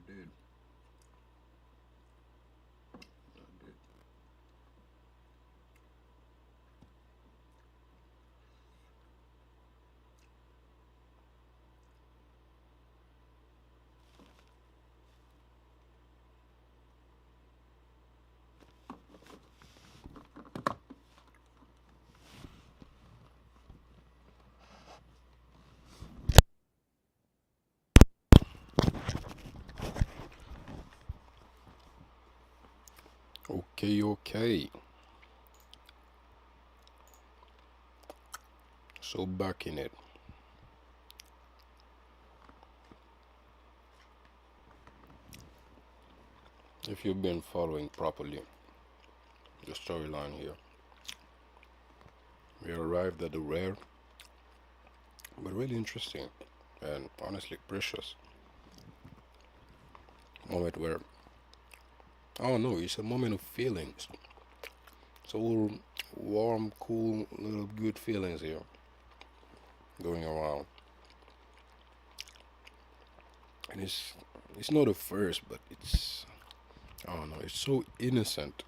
Did. Okay, okay. So back in it. If you've been following properly the storyline here, we arrived at the rare but really interesting and honestly precious moment where, I don't know, it's a moment of feelings. It's all warm, cool, little good feelings here going around. And it's not the first, but it's, I don't know, it's so innocent.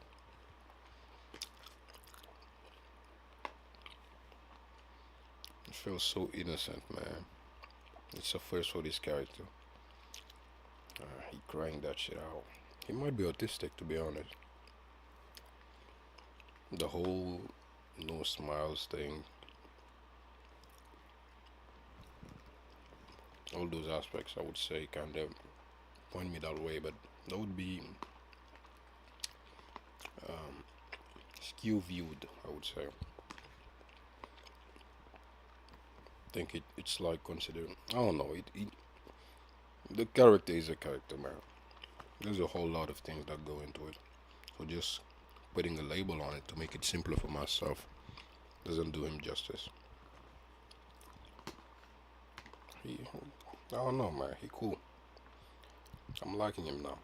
It feels so innocent, man. It's a first for this character. He crying that shit out. He might be autistic, to be honest. The whole no smiles thing, all those aspects, I would say, kind of point me that way, but that would be um, skew viewed, I would say. think it's like considered. I don't know. The character is a character, man. There's a whole lot of things that go into it. So just putting a label on it to make it simpler for myself doesn't do him justice. I don't know, man. He cool. I'm liking him now.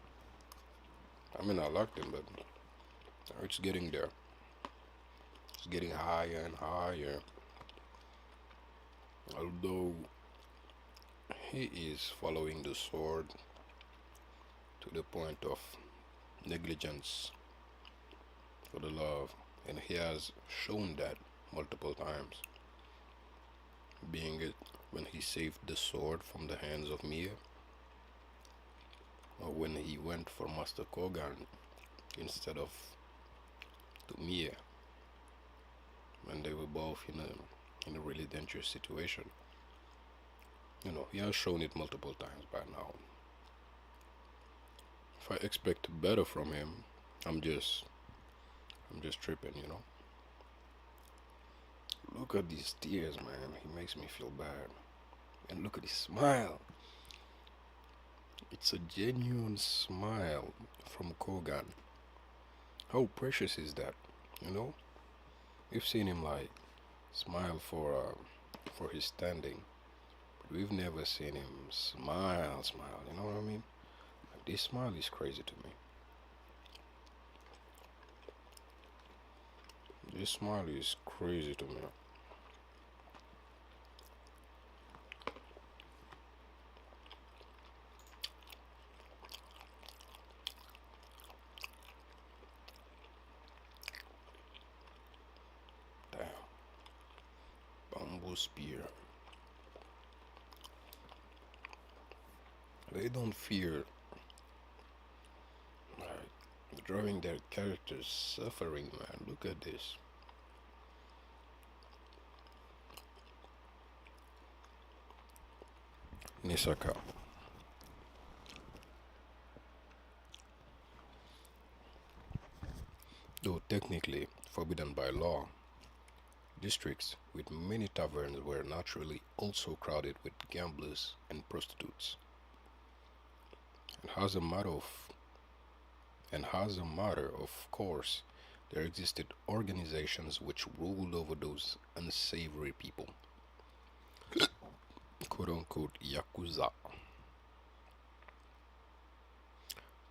I mean, I liked him, but it's getting there. It's getting higher and higher. Although he is following the sword to the point of negligence for the love, and he has shown that multiple times. Being it when he saved the sword from the hands of Mia, or when he went for Master Kogan instead of to Mia, when they were both in a really dangerous situation. He has shown it multiple times by now. If I expect better from him, I'm just tripping. Look at these tears, man. He makes me feel bad. And look at his smile. It's a genuine smile from Kogan. How precious is that? We've seen him like smile for his standing, but we've never seen him smile. You know what I mean? This smile is crazy to me. This smile is crazy to me. Damn. Bamboo spear. They don't fear drawing their characters suffering, man. Look at this. Nisaka. Though technically forbidden by law, districts with many taverns were naturally also crowded with gamblers and prostitutes. And as a matter of course, there existed organizations which ruled over those unsavory people, quote unquote Yakuza.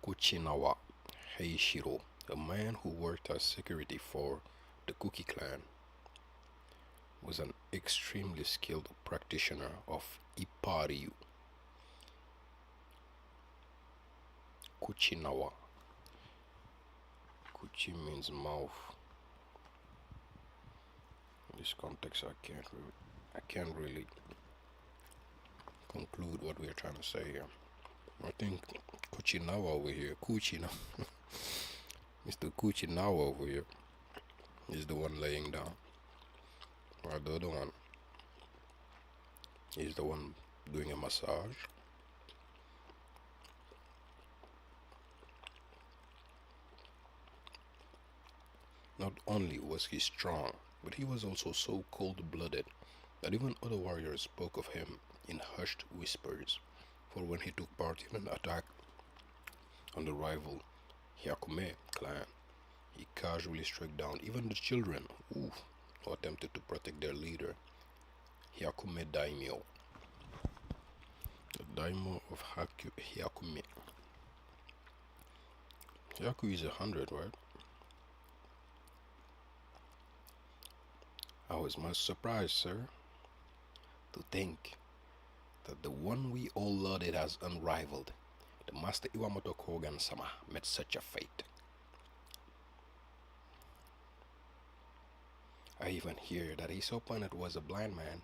Kuchinawa Heishiro, a man who worked as security for the Kuki clan, was an extremely skilled practitioner of Ipparyu. Kuchinawa. Kuchi means mouth. In this context, I can't really conclude what we are trying to say here. I think Kuchinawa over here, Mr. Kuchinawa over here is the one laying down, while the other one is the one doing a massage. Not only was he strong, but he was also so cold-blooded that even other warriors spoke of him in hushed whispers, for when he took part in an attack on the rival Hyakume clan, he casually struck down even the children who attempted to protect their leader, Hyakume Daimyo. The Daimyo of Hyakume. Hyaku is 100, right? I was much surprised, sir, to think that the one we all lauded as unrivaled, the Master Iwamoto Kogan-sama, met such a fate. I even hear that his opponent was a blind man.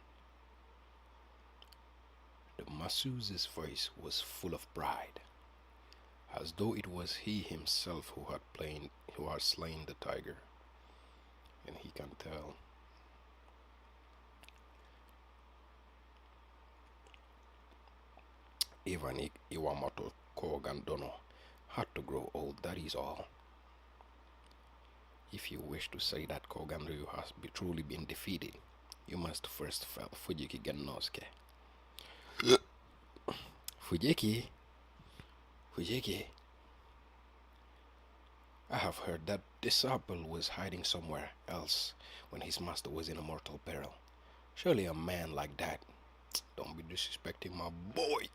The masseuse's voice was full of pride, as though it was he himself who had slain the tiger, and he can tell. Even Iwamoto Kogan Dono had to grow old, that is all. If you wish to say that Kogan Ryu has truly been defeated, You must first feel Fujiki Genosuke. Fujiki, Fujiki. I have heard that disciple was hiding somewhere else when his master was in a mortal peril. Surely a man like that. Don't be disrespecting my boy.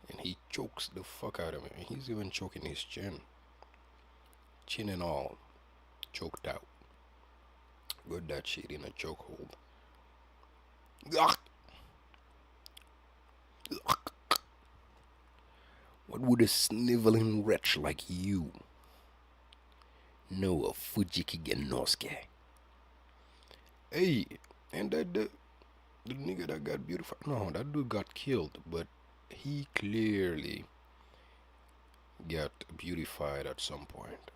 And he chokes the fuck out of me. And he's even choking his chin. Chin and all. Choked out. Got that shit in a chokehold. What would a sniveling wretch like you know of Fujiki Genosuke? Hey, and that the nigga that got beautified. No, that dude got killed, but he clearly got beautified at some point.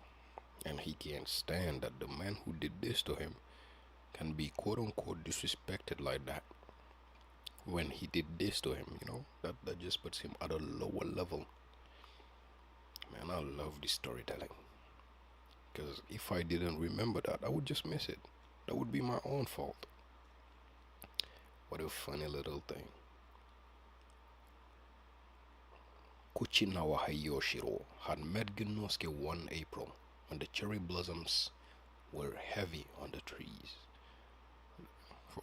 And he can't stand that the man who did this to him can be quote unquote disrespected like that. When he did this to him, that just puts him at a lower level. Man, I love this storytelling. Because if I didn't remember that, I would just miss it. That would be my own fault. What a funny little thing. Kuchinawa Hayoshiro had met Genosuke one April when the cherry blossoms were heavy on the trees.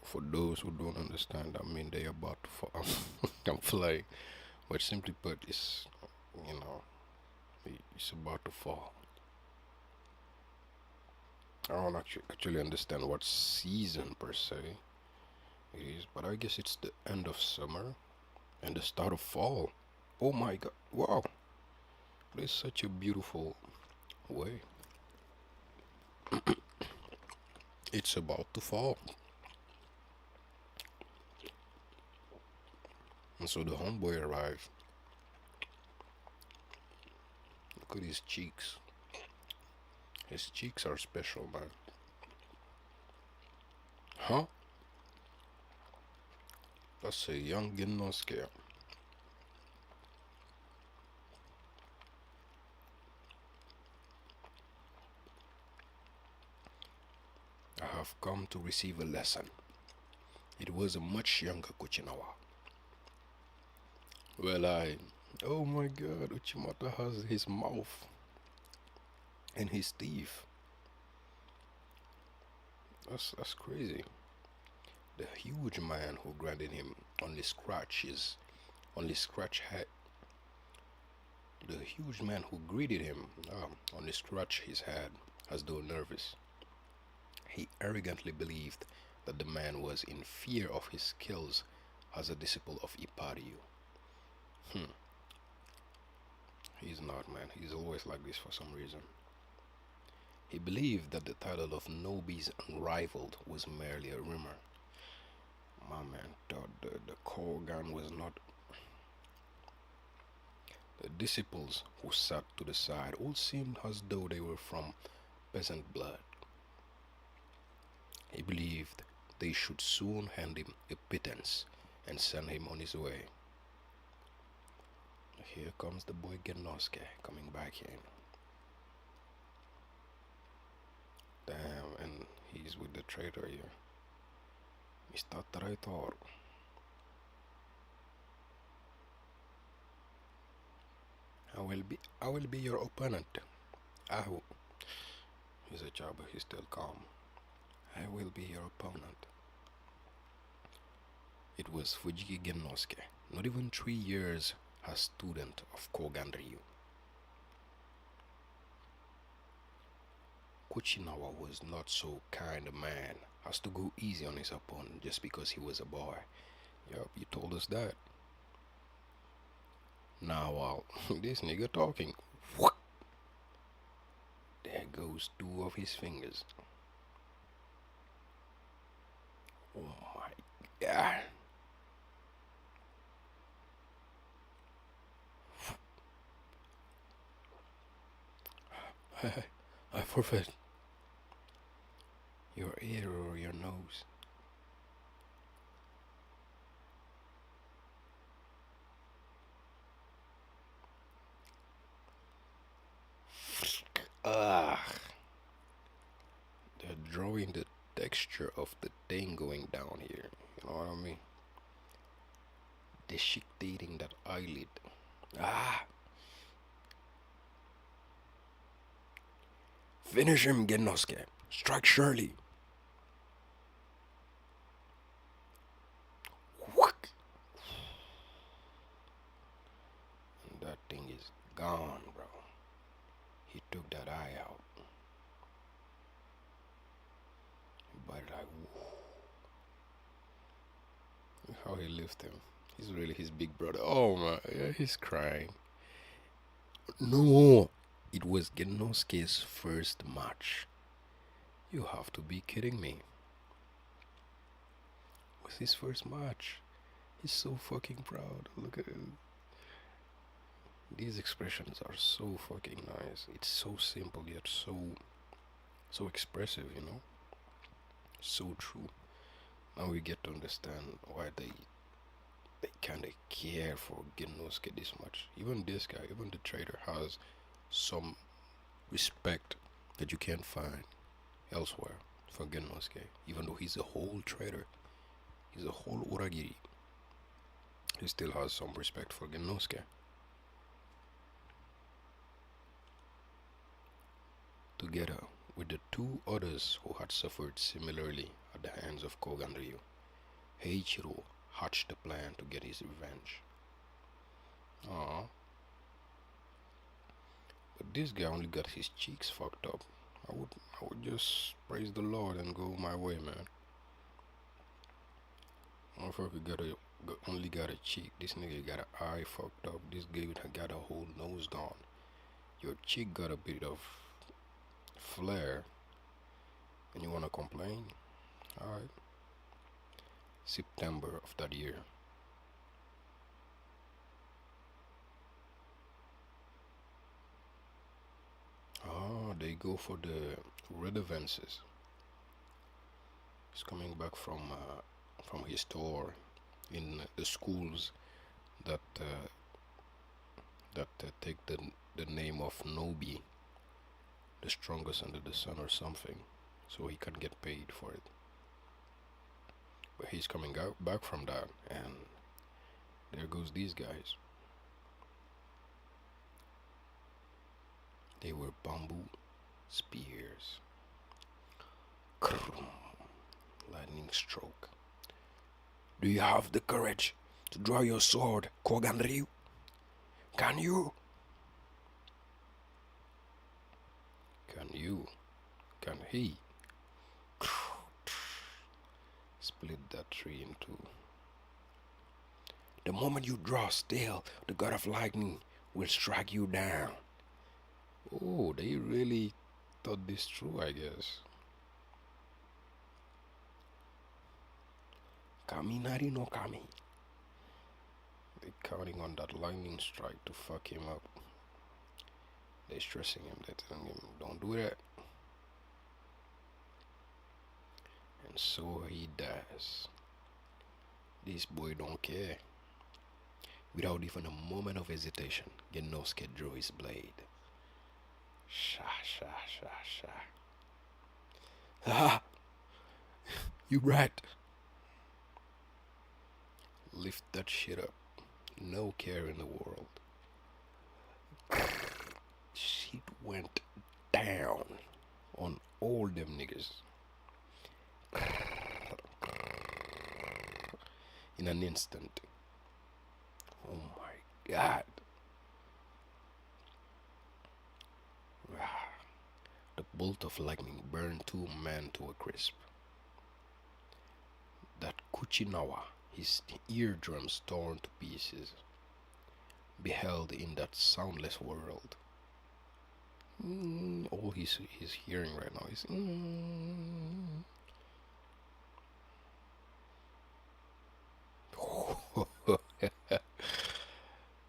For those who don't understand, I mean they about to fall. I'm flying, but simply put, it's it's about to fall. I don't actually understand what season per se it is, but I guess it's the end of summer and the start of fall. Oh my god! Wow, this is such a beautiful way. It's about to fall. And so the homeboy arrived. Look at his cheeks. His cheeks are special, man. Huh? That's a young Genosuke. I have come to receive a lesson. It was a much younger Kuchinawa. Well, oh my god, Uchimata has his mouth and his teeth. That's crazy. The huge man who granted him only scratch head. The huge man who greeted him only scratched his head as though nervous. He arrogantly believed that the man was in fear of his skills as a disciple of Ipariu. He's not, man. He's always like this for some reason. He believed that the title of Nobi's Unrivaled was merely a rumor. My man thought the Kogan was not. The disciples who sat to the side all seemed as though they were from peasant blood. He believed they should soon hand him a pittance and send him on his way. Here comes the boy Genosuke coming back in. Damn, and he's with the traitor here. Mr. Traitor. I will be your opponent. Ahu. He's a child, but he's still calm. I will be your opponent. It was Fujiki Genosuke, not even 3 years a student of Kogan Ryu. Kuchinawa was not so kind a man as to go easy on his opponent just because he was a boy. Yup, you told us that. Now, this nigga talking. There goes 2 of his fingers. Oh my god. I forfeit your ear or your nose. They're drawing the texture of the thing going down here. You know what I mean? Dissecting that eyelid. Ah! Finish him, Genosuke. Strike surely. Whack! And that thing is gone, bro. He took that eye out. But like, look how he lifted him. He's really his big brother. Oh my, yeah, he's crying. No, it was Genosuke's first match. You have to be kidding me. It was his first match. He's so fucking proud. Look at it. These expressions are so fucking nice. It's so simple yet so expressive, you know? So true. Now we get to understand why they kind of care for Genosuke this much. Even this guy, even the trader, has some respect that you can't find elsewhere for Genosuke. Even though he's a whole trader, he's a whole Uragiri, he still has some respect for Genosuke. Together with the two others who had suffered similarly at the hands of Kogan Ryu, Heiichiro hatched a plan to get his revenge. Aww. But this guy only got his cheeks fucked up. I would just praise the Lord and go my way, man. Motherfucker only got a cheek. This nigga got an eye fucked up. This guy got a whole nose gone. Your cheek got a bit of flare, and you wanna complain? Alright. September of that year. They go for the red advances. He's coming back from his tour in the schools that take the name of Nobi, the strongest under the sun or something, so he can get paid for it. But he's coming back from that, and there goes these guys. They were bamboo spears. Lightning stroke. Do you have the courage to draw your sword, Kogan Ryu? Can you? Can you? Can he? Split that tree in two. The moment you draw still, the god of lightning will strike you down. Oh, they really thought this through, I guess. Kaminari no Kami. They're counting on that lightning strike to fuck him up. They're stressing him. They're telling him, don't do that. And so he does. This boy don't care. Without even a moment of hesitation, Genosuke drew his blade. Sha, sha, sha, sha. Ah! You right. Lift that shit up. No care in the world. Shit went down on all them niggas. In an instant. Oh my god. The bolt of lightning burned two men to a crisp. That Kuchinawa, his eardrums torn to pieces, beheld in that soundless world. All he's hearing right now is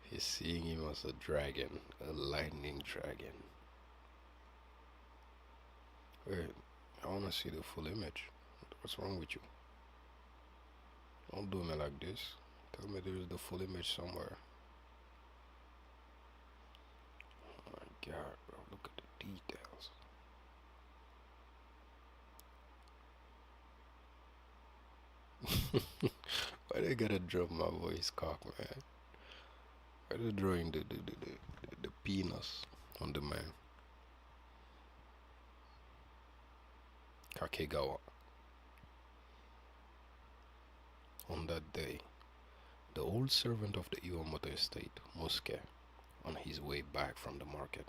He's seeing him as a dragon, a lightning dragon. Wait, I wanna see the full image. What's wrong with you? Don't do me like this. Tell me there's the full image somewhere. Oh my god, bro, look at the details. Why they gotta drop my voice cock, man? Why they drawing the penis on the man? Kakegawa. On that day, the old servant of the Iwamoto estate, Musuke, on his way back from the market,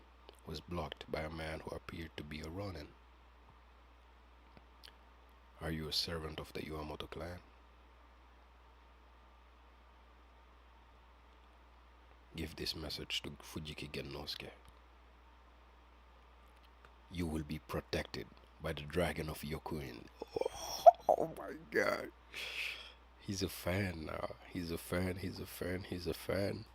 was blocked by a man who appeared to be a Ronin. Are you a servant of the Iwamoto clan? Give this message to Fujiki Gennosuke. You will be protected by the dragon of Yokuin. Oh my god. He's a fan now. He's a fan, he's a fan, he's a fan.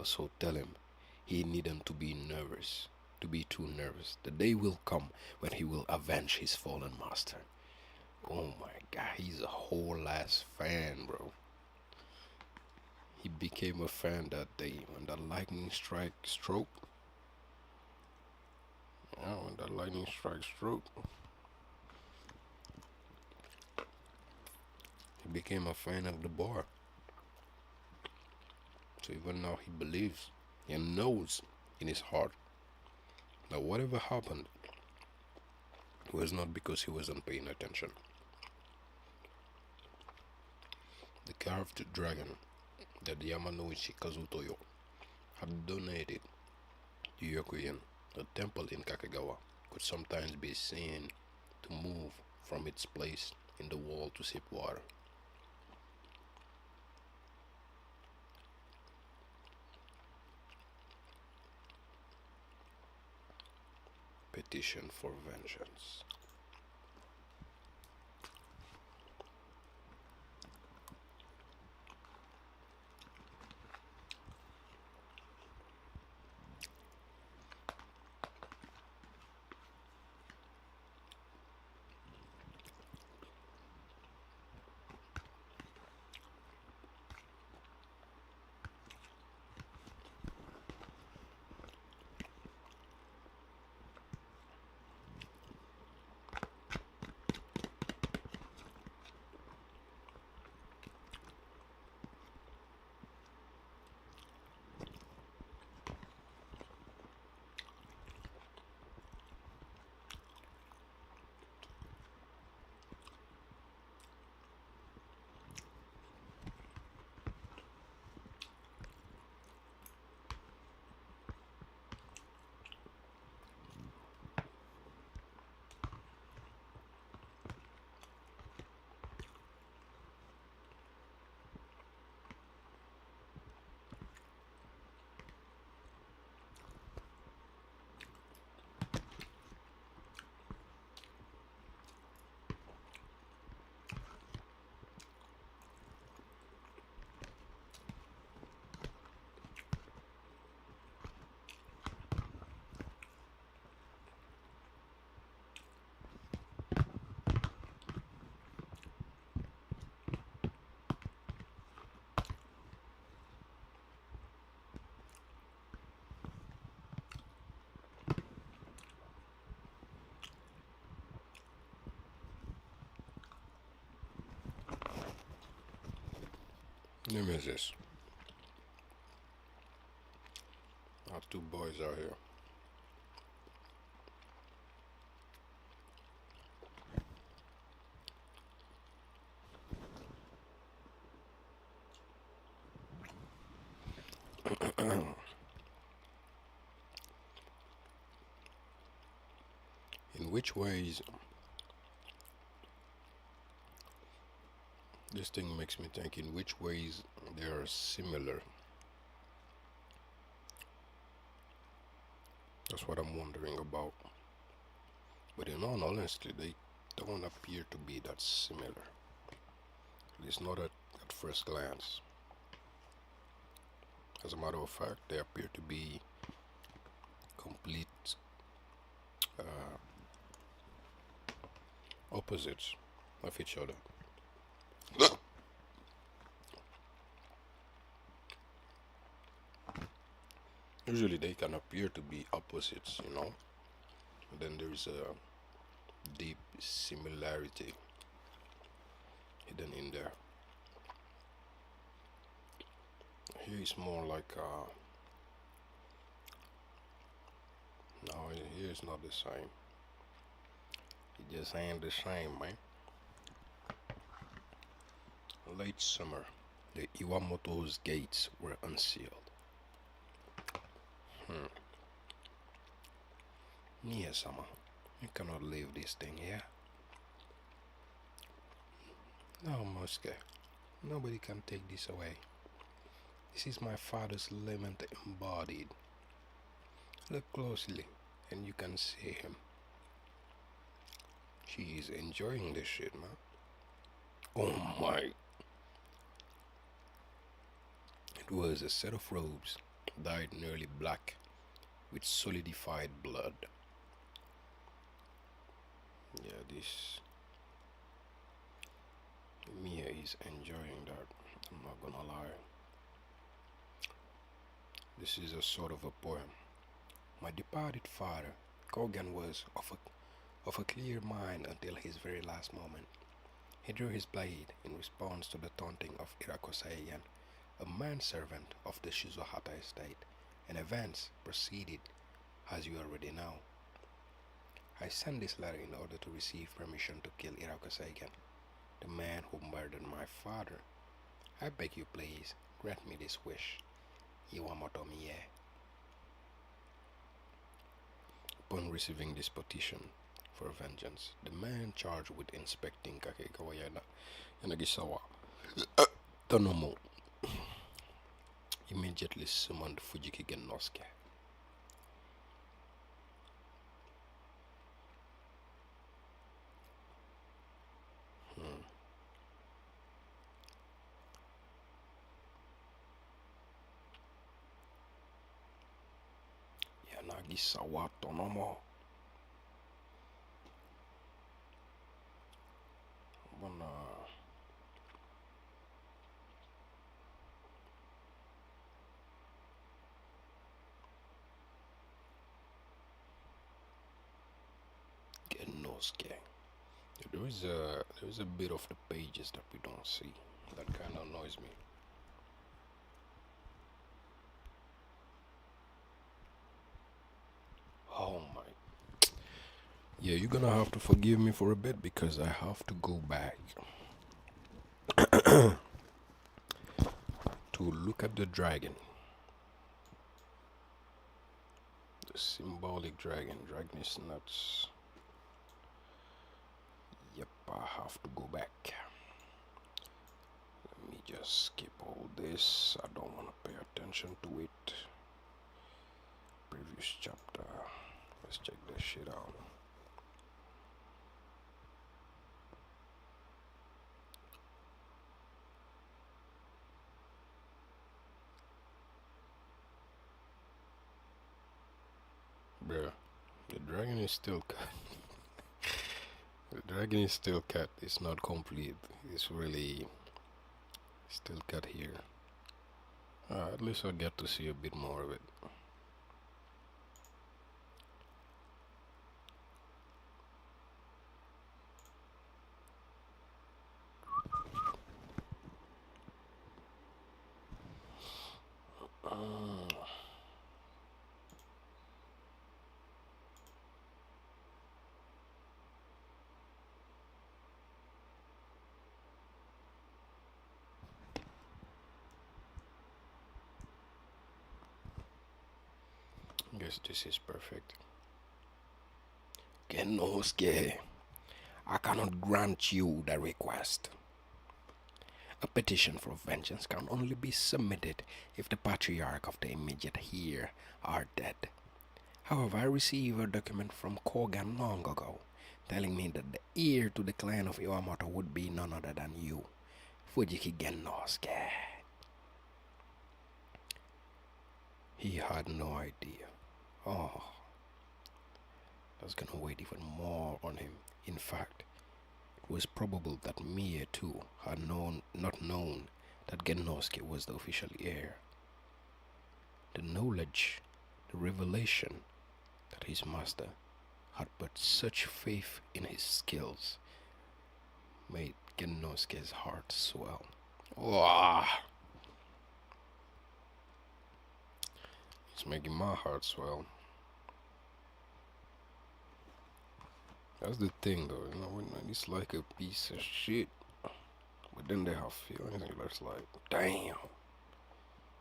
So tell him he needn't to be nervous, to be too nervous. The day will come when he will avenge his fallen master. Oh my god, he's a whole ass fan, bro. He became a fan that day when the lightning strike stroke. Yeah, when the lightning strike stroke. He became a fan of the bar. So even now he believes and knows in his heart that whatever happened was not because he wasn't paying attention. The carved dragon that Yamanouchi Kazutoyo had donated to Yokuyin, a temple in Kakegawa, could sometimes be seen to move from its place in the wall to sip water. Petition for vengeance. Name is this. Our two boys are here. In which ways this thing makes me think in which ways they are similar. That's what I'm wondering about. But in all honesty, they don't appear to be that similar. At least not at first glance. As a matter of fact, they appear to be complete opposites of each other. Usually they can appear to be opposites, you know. And then there's deep similarity hidden in there. Here is more like no, here is not the same. It just ain't the same, man. Late summer, the Iwamoto's gates were unsealed. Mia-sama, you cannot leave this thing here. No, Mosuke, nobody can take this away. This is my father's lament embodied. Look closely, and you can see him. She is enjoying this shit, man. Oh my. It was a set of robes, dyed nearly black, with solidified blood. Yeah, this Mia is enjoying that. I'm not gonna lie. This is a sort of a poem. My departed father, Kogan, was of a clear mind until his very last moment. He drew his blade in response to the taunting of Irakoseian, a manservant of the Shizuhata estate, and events proceeded as you already know. I sent this letter in order to receive permission to kill Irakoseian, the man who murdered my father. I beg you please, grant me this wish. Iwamoto Mie. Upon receiving this petition for vengeance, the man charged with inspecting Kakegawa Yanagisawa Tonomo immediately summoned Fujiki Gennosuke. Yanagisawa Tonomo. Gennosuke. There is a bit of the pages that we don't see. That kind of annoys me. Oh my. Yeah, you're gonna have to forgive me for a bit because I have to go back to look at the dragon. The symbolic dragon. Dragon is nuts. Yep, I have to go back. Let me just skip all this. I don't want to pay attention to it. Previous chapter. Let's check this shit out. Bruh, the dragon is still cut. The dragon is still cut. It's not complete. It's really still cut here. At least I'll get to see a bit more of it. Guess this is perfect. Gennosuke, I cannot grant you the request. A petition for vengeance can only be submitted if the patriarch of the immediate here are dead. However, I received a document from Kogan long ago, telling me that the heir to the clan of Iwamoto would be none other than you, Fujiki Gennosuke. He had no idea. Oh, I was gonna wait even more on him. In fact, it was probable that Mie too had not known that Gennosuke was the official heir. The knowledge, the revelation that his master had put such faith in his skills made Genosuke's heart swell. Wow! It's making my heart swell. That's the thing though, when it's like a piece of shit, but then they have feelings and it's like, damn. You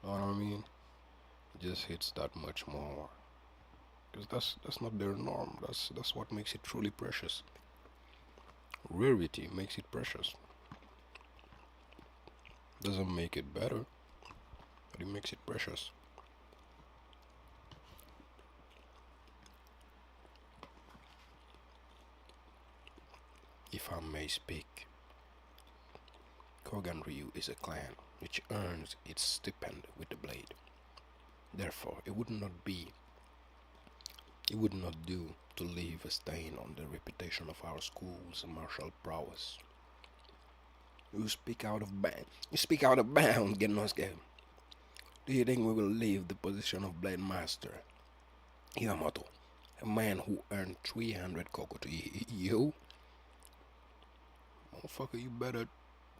know what I mean? It just hits that much more. Because that's not their norm. That's what makes it truly precious. Rarity makes it precious. Doesn't make it better, but it makes it precious. If I may speak, Kogan Ryu is a clan which earns its stipend with the blade. Therefore, it would not do to leave a stain on the reputation of our school's martial prowess. You speak out of bounds, Genosuke. Do you think we will leave the position of Blade Master? Yamato, a man who earned 300 koku to you? Motherfucker, you better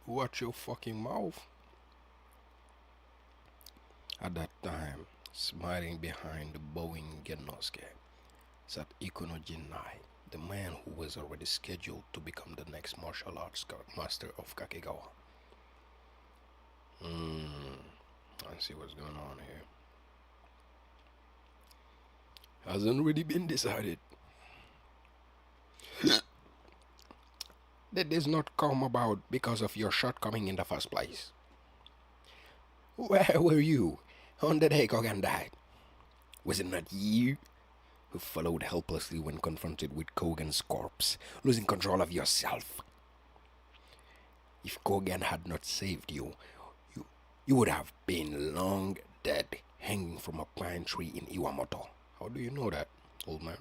watch your fucking mouth. At that time, smiling behind the bowing Genosuke, sat Ikuno Jinnai, the man who was already scheduled to become the next martial arts master of Kakegawa. Let's see what's going on here. Hasn't really been decided. That does not come about because of your shortcoming in the first place. Where were you on the day Kogan died? Was it not you who followed helplessly when confronted with Kogan's corpse, losing control of yourself? If Kogan had not saved you, you would have been long dead, hanging from a pine tree in Iwamoto. How do you know that, old man?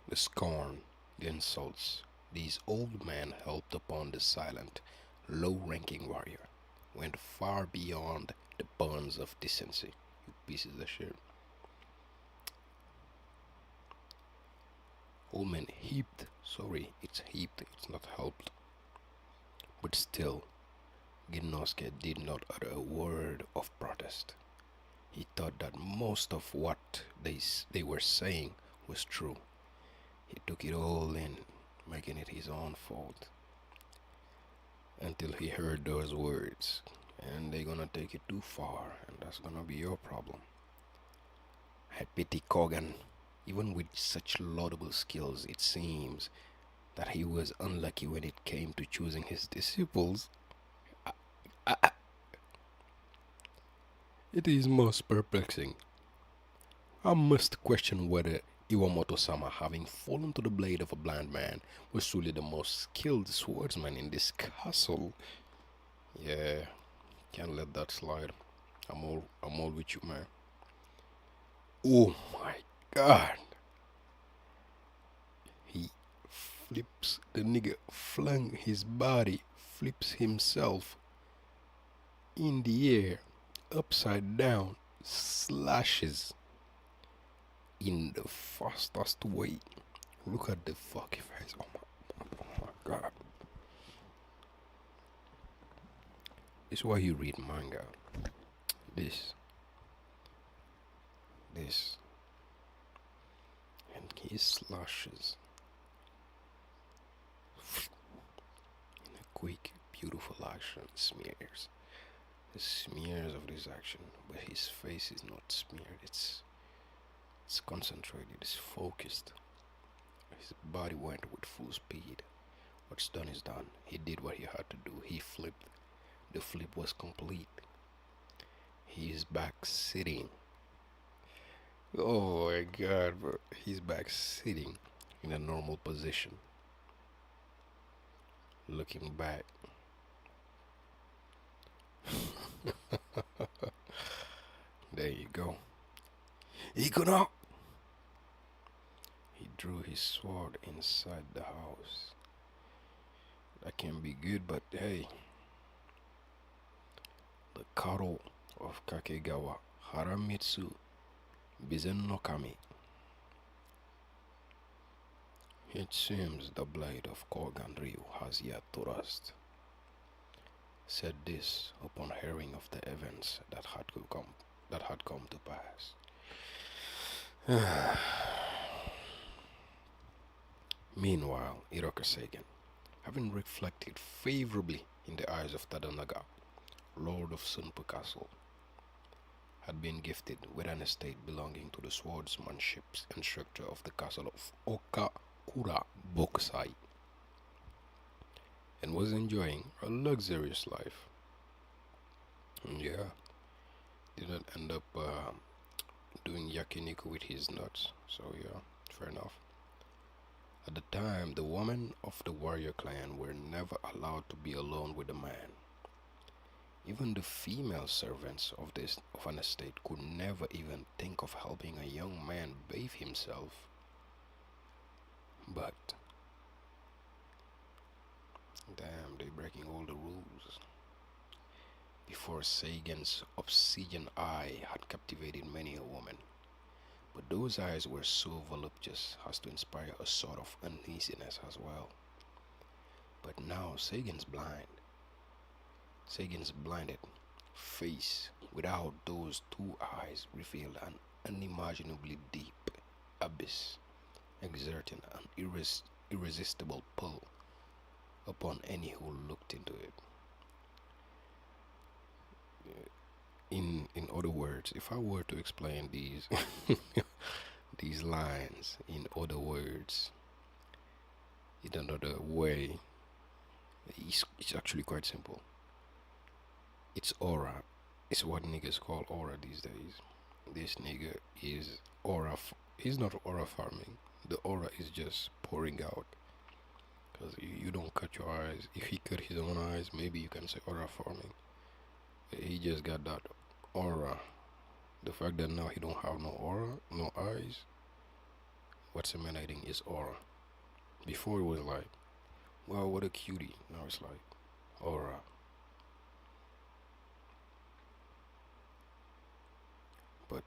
The scorn, the insults these old men heaped upon the silent, low-ranking warrior went far beyond the bounds of decency. You pieces of shit. Old man it's not helped. But still, Genosuke did not utter a word of protest. He thought that most of what they were saying was true. He took it all in, making it his own fault. Until he heard those words. And they're gonna take it too far, and that's gonna be your problem. I pity Kogan. Even with such laudable skills, it seems that he was unlucky when it came to choosing his disciples. It is most perplexing. I must question whether Iwamoto-sama, having fallen to the blade of a blind man, was truly the most skilled swordsman in this castle. Yeah, can't let that slide. I'm all with you, man. Oh my god. The nigga flung his body, flips himself in the air, upside down, slashes in the fastest way. Look at the fucking face. Oh my god. This is why you read manga. This. And he slashes in a quick, beautiful action. Smears. The smears of this action, but his face is not smeared. It's concentrated. It's focused. His body went with full speed. What's done is done. He did what he had to do. He flipped. The flip was complete. He is back sitting. Oh my god, bro. He's back sitting in a normal position. Looking back. There you go. Ikuno! He drew his sword inside the house. That can be good, but hey. The Karo of Kakegawa, Haramitsu Bizen no Kami. It seems the blade of Korgan Ryu has yet to rust. Said this upon hearing of the events that had come to pass. Meanwhile, Hiroka Seigen, having reflected favorably in the eyes of Tadanaga, Lord of Sunpu Castle, had been gifted with an estate belonging to the swordsmanship instructor of the castle of Okakura Bokusai, and was enjoying a luxurious life. And yeah, did not end up doing yakiniku with his nuts, so yeah, fair enough. At the time, the women of the warrior clan were never allowed to be alone with a man. Even the female servants of an estate could never even think of helping a young man bathe himself. But damn, they breaking all the rules. Before Sagan's obsidian eye had captivated many a woman, but those eyes were so voluptuous as to inspire a sort of uneasiness as well. But now Sagan's blinded face without those two eyes revealed an unimaginably deep abyss, exerting an irresistible pull upon any who looked into it. In other words, if I were to explain these these lines in other words, in another way, it's actually quite simple. It's aura. It's what niggas call aura these days. This nigga is he's not aura farming. The aura is just pouring out. Because you don't cut your eyes. If he cut his own eyes, maybe you can say aura farming. He just got that aura. The fact that now he don't have no aura, no eyes, what's emanating is aura. Before it was like, wow, what a cutie. Now it's like aura. But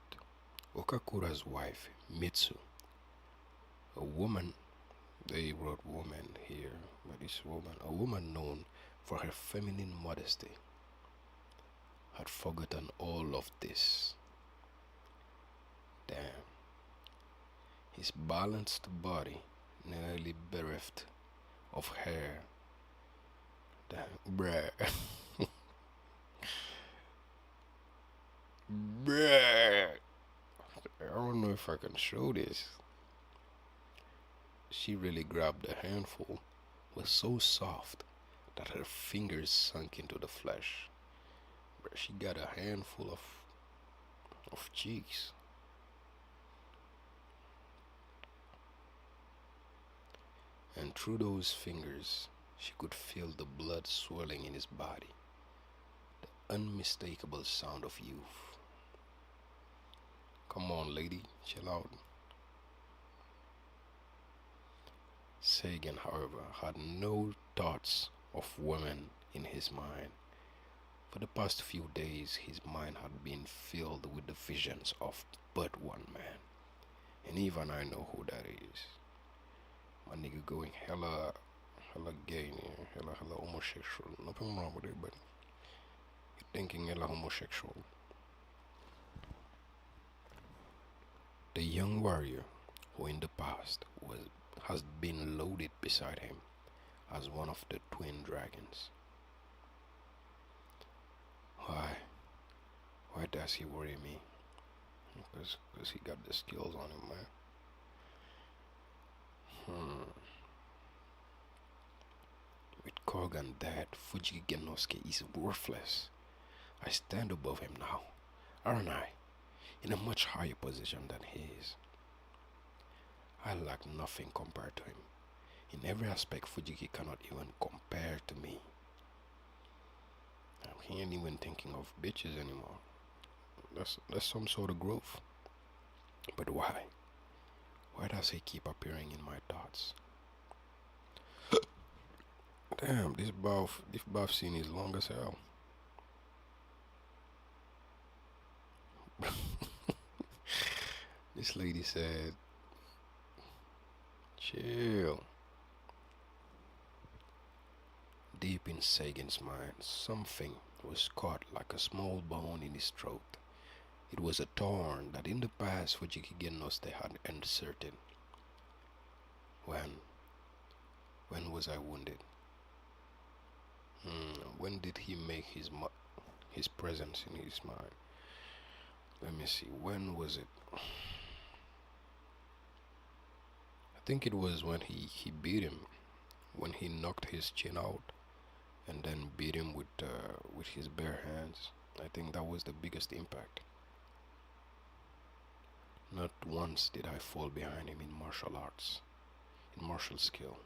Okakura's wife, Mitsu, a woman, they wrote woman here, but this woman, a woman known for her feminine modesty, had forgotten all of this. Damn. His balanced body, nearly bereft of hair. Damn, bruh. Bruh. I don't know if I can show this. She really grabbed a handful, was so soft that her fingers sunk into the flesh. Bruh, she got a handful of cheeks. And through those fingers, she could feel the blood swirling in his body, the unmistakable sound of youth. Come on, lady, chill out. Sagan, however, had no thoughts of women in his mind. For the past few days, his mind had been filled with the visions of but one man. And even I know who that is. My nigga going hella gay, hella homosexual. Nothing wrong with it, but you're thinking hella homosexual. The young warrior who in the past has been loaded beside him as one of the twin dragons. Why does he worry me? Because he got the skills on him, man. With Korgan dead, Fujiki Genosuke is worthless. I stand above him now, aren't I? In a much higher position than his. I lack nothing compared to him. In every aspect, Fujiki cannot even compare to me. He ain't even thinking of bitches anymore. That's some sort of growth. But why? Why does he keep appearing in my thoughts? Damn, this buff scene is long as hell. This lady said, Chill. Deep in Sagan's mind, something was caught like a small bone in his throat. It was a thorn that in the past Fujiki Genoste had inserted. When? When was I wounded? When did he make his presence in his mind? Let me see. When was it? I think it was when he beat him. When he knocked his chin out and then beat him with his bare hands. I think that was the biggest impact. Not once did I fall behind him in martial arts, in martial skill.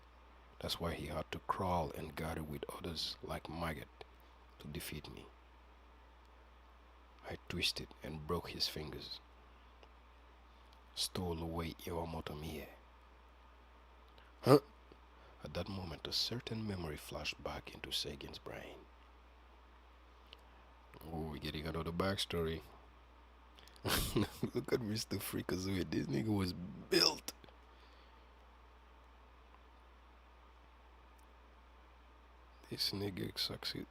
That's why he had to crawl and gather with others like maggot to defeat me. I twisted and broke his fingers, stole away Iwamoto Mie. Huh? At that moment, a certain memory flashed back into Sagan's brain. Oh, we're getting another backstory. Look at Mr. Freakazoid. This nigga was built. This nigga succeed.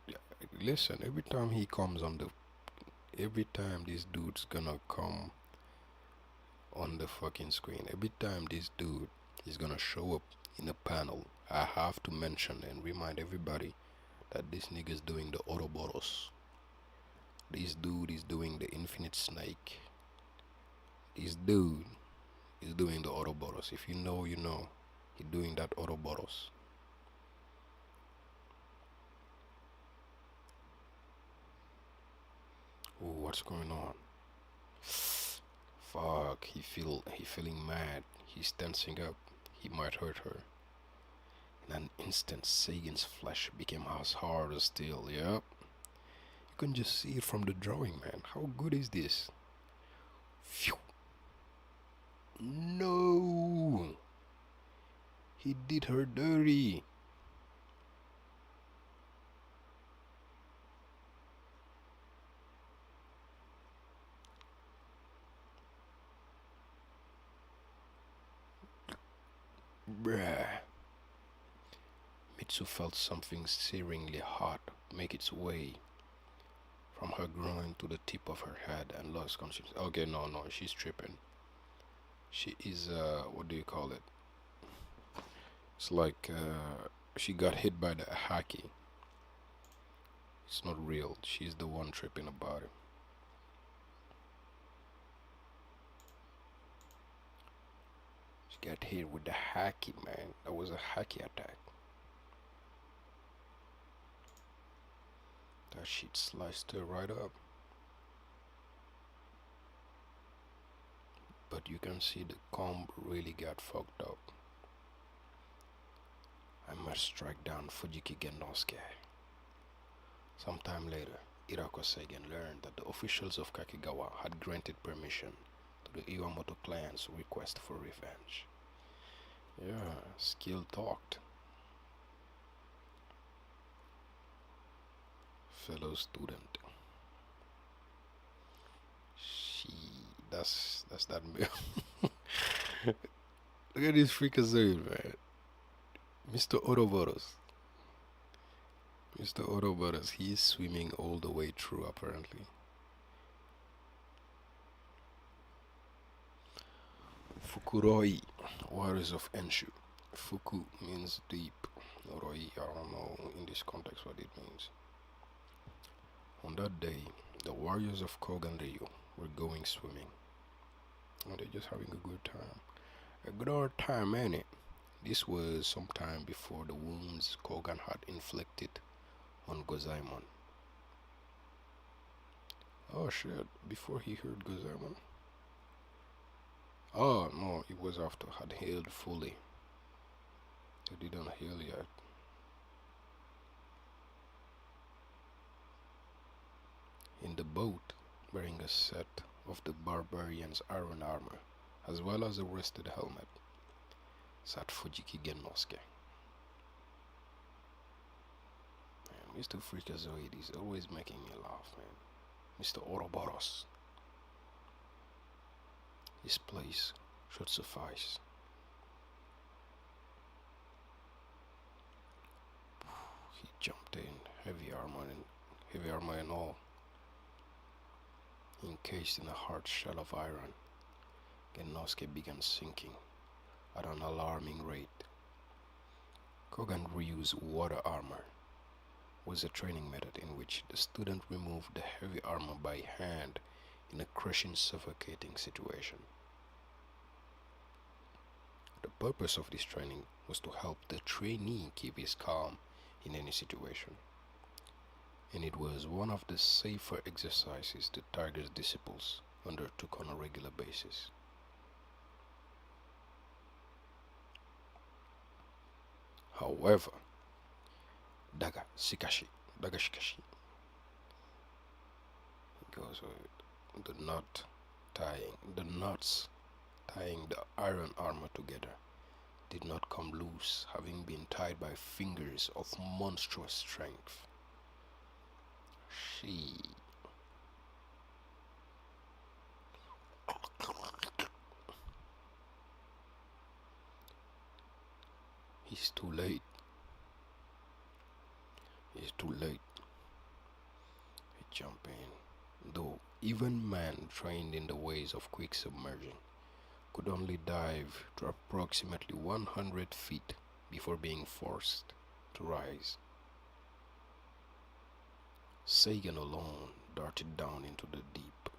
Listen, every time this dude's gonna come on the fucking screen, every time this dude is gonna show up in a panel, I have to mention and remind everybody that this nigga is doing the Ouroboros. This dude is doing the Infinite Snake. This dude is doing the Ouroboros. If you know, you know. He's doing that Ouroboros. Oh, what's going on? Fuck, he feeling mad. He's tensing up. He might hurt her. In an instant, Sagan's flesh became as hard as steel. Yep. You can just see it from the drawing, man. How good is this? Phew. No! He did her dirty. Bruh. Mitsu felt something searingly hot make its way from her groin to the tip of her head and lost consciousness. Okay, no, she's tripping. She is, what do you call it? It's like, she got hit by the haki. It's not real. She's the one tripping about it. She got hit with the haki, man. That was a haki attack. That shit sliced her right up. But you can see the comb really got fucked up. I must strike down Fujiki Genosuke. Sometime later, Irako Sagan learned that the officials of Kakigawa had granted permission to the Iwamoto clan's request for revenge. Yeah, skill talked. Fellow student. That's that male. Look at this freakazoid, man. Mr. Ouroboros. Mr. Ouroboros, he's swimming all the way through apparently. Fukuroi, Warriors of Enshu. Fuku means deep. Roi, I don't know in this context what it means. On that day, the warriors of Kogan Ryu were going swimming. And they're just having a good time. A good old time, ain't it? This was sometime before the wounds Kogan had inflicted on Gozaemon. Oh shit, before he heard Gozaemon? Oh no, it was after had healed fully. They didn't heal yet. In the boat, wearing a set of the barbarian's iron armor, as well as a rusted helmet, sat Fujiki Genosuke. Man, Mr. Freakazoid is always making me laugh, man. Mr. Ouroboros. His place should suffice. He jumped in, heavy armor and all, encased in a hard shell of iron. Genosuke began sinking at an alarming rate. Kogan Ryu's water armor was a training method in which the student removed the heavy armor by hand in a crushing, suffocating situation. The purpose of this training was to help the trainee keep his calm in any situation, and it was one of the safer exercises the Tiger's disciples undertook on a regular basis. However, Daga Shikashi goes with the knots tying the iron armor together did not come loose, having been tied by fingers of monstrous strength. He's too late. He's too late. He jumped in. Though even man trained in the ways of quick submersion could only dive to approximately 100 feet before being forced to rise. Sagan alone darted down into the deep.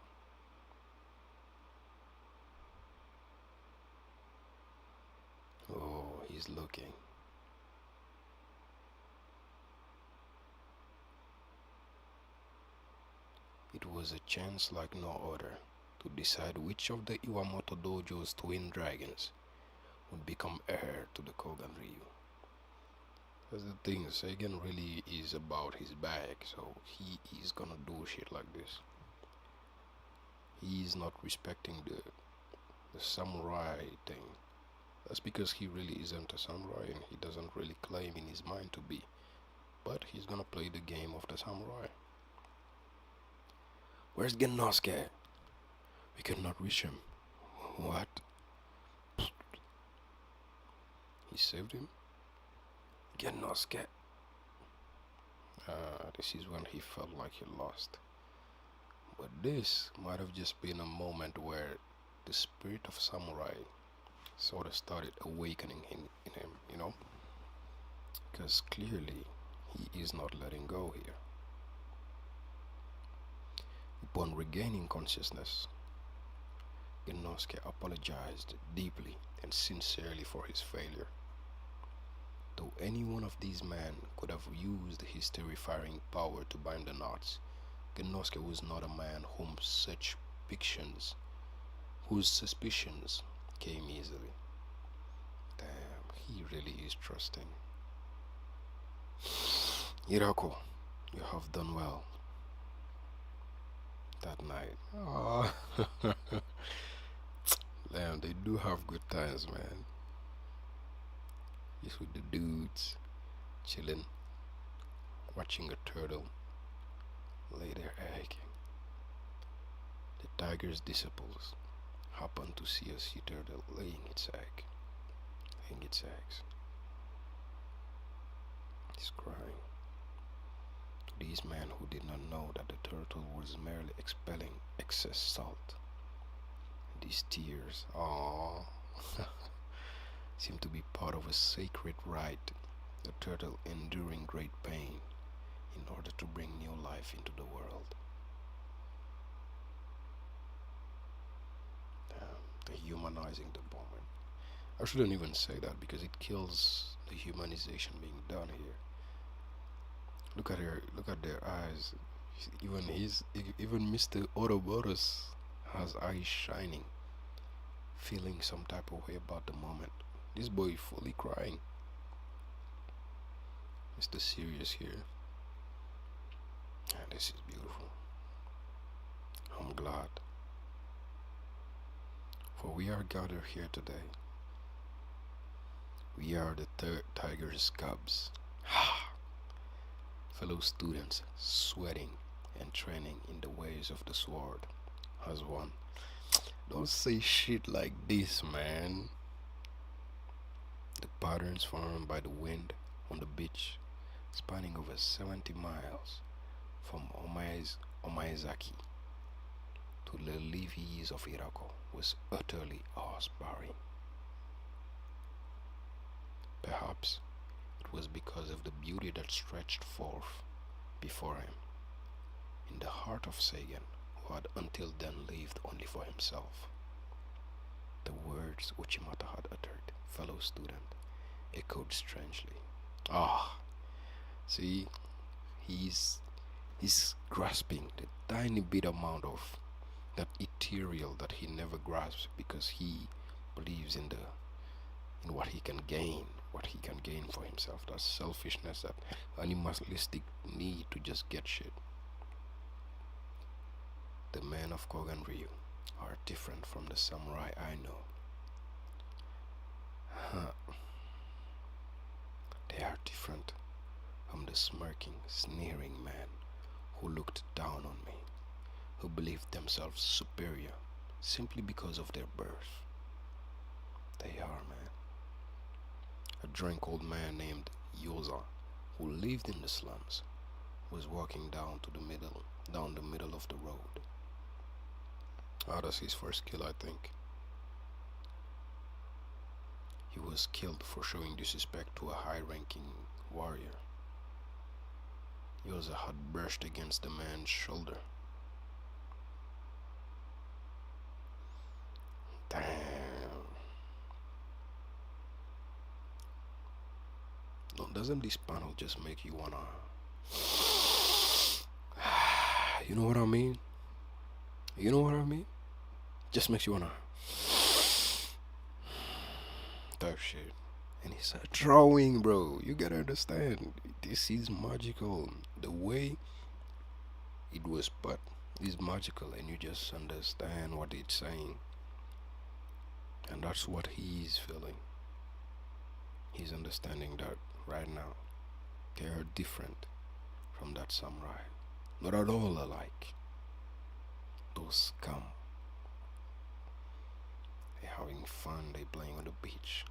Oh, he's looking. It was a chance like no other to decide which of the Iwamoto Dojo's twin dragons would become heir to the Kogan Ryu. That's the thing, Sagan really is about his bag, so he is gonna do shit like this. He is not respecting the samurai thing. That's because he really isn't a samurai and he doesn't really claim in his mind to be. But he's gonna play the game of the samurai. Where's Genosuke? We cannot reach him. What? He saved him? Genosuke. This is when he felt like he lost. But this might have just been a moment where the spirit of samurai sort of started awakening in him, you know? Because clearly he is not letting go here. Upon regaining consciousness, Genosuke apologized deeply and sincerely for his failure. Though any one of these men could have used his terrifying power to bind the knots, Genosuke was not a man whose suspicions came easily. Damn, he really is trusting. Hirako, you have done well. That night. Oh. Damn, they do have good times, man. Just with the dudes chilling, watching a turtle lay their egg. The tiger's disciples happen to see a sea turtle laying its eggs. It's crying. To these men who did not know that the turtle was merely expelling excess salt. These tears, seem to be part of a sacred rite, the turtle enduring great pain in order to bring new life into the world. The humanizing the moment. I shouldn't even say that because it kills the humanization being done here. Look at their eyes. Even Mr. Ouroboros has eyes shining, feeling some type of way about the moment. This boy is fully crying. Mr. Serious here. And this is beautiful. I'm glad. For we are gathered here today. We are the third tiger's cubs. Fellow students sweating and training in the ways of the sword as one. Don't say shit like this, man. The patterns formed by the wind on the beach spanning over 70 miles from Omaezaki to the levees of Irako, was utterly awe-inspiring. Perhaps it was because of the beauty that stretched forth before him, in the heart of Sagan, who had until then lived only for himself. The words Uchimata had uttered, fellow student, echoed strangely. Ah, see, he's grasping the tiny bit amount of that ethereal that he never grasps because he believes in what he can gain, for himself. That selfishness, that animalistic need to just get shit. The men of Kogan Ryu are different from the samurai I know. They are different from the smirking, sneering man who looked down on me, who believed themselves superior simply because of their birth. They are, man. A drunk old man named Yoza, who lived in the slums, was walking down the middle of the road. That's his first kill, I think. He was killed for showing disrespect to a high-ranking warrior. Yoza had brushed against the man's shoulder. Damn. No, doesn't this panel just make you wanna... You know what I mean? Just makes you wanna... type shit. And he said, drawing, bro. You gotta understand. This is magical. The way it was put is magical, and you just understand what it's saying. And that's what he's feeling. He's understanding that right now. They are different from that samurai. Not at all alike. Those scum. They're having fun, they're playing on the beach.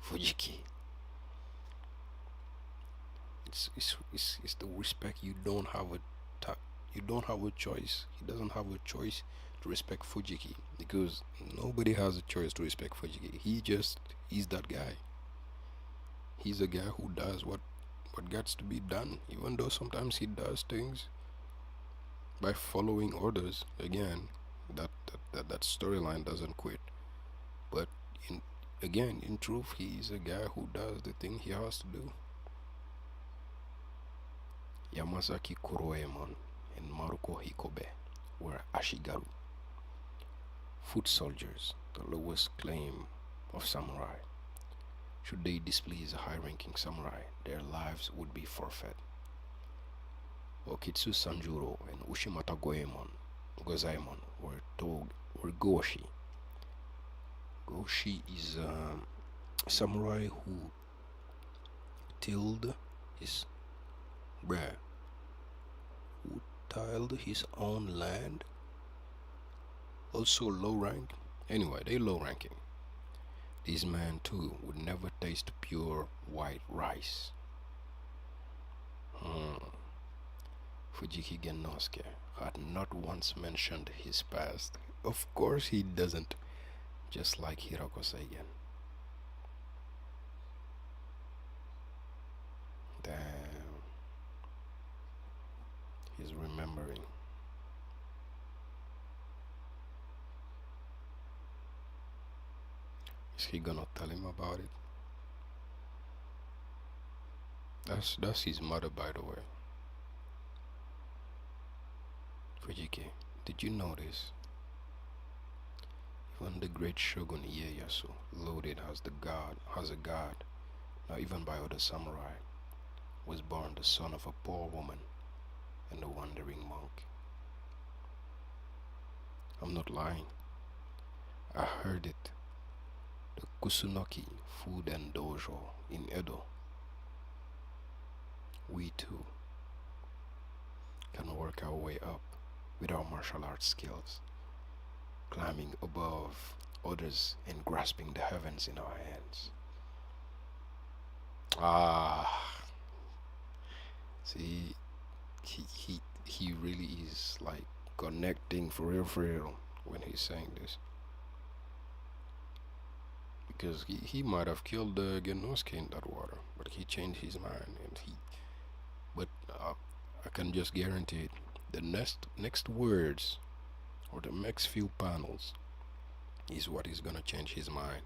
Fujiki. It's the respect. You don't have a choice. He doesn't have a choice to respect Fujiki, because nobody has a choice to respect Fujiki. He's that guy. He's a guy who does what gets to be done, even though sometimes he does things by following orders. Again, that storyline doesn't quit. But in truth, he's a guy who does the thing he has to do. Yamazaki Kuroemon and Maruko Hikobe were Ashigaru, foot soldiers, the lowest claim of samurai. Should they displease a high-ranking samurai, their lives would be forfeit. Okitsu Sanjuro and Ushimata Gozaemon were Goshi. Goshi is a samurai who tilled his own land. Also low rank. Anyway, they low ranking. These men too would never taste pure white rice. Fujiki Genosuke had not once mentioned his past. Of course he doesn't. Just like Hiroko Seigen. Damn. He's remembering. Is he gonna tell him about it? That's his mother, by the way. Fujiki, did you notice? Even the great shogun Ieyasu, loaded as a god, not even by other samurai, was born the son of a poor woman and a wandering monk. I'm not lying. I heard it. The Kusunoki Food and Dojo in Edo. We too can work our way up with our martial arts skills, climbing above others and grasping the heavens in our hands. See, he really is like connecting for real when he's saying this, because he might have killed the Genosuke in that water, but he changed his mind, and he but I can just guarantee it. The next words or the next few panels is what is gonna change his mind.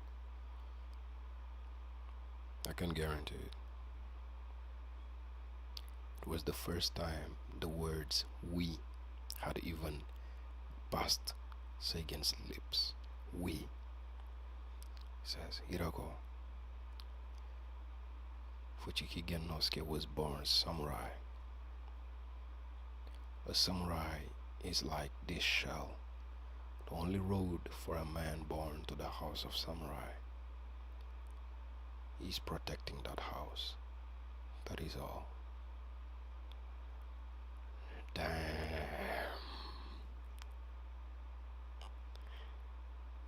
I can guarantee it. It was the first time the words "we" had even passed Seigen's lips. We, says Hiroko. Fujiki Genosuke was born samurai. A samurai is like this shell, the only road for a man born to the house of samurai. He's protecting that house. That is all. Damn.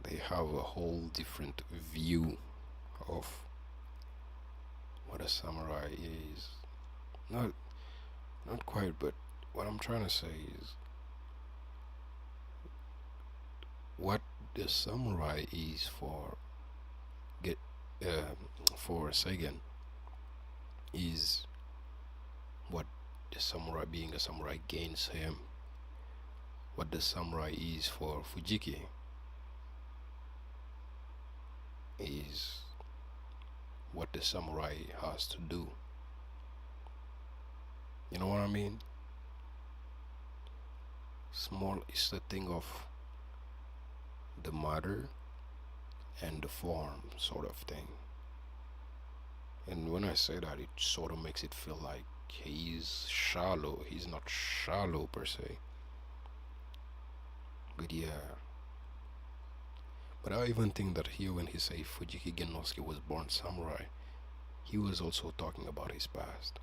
They have a whole different view of what a samurai is. Not quite, but what I'm trying to say is what the samurai is get for Seigen is what the samurai, being a samurai, gains him. What the samurai is for Fujiki is what the samurai has to do. You know what I mean? Small is the thing of the matter and the form sort of thing. And when I say that, it sort of makes it feel like he's shallow. He's not shallow per se. But yeah. But I even think that here when he say Fujiki Genosuke was born samurai, he was also talking about his past.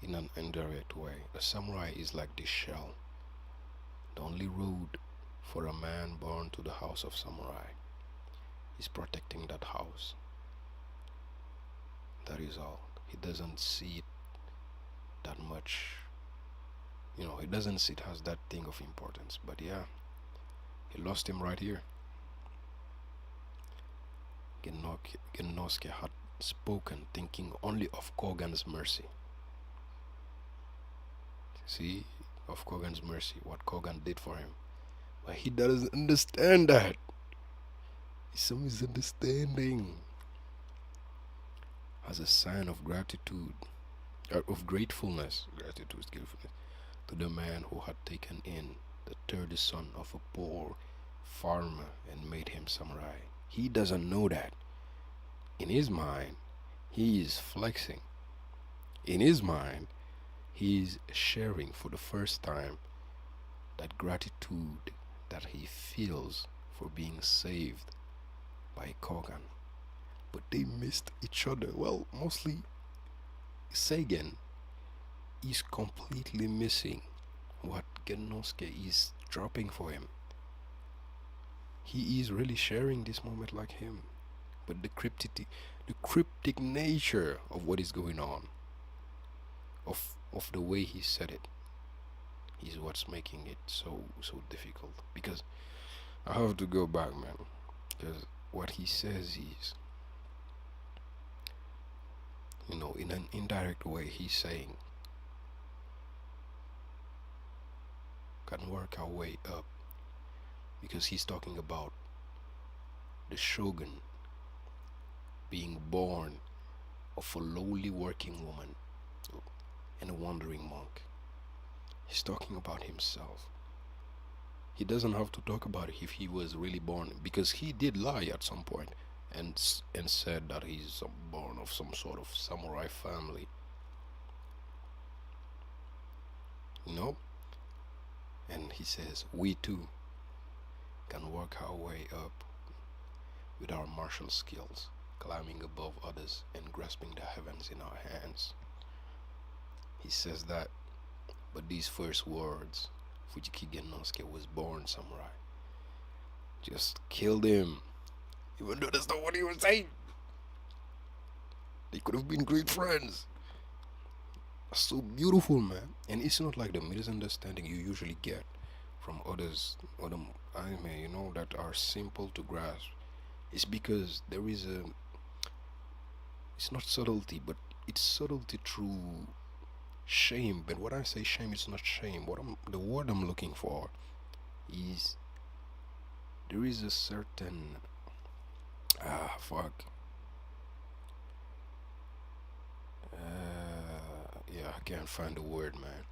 In an indirect way, a samurai is like this shell, the only road for a man born to the house of samurai. He's protecting that house. That is all. He doesn't see it that much. He doesn't see it as that thing of importance. But yeah, he lost him right here. Genosuke had spoken thinking only of Kogan's mercy. See, of Kogan's mercy, what Kogan did for him. But he doesn't understand that. It's some misunderstanding. As a sign of gratitude, of gratefulness, to the man who had taken in the third son of a poor farmer and made him samurai. He doesn't know that. In his mind, he is flexing. In his mind, he is sharing for the first time that gratitude that he feels for being saved by Kogan. But they missed each other. Well, mostly Seigen is completely missing what Genosuke is dropping for him. He is really sharing this moment like him. But the cryptic nature of what is going on, of the way he said it, is what's making it so difficult. Because I have to go back, man. Because what he says is, in an indirect way, he's saying, can work our way up. Because he's talking about the shogun being born of a lowly working woman and a wandering monk. He's talking about himself. He doesn't have to talk about it if he was really born, because he did lie at some point and said that he's born of some sort of samurai family. And he says, we too can work our way up with our martial skills, climbing above others and grasping the heavens in our hands. He says that, but these first words, Fujiki Genosuke was born samurai, just killed him, even though that's not what he was saying. They could have been great friends. So beautiful, man. And it's not like the misunderstanding you usually get from other anime, that are simple to grasp. It's because there is a, it's not subtlety, but it's subtlety through shame. But when I say shame, it's not shame. The word I'm looking for is, there is a certain, fuck. Yeah, I can't find the word, man.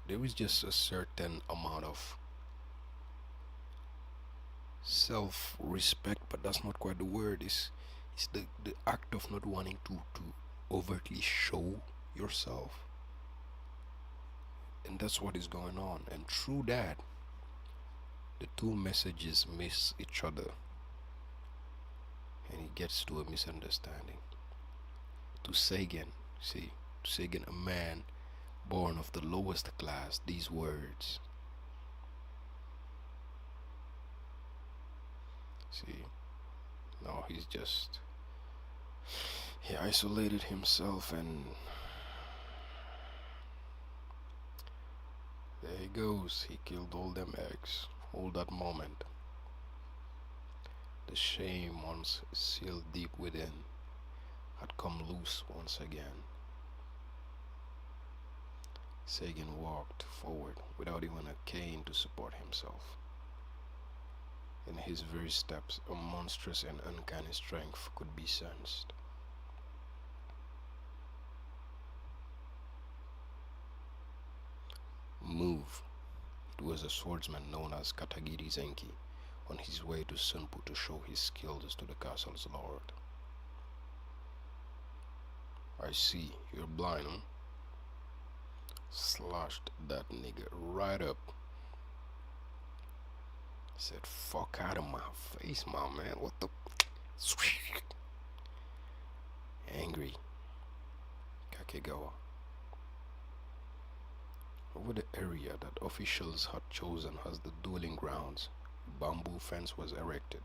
There is just a certain amount of self-respect, but that's not quite the word. It's the act of not wanting to overtly show yourself, and that's what is going on. And through that, the two messages miss each other, and it gets to a misunderstanding. To Sagan, see, to Sagan, a man born of the lowest class, these words. See, no, he isolated himself, and there he goes. He killed all them eggs. All that moment. The shame once sealed deep within had come loose once again. Sagan walked forward without even a cane to support himself. In his very steps, a monstrous and uncanny strength could be sensed. Move. It was a swordsman known as Katagiri Zenki, on his way to Sunpu to show his skills to the castle's lord. I see, you're blind, huh? Slashed that nigga right up. Said, fuck out of my face, my man. What the? Angry. Kakegawa. Over the area that officials had chosen as the dueling grounds, a bamboo fence was erected,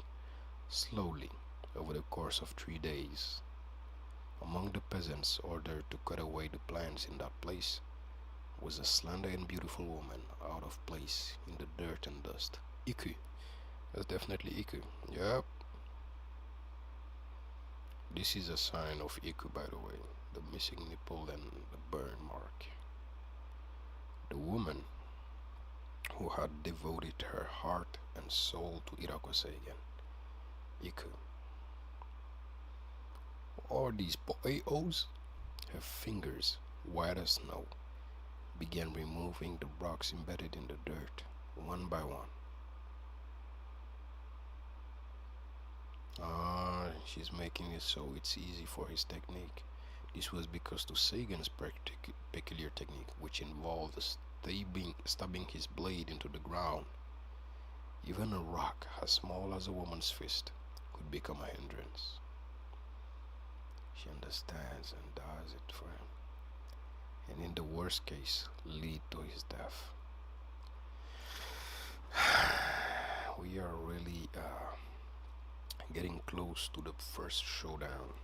slowly, over the course of 3 days. Among the peasants ordered to cut away the plants in that place was a slender and beautiful woman out of place in the dirt and dust. Iku. That's definitely Iku. Yep. This is a sign of Iku, by the way. The missing nipple and the burn mark. The woman who had devoted her heart and soul to Irako Seigen. Iku. All these boyos, her fingers, white as snow, began removing the rocks embedded in the dirt, one by one. She's making it so it's easy for his technique. This was because to Sagan's peculiar technique, which involved stabbing his blade into the ground, even a rock as small as a woman's fist could become a hindrance. She understands and does it for him, and in the worst case, lead to his death. We are really getting close to the first showdown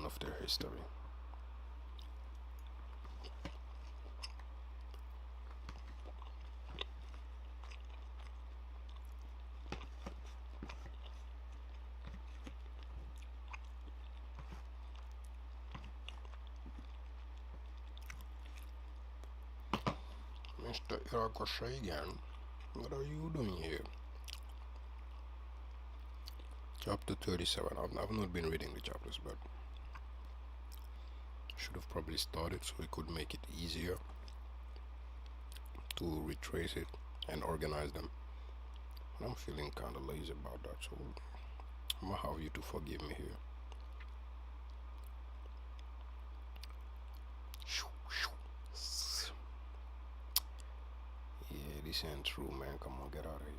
of their history. Mr. Irako Seigen, what are you doing here? Chapter 37. I've not been reading the chapters, but should have probably started so it could make it easier to retrace it and organize them. And I'm feeling kind of lazy about that, so I'm gonna have you to forgive me here. Yeah, this ain't true, man. Come on, get out of here.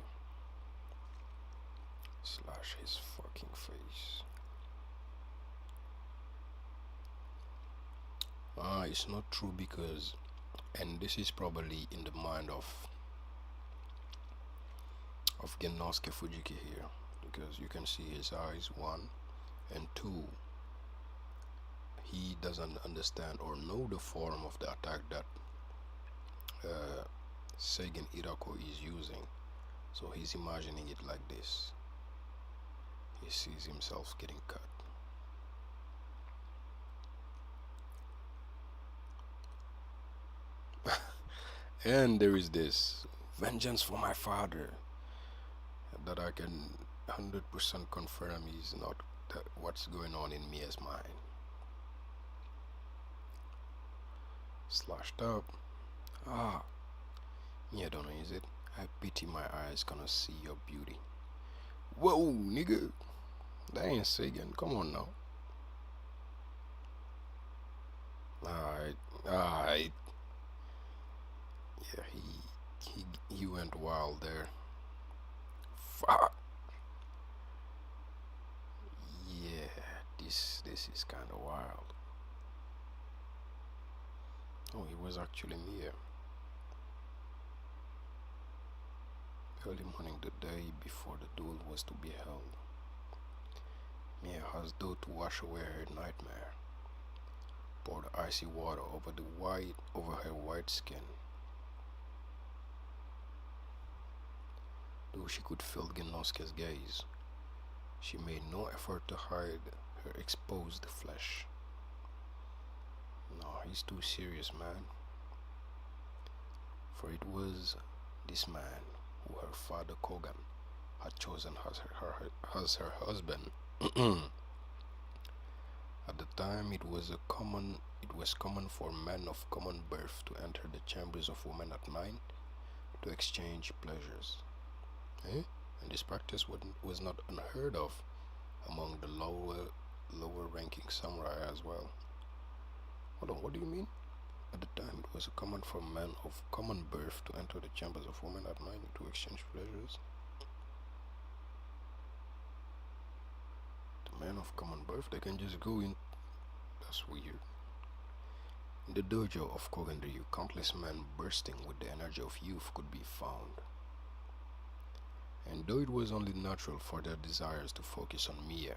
Slash his fucking face. It's not true because, and this is probably in the mind of Genosuke Fujiki here, because you can see his eyes, one, and two, he doesn't understand or know the form of the attack that uh, Seigen Irako is using. So he's imagining it like this. He sees himself getting cut. And there is this vengeance for my father that I can 100% confirm is not what's going on in Mia's mind. Slashed up. Ah, Mia don't know, is it? I pity my eyes gonna see your beauty. Whoa, nigga. That ain't Sagan. Come on now. Alright, alright. Yeah, he went wild there. Fuck. Yeah, this is kind of wild. Oh, it was actually Mia. Early morning the day before the duel was to be held. Mia has though to wash away her nightmare. Poured icy water over her white skin. Though she could feel Genosuke's gaze, she made no effort to hide her exposed flesh. No, he's too serious, man. For it was this man who her father Kogan had chosen as her husband. At the time, it was common for men of common birth to enter the chambers of women at night to exchange pleasures. Eh? And this practice was not unheard of among the lower ranking samurai as well. Hold on, what do you mean? At the time, it was common for men of common birth to enter the chambers of women at night to exchange pleasures. The men of common birth, they can just go in. That's weird. In the dojo of Kogen Ryu, countless men bursting with the energy of youth could be found. And though it was only natural for their desires to focus on Mia,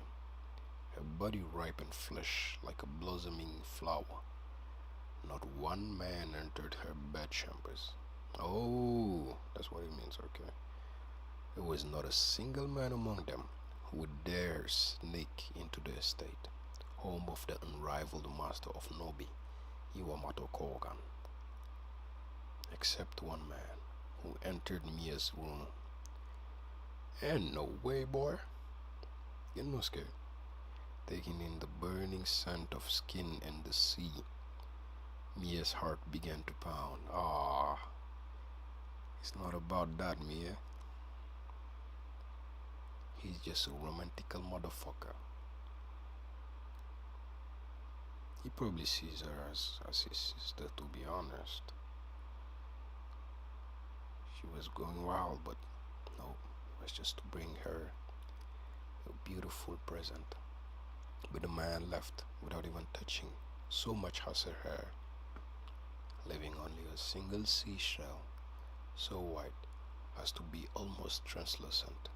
her body ripe and flesh like a blossoming flower, not one man entered her bedchambers. Oh, that's what it means, okay. There was not a single man among them who would dare sneak into the estate, home of the unrivaled master of Nobi, Iwamato Kogan, except one man who entered Mia's room. And no way, boy. Genosuke, taking in the burning scent of skin and the sea, Mia's heart began to pound. Ah, it's not about that, Mia. He's just a romantical motherfucker. He probably sees her as his sister, to be honest. She was going wild, but no, it was just to bring her a beautiful present. But the man left without even touching so much as her hair, leaving only a single seashell, so white as to be almost translucent.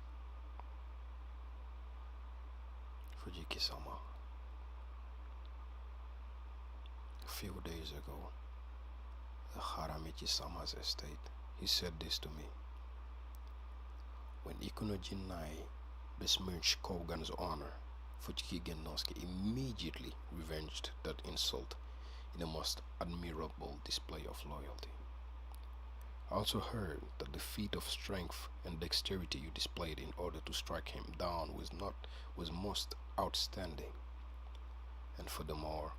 Fujiki-sama. A few days ago, at Haramichi-sama's estate, he said this to me. When Ikuno Nai besmirched Kogan's honor, Fujiki Genosuke immediately revenged that insult in a most admirable display of loyalty. I also heard that the feat of strength and dexterity you displayed in order to strike him down was most outstanding. And furthermore,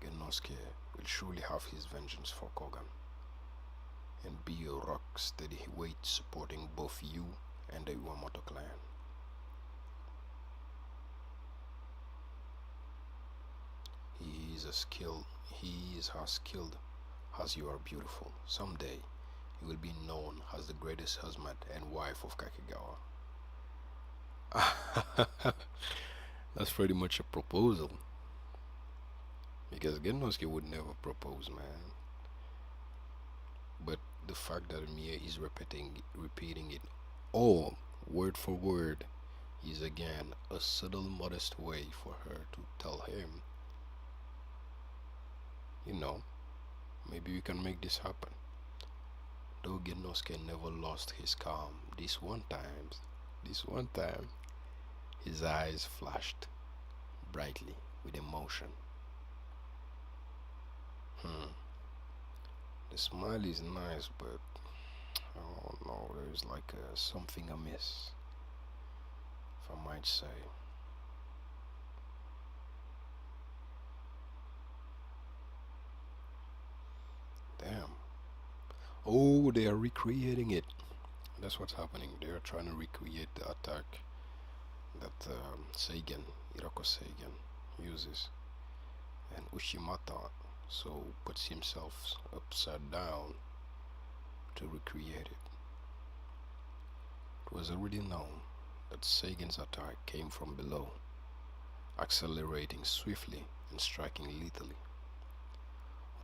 Genosuke will surely have his vengeance for Kogan and be a rock steady weight supporting both you and the Iwamato clan. He is as skilled as you are beautiful. Someday you will be known as the greatest husband and wife of Kakegawa. That's pretty much a proposal. Because Genosuke would never propose, man. But the fact that Mia is repeating it all word for word is again a subtle, modest way for her to tell him, you know, maybe we can make this happen. Though Genosuke never lost his calm, this one time, his eyes flashed brightly with emotion. Hmm. The smile is nice, but I don't know, there's like something amiss, if I might say. Damn. Oh, they are recreating it. That's what's happening. They are trying to recreate the attack that Hiroko Seigen uses. And Ushimata so puts himself upside down to recreate it. It was already known that Seigen's attack came from below, accelerating swiftly and striking lethally.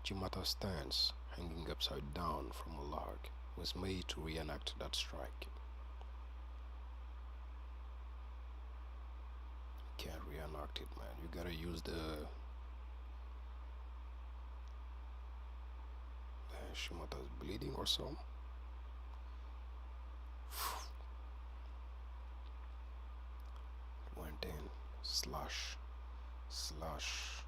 Uchimata's stance, hanging upside down from a log, was made to reenact that strike. Can't reenact it, man. You gotta use the Shimata's bleeding or so. Went in. Slash. Slash.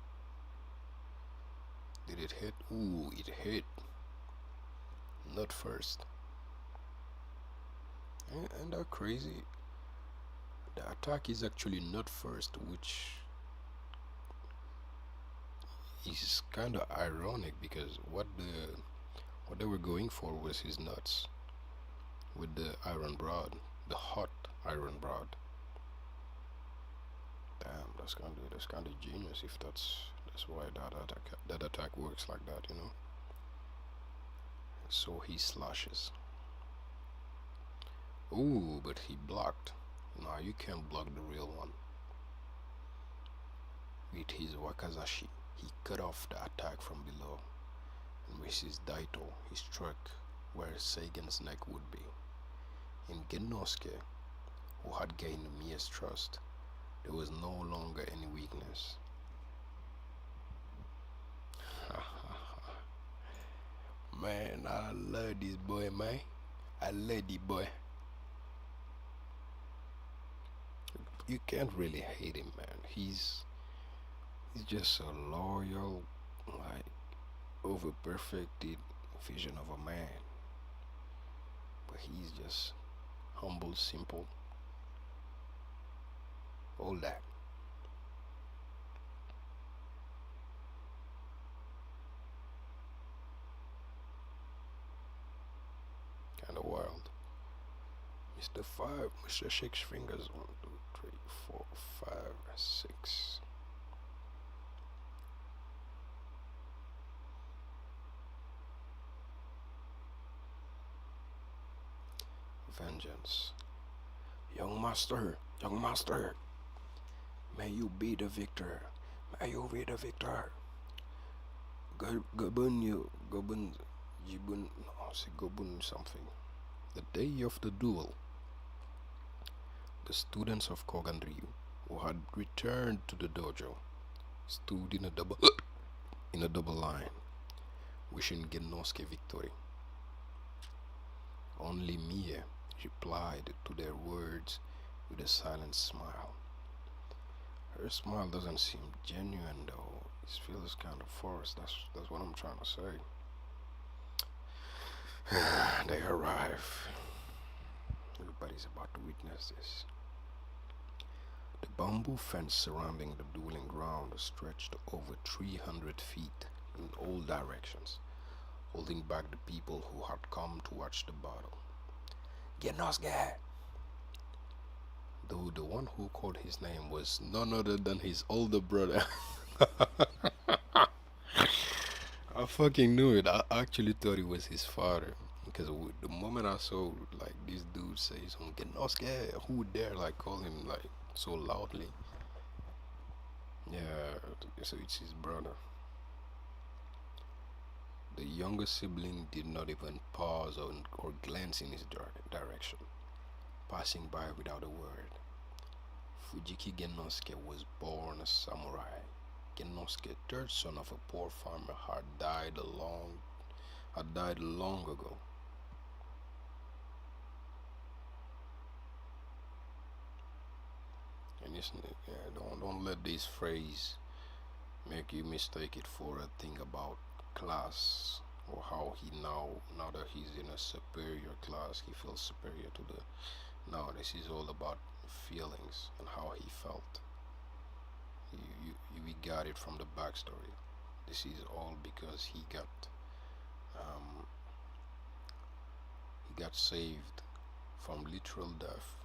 Did it hit? Ooh, it hit. Not first. And that crazy? The attack is actually not first, which is kind of ironic because what they were going for was his nuts with the iron rod, the hot iron rod. Damn, that's kind of genius if that's why that attack works like that, you know. So he slashes. Ooh, but he blocked. Nah, you can't block the real one. With his wakazashi, he cut off the attack from below, and with his daito, he struck where Seigen's neck would be. In Genosuke, who had gained Mia's trust, there was no longer any weakness. Man, I love this boy, man. I love the boy. You can't really hate him, man. He's just a loyal, like over perfected vision of a man. But he's just humble, simple, all that. Kind of wild. Mr. Five, Mr. Six Fingers. 1, 2, 3, 4, 5, 6. Vengeance. Young master, may you be the victor. May you be the victor. Gobun, Jibun, no, say Gobun something. The day of the duel, the students of Kogan Ryu, who had returned to the dojo, stood in a double line, wishing Genosuke victory. Only Mie replied to their words with a silent smile. Her smile doesn't seem genuine though. It feels kind of forced. That's what I'm trying to say. They arrive. Everybody's about to witness this. The bamboo fence surrounding the dueling ground stretched over 300 feet in all directions, holding back the people who had come to watch the battle. Genosuke! Though the one who called his name was none other than his older brother. I fucking knew it. I actually thought it was his father. Because the moment I saw like this dude say something, Genosuke, who dare like call him like so loudly? Yeah, so it's his brother. The younger sibling did not even pause or glance in his direction, passing by without a word. Fujiki Genosuke was born a samurai. Genosuke, third son of a poor farmer, had died long ago. And don't let this phrase make you mistake it for a thing about class, or how he now that he's in a superior class, he feels superior to the. No, this is all about feelings and how he felt. We got it from the backstory. This is all because um, he got saved from literal death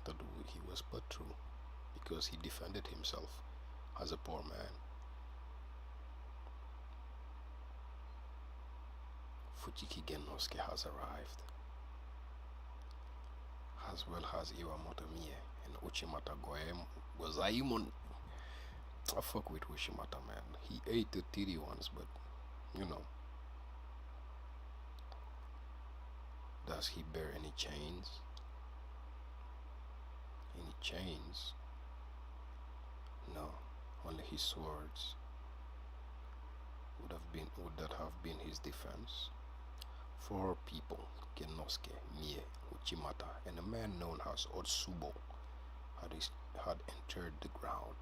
that he was put through because he defended himself as a poor man. Fujiki Genosuke has arrived, as well as Iwamoto Mie and Uchimata Goem Gozaimon. I fuck with Uchimata, man. He ate the titty once, but you know. Does he bear any chains? Any chains? No, only his swords. Would that have been his defense? 4 people, Genosuke, Mie, Uchimata, and a man known as Otsubo had entered the ground.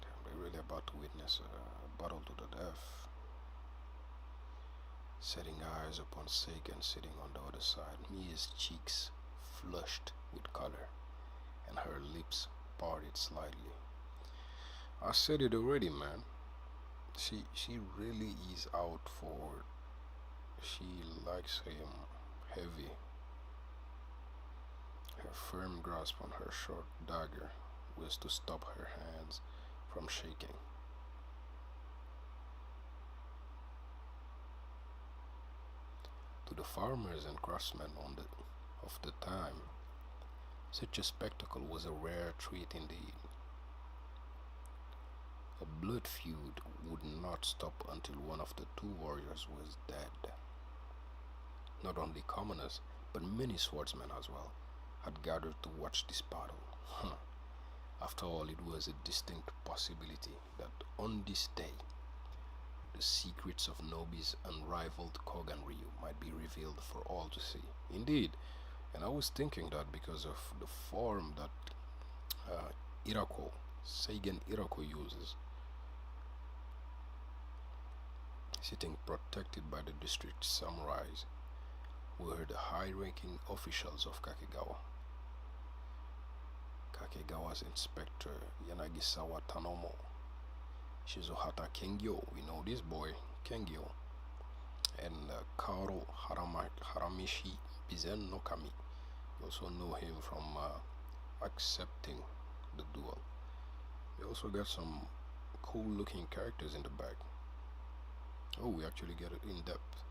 Damn, they're really about to witness a battle to the death. Setting eyes upon Seiken sitting on the other side, Mie's cheeks flushed with color, and her lips parted slightly. I said it already, man. She really is out for. She likes him heavy. Her firm grasp on her short dagger was to stop her hands from shaking. To the farmers and craftsmen of the time, such a spectacle was a rare treat indeed. A blood feud would not stop until one of the 2 warriors was dead. Not only commoners, but many swordsmen as well, had gathered to watch this battle. After all, it was a distinct possibility that on this day, the secrets of Nobi's unrivaled Kogan Ryu might be revealed for all to see. Indeed, and I was thinking that because of the form that Seigen Irako uses, sitting protected by the district samurais, were the high-ranking officials of Kakegawa. Kakegawa's inspector Yanagisawa Tanomo, Shizuhata Kengyo, we know this boy, Kengyo, and Karo Haramishi Bizen no Kami. We also know him from accepting the duel. We also got some cool looking characters in the back. Oh, we actually get it in depth.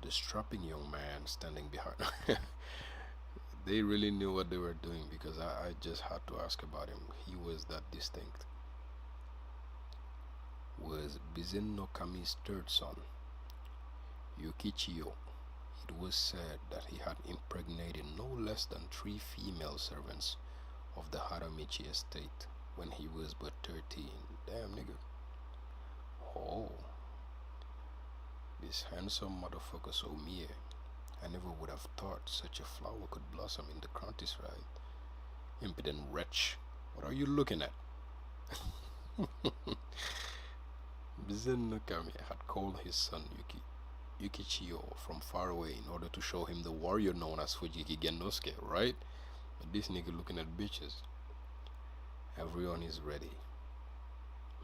The strapping young man standing behind. They really knew what they were doing because I just had to ask about him. He was that distinct. Was Bizen no Kami's 3rd son, Yukichiyo. It was said that he had impregnated no less than 3 female servants of the Haramichi estate when he was but 13. Damn, nigga. Oh. This handsome motherfucker so Mie. I never would have thought such a flower could blossom in the countryside. Impudent wretch. What are you looking at? Bizen no Kami had called his son Yukichiyo from far away in order to show him the warrior known as Fujiki Genosuke, right? But this nigga looking at bitches. Everyone is ready.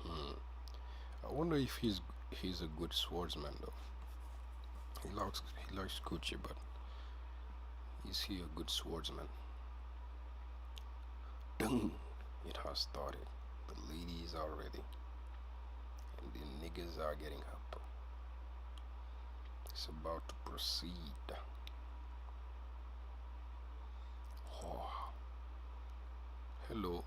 I wonder if he's a good swordsman though. He likes Gucci, but is he a good swordsman? Dung! It has started. The ladies are ready, and the niggas are getting up. It's about to proceed. Oh. Hello.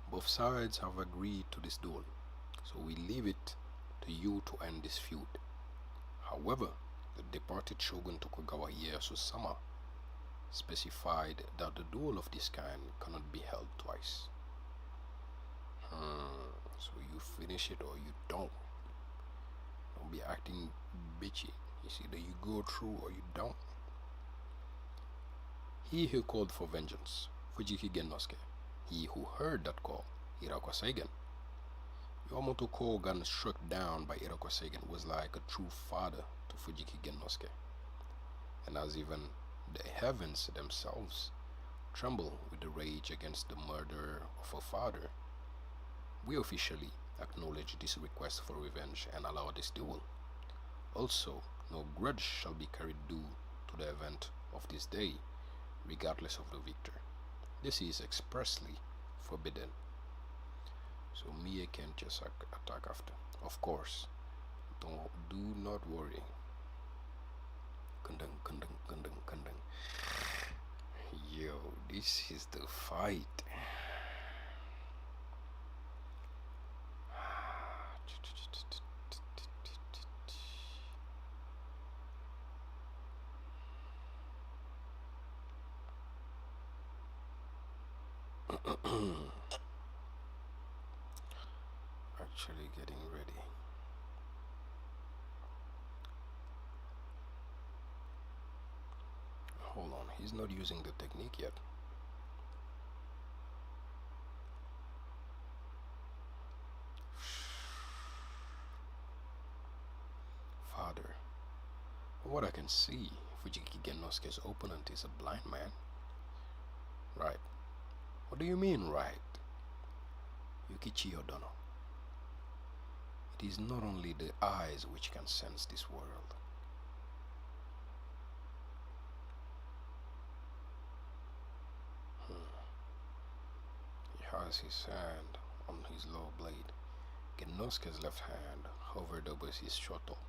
Both sides have agreed to this duel, so we leave it to you to end this feud. However, the departed Shogun Tokugawa Ieyasu-sama specified that the duel of this kind cannot be held twice. So you finish it or you don't. Don't be acting bitchy. It's either you go through or you don't. He who called for vengeance, Fujiki Gennosuke. He who heard that call, Iroquois Seigen. Yamato Kogan struck down by Iroquois Seigen was like a true father to Fujiki Gennosuke. And as even the heavens themselves tremble with the rage against the murder of a father, we officially acknowledge this request for revenge and allow this duel. Also, no grudge shall be carried due to the event of this day, regardless of the victor. This is expressly forbidden. So Mie can just attack after. Of course, do not worry. Kundang, kundang, kundang, kundang. Yo, this is the fight. Actually getting ready. Hold on, he's not using the technique yet. Father, from what I can see, Fujiki Gennosuke's opponent is a blind man. Right. What do you mean, right? Yukichi Odono. It is not only the eyes which can sense this world. He has his hand on his lower blade. Gennosuke's left hand hovered over his shuttle.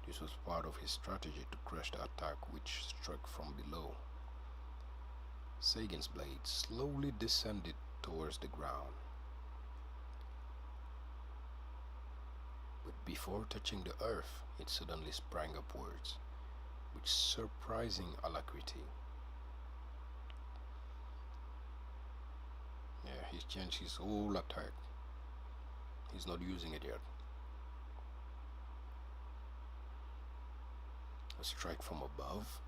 This was part of his strategy to crush the attack which struck from below. Seigen's blade slowly descended towards the ground. But before touching the earth, it suddenly sprang upwards with surprising alacrity. Yeah, he's changed his whole attack. He's not using it yet. A strike from above.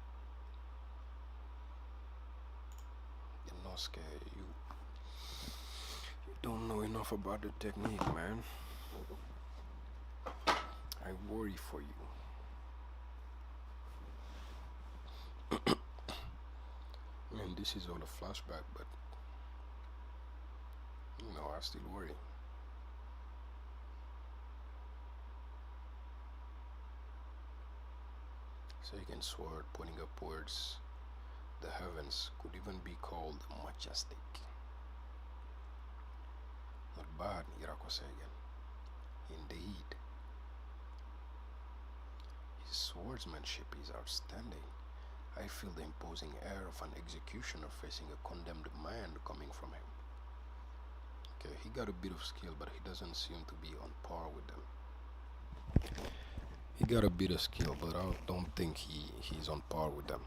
Gennosuke, you don't know enough about the technique, man. I worry for you. I mean, this is all a flashback, but you know, I still worry. Seigen's sword pointing upwards the heavens could even be called majestic. Not bad, Iroquois Seigen. Indeed. His swordsmanship is outstanding. I feel the imposing air of an executioner facing a condemned man coming from him. Okay, he got a bit of skill, but he doesn't seem to be on par with them. He got a bit of skill, but I don't think he's on par with them.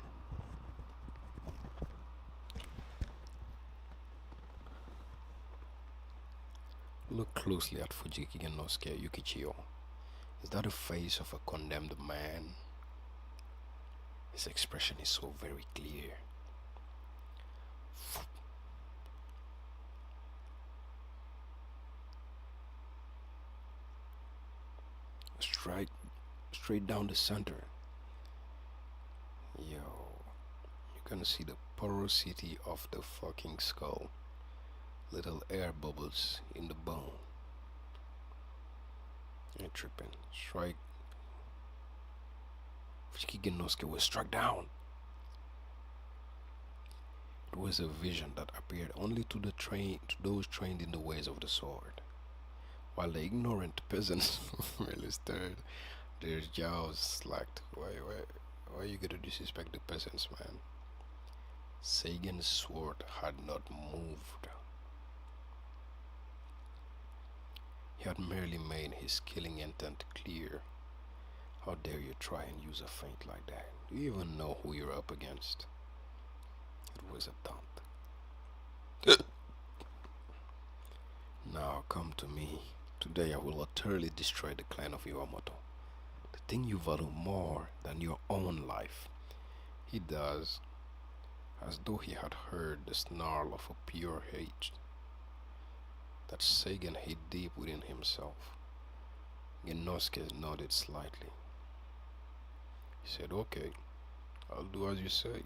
Look closely at Fujiki Gennosuke Yukichiyo. Is that the face of a condemned man? His expression is so very clear. Strike straight down the center. Yo, you can see the porosity of the fucking skull. Little air bubbles in the bone. You're tripping. Strike. Fujiki Gennosuke was struck down. It was a vision that appeared only to those trained in the ways of the sword, while the ignorant peasants really stared, their jaws slacked. Why you gonna disrespect the peasants, man? Seigen's sword had not moved. He had merely made his killing intent clear. How dare you try and use a feint like that? Do you even know who you're up against? It was a taunt. Now come to me. Today I will utterly destroy the clan of Iwamoto, the thing you value more than your own life. He does, as though he had heard the snarl of a pure hate that Sagan hid deep within himself. Genosuke nodded slightly. He said, "Okay, I'll do as you say,"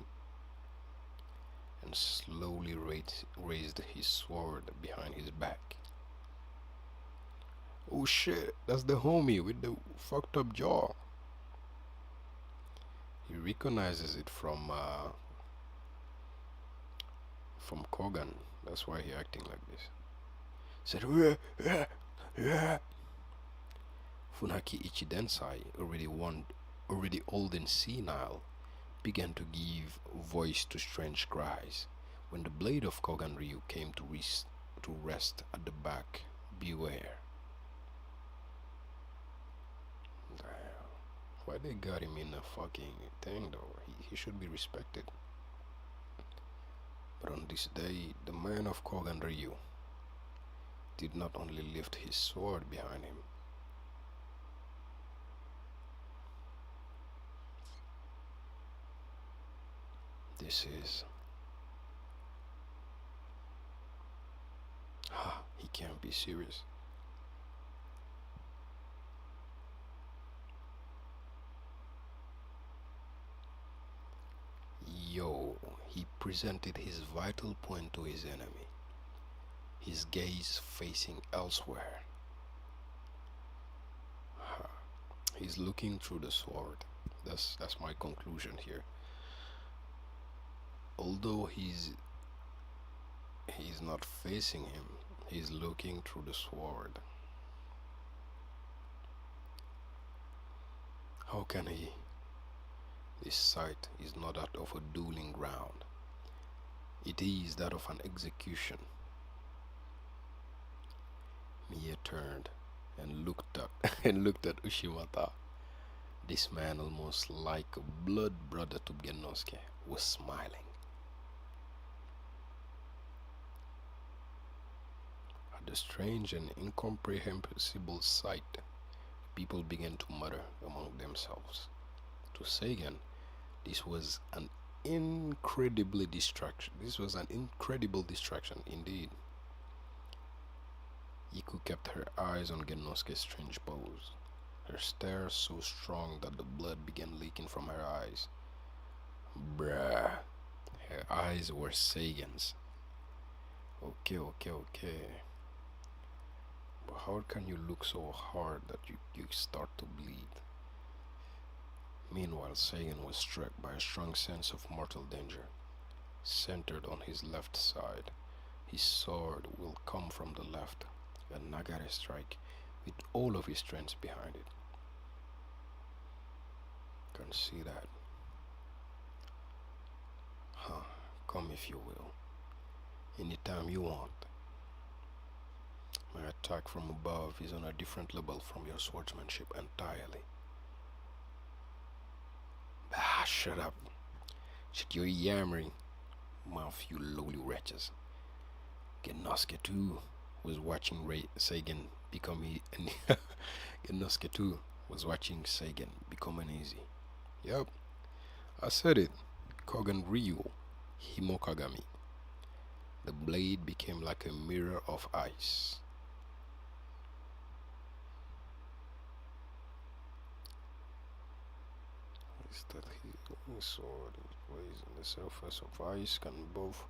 and slowly raised his sword behind his back. "Oh shit, that's the homie with the fucked up jaw." He recognizes it from Kogan. That's why he acting like this. Said, "Yeah." Funaki Ichidensai, already old and senile, began to give voice to strange cries. When the blade of Kogan Ryu came to rest at the back, beware. Damn. Why they got him in a fucking thing though? He should be respected. But on this day, the man of Kogan Ryu did not only lift his sword behind him, this is... he can't be serious. Yo, he presented his vital point to his enemy, his gaze facing elsewhere. He's looking through the sword. That's my conclusion here. Although he's not facing him, he's looking through the sword. How can he? This sight is not that of a dueling ground. It is that of an execution. Mie turned and looked at Ushimata. This man, almost like a blood brother to Genosuke, was smiling. At the strange and incomprehensible sight, people began to mutter among themselves. To Sagan, this was an incredible distraction. Indeed. Iku kept her eyes on Genosuke's strange pose, her stare so strong that the blood began leaking from her eyes. Bruh. Her eyes were Sagan's. Okay. But how can you look so hard that you start to bleed? Meanwhile, Sagan was struck by a strong sense of mortal danger. Centered on his left side, his sword will come from the left, a Nagare strike with all of his strength behind it. Can see that. Come if you will, anytime you want. My attack from above is on a different level from your swordsmanship entirely. Shut up. Shut your yammering mouth, you lowly wretches. Genosuke too was watching Sagan become Genosuke too was watching Sagan become uneasy. Yep, I said it. Kogan Ryu Himokagami. The blade became like a mirror of ice. Is that his sword is placed on the surface of ice can both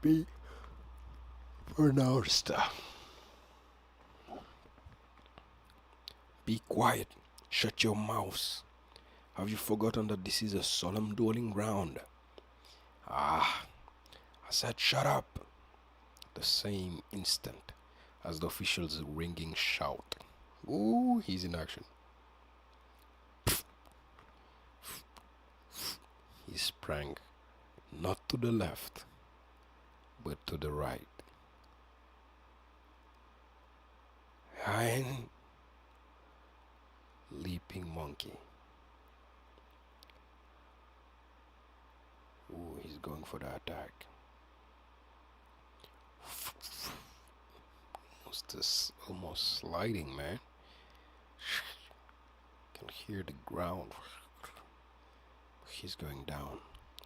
be pronounced. Be quiet. Shut your mouths. Have you forgotten that this is a solemn dueling ground? I said shut up. The same instant as the official's ringing shout. Ooh, he's in action. He sprang, not to the left, but to the right. Hein, leaping monkey. Ooh, he's going for the attack. Almost sliding, man. Can hear the ground. He's going down.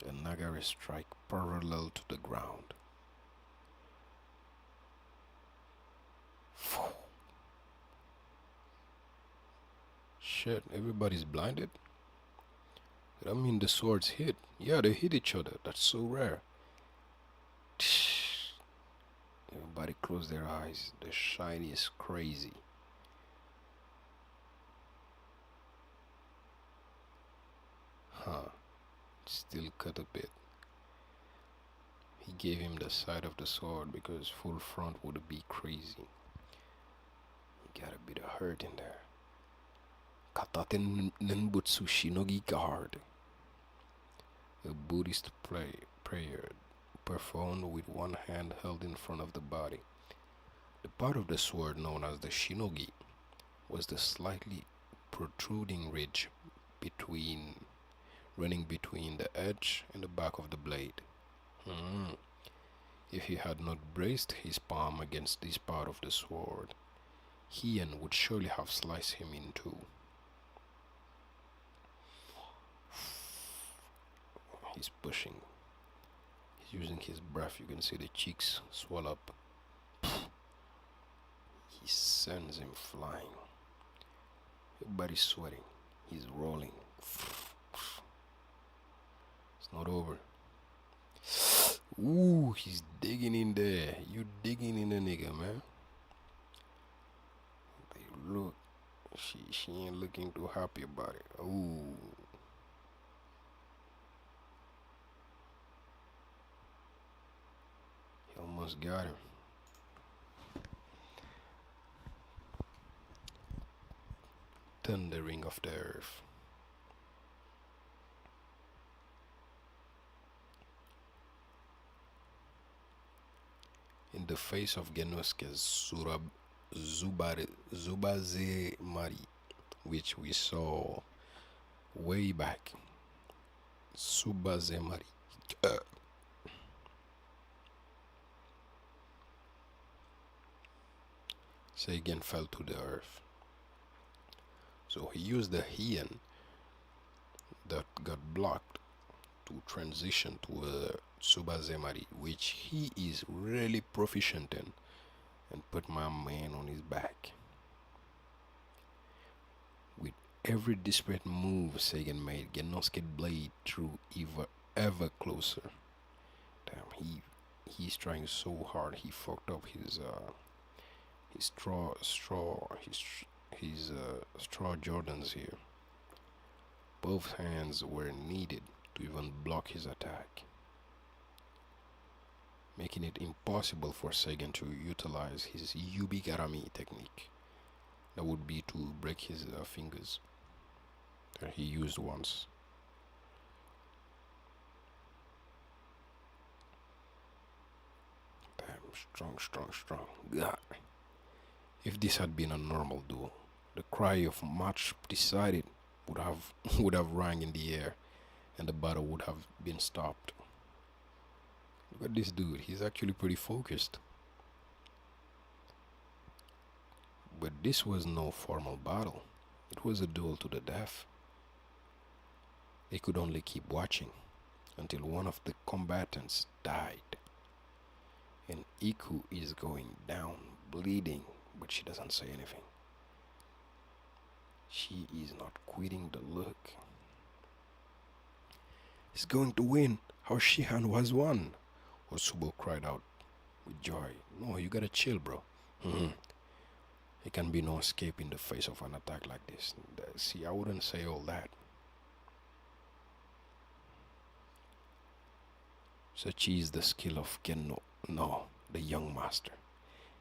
A Nagari strike parallel to the ground. Shit, everybody's blinded? I mean, the swords hit. Yeah, they hit each other. That's so rare. Everybody close their eyes. The shiny is crazy. Huh. Still cut a bit. He gave him the side of the sword because full front would be crazy. He got a bit of hurt in there. Kataten Nenbutsu Shinogi Guard. A Buddhist prayer performed with one hand held in front of the body. The part of the sword known as the shinogi was the slightly protruding ridge running between the edge and the back of the blade. If he had not braced his palm against this part of the sword, Heian would surely have sliced him in two. He's pushing. He's using his breath. You can see the cheeks swell up. He sends him flying. Everybody's sweating. He's rolling. It's not over. Ooh, he's digging in there. You digging in the nigga, man. They look. She ain't looking too happy about it. Ooh. He almost got him. Thundering of the earth. In the face of Genosuke's Zubaze Mari, which we saw way back. Subaze Mari. Seigen fell to the earth. So he used the Heian that got blocked to transition to a Tsubazemari, which he is really proficient in, and put my man on his back. With every desperate move Seigen made, Genosuke blade drew ever closer. Damn, he's trying so hard. He fucked up his straw Jordans here. Both hands were needed to even block his attack, making it impossible for Seigen to utilize his Yubigarami technique. That would be to break his fingers that he used once. Damn, strong. God. If this had been a normal duel, the cry of match decided would have rang in the air, and the battle would have been stopped. Look at this dude, he's actually pretty focused. But this was no formal battle. It was a duel to the death. They could only keep watching until one of the combatants died. And Iku is going down, bleeding, but she doesn't say anything. She is not quitting the look. He's going to win. Shihan was won. Osubo cried out with joy. No, you gotta chill, bro. There can be no escape in the face of an attack like this. See, I wouldn't say all that. Such is the skill of Kenno. No, the young master.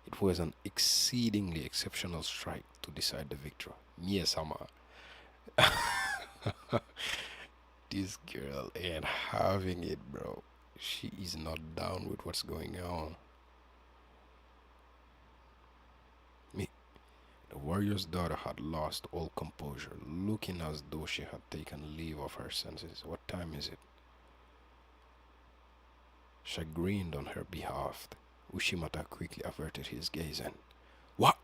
It was an exceedingly exceptional strike to decide the victory. Mie-sama. This girl ain't having it, bro. She is not down with what's going on. The warrior's daughter had lost all composure, looking as though she had taken leave of her senses. What time is it? Chagrined on her behalf, Ushimata quickly averted his gaze and, "What?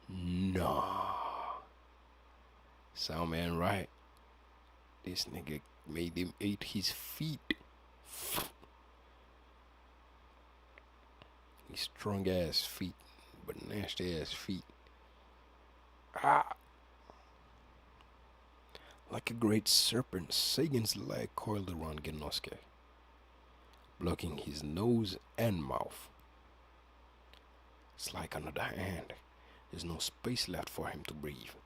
Nah. Sound man right. This nigga made him eat his feet. His strong ass feet, but nasty ass feet. Ah! Like a great serpent, Sagan's leg coiled around Genosuke, blocking his nose and mouth. It's like another hand. There's no space left for him to breathe.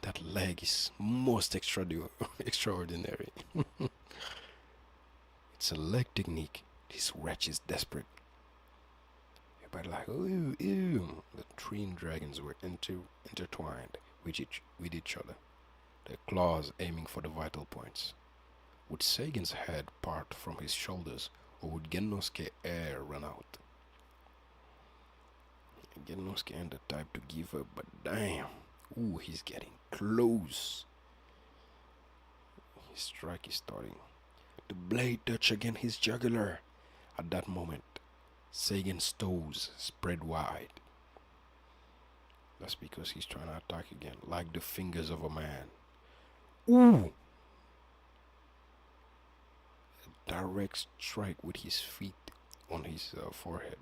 That leg is most extraordinary. It's a leg technique. This wretch is desperate. Everybody like, ooh, ew. The twin dragons were intertwined with each other, their claws aiming for the vital points. Would Sagan's head part from his shoulders, or would Genosuke air run out? Genosuke ain't the type to give up, but damn. Ooh, he's getting close. His strike is starting. The blade touched again his jugular. At that moment, Sagan's toes spread wide. That's because he's trying to attack again, like the fingers of a man. Ooh! A direct strike with his feet on his forehead.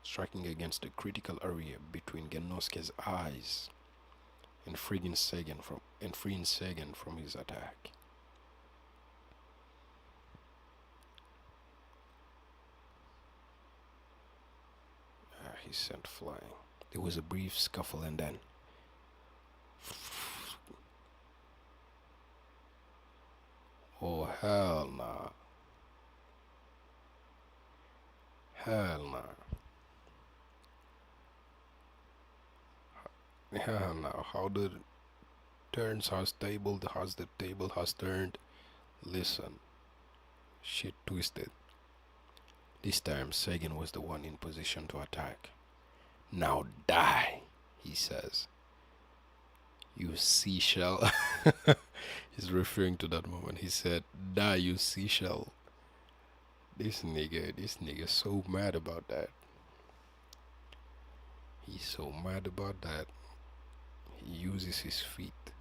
Striking against the critical area between Genosuke's eyes and freeing Sagan from his attack. He sent flying. There was a brief scuffle and then oh hell nah. Hell nah. Hell no. How the turns has the table has turned. Listen. Shit twisted. This time Sagan was the one in position to attack. Now die, he says. You seashell. He's referring to that moment. He said, die, you seashell. This nigga so mad about that. He's so mad about that. He uses his feet.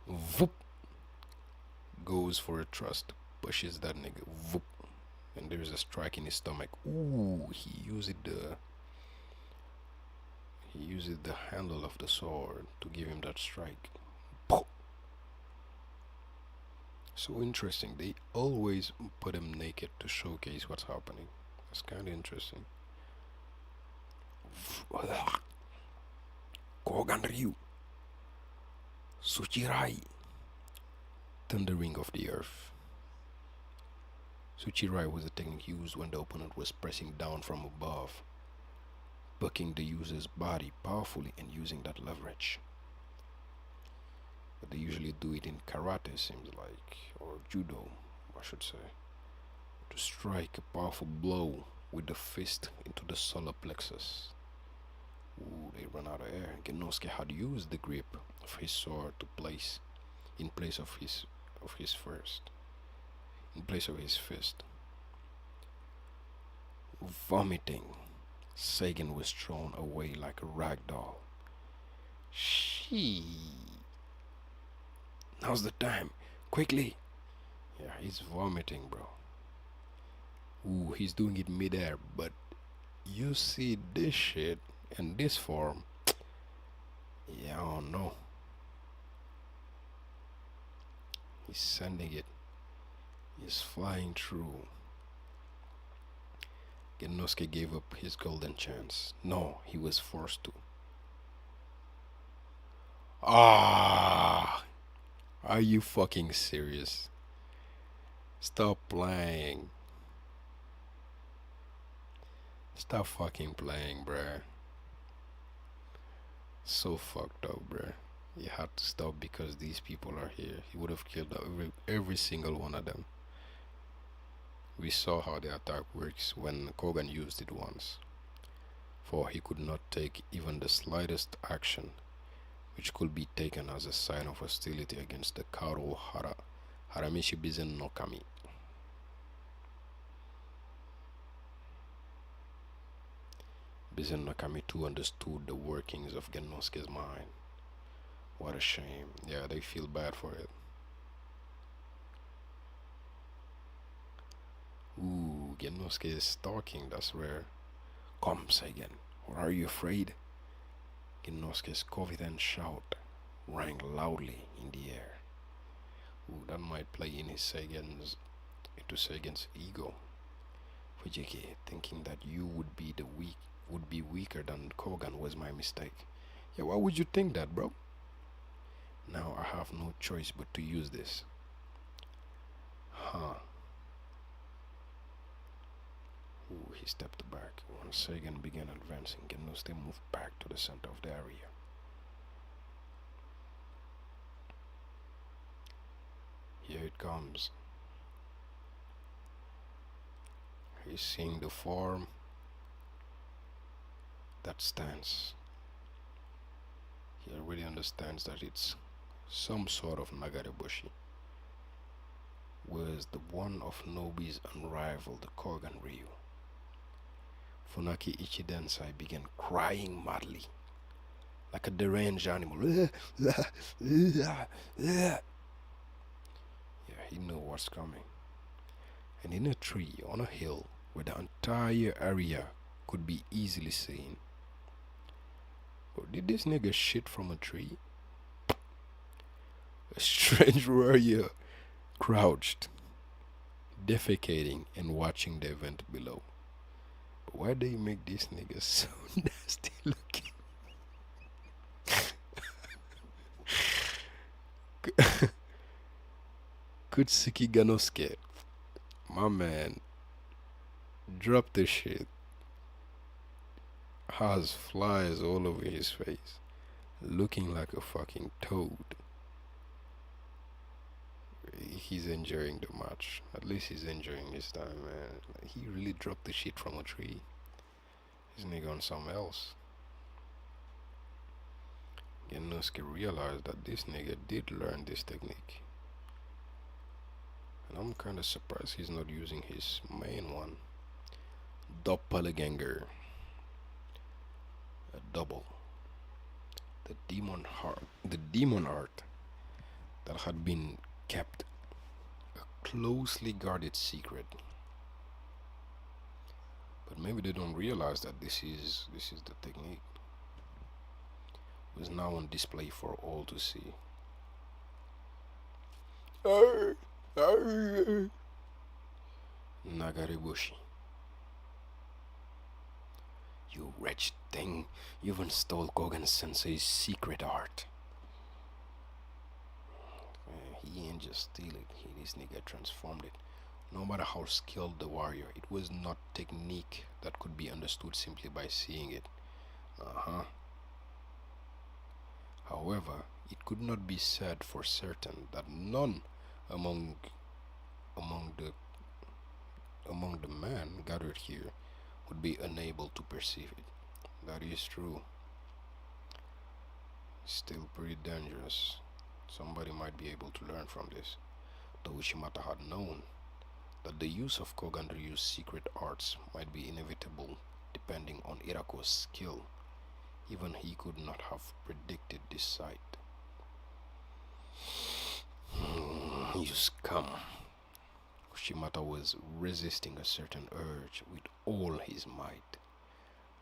Voop. Goes for a thrust. Pushes that nigga. Voop. And there's a strike in his stomach. Ooh, he used the handle of the sword to give him that strike. So interesting. They always put him naked to showcase what's happening. That's kind of interesting. Kogan Ryu. Suchirai. Thundering of the earth. Suchirai was a technique used when the opponent was pressing down from above, bucking the user's body powerfully and using that leverage. But they usually do it in karate, seems like, or judo, I should say, to strike a powerful blow with the fist into the solar plexus. Ooh, they run out of air. Genosuke had used the grip of his sword to place in place of his fist. Vomiting, Sagan was thrown away like a rag doll. Now's the time. Quickly. Yeah, he's vomiting, bro. Ooh, he's doing it midair, but you see this shit in this form. Yeah, I don't know. He's sending it. He's flying through. Genosuke gave up his golden chance. No, he was forced to. Ah! Are you fucking serious? Stop playing. Stop fucking playing, bruh. So fucked up, bruh. He had to stop because these people are here. He would have killed every single one of them. We saw how the attack works when Kogan used it once, for he could not take even the slightest action, which could be taken as a sign of hostility against the Karuhara Haramishi Bizen no Kami. Bizen no Kami too understood the workings of Genosuke's mind. What a shame. Yeah, they feel bad for it. Ooh, Genosuke is talking, that's rare. Come, Seigen, or are you afraid? Genosuke's confident shout rang loudly in the air. Ooh, that might play into Seigen's ego. Fujiki, thinking that you would be weaker than Kogan was my mistake. Yeah, why would you think that, bro? Now I have no choice but to use this. Huh. Ooh, he stepped back. When Seigen began advancing, Genosuke moved back to the center of the area. Here it comes. He's seeing the form that stands. He already understands that it's some sort of Nagarebushi. Was the one of Nobi's unrivaled Kogan Ryu. Funaki Ichidensai began crying madly, like a deranged animal. Yeah, he knew what's coming. And in a tree on a hill where the entire area could be easily seen. Or did this nigga shit from a tree? A strange warrior crouched, defecating and watching the event below. But why they make this nigga so nasty looking? Kutsuki Genosuke, my man, dropped the shit. Has flies all over his face, looking like a fucking toad. He's enjoying the match. At least he's enjoying his time, man. Like, he really dropped the shit from a tree. This nigga on something else. Genosuke realized that this nigga did learn this technique. And I'm kinda surprised he's not using his main one. Doppelganger. A double. The demon art that had been kept a closely guarded secret. But maybe they don't realize that this is the technique. It was now on display for all to see. Nagarebushi. You wretched thing, you even stole Kogan Sensei's secret art. He ain't just steal it, this nigga transformed it. No matter how skilled the warrior, it was not technique that could be understood simply by seeing it. However, it could not be said for certain that none among the men gathered here would be unable to perceive it. That is true. Still pretty dangerous. Somebody might be able to learn from this. Though Ushimata had known that the use of Kogan Ryu's secret arts might be inevitable depending on Irako's skill, even he could not have predicted this sight. You scum. Ushimata was resisting a certain urge with all his might.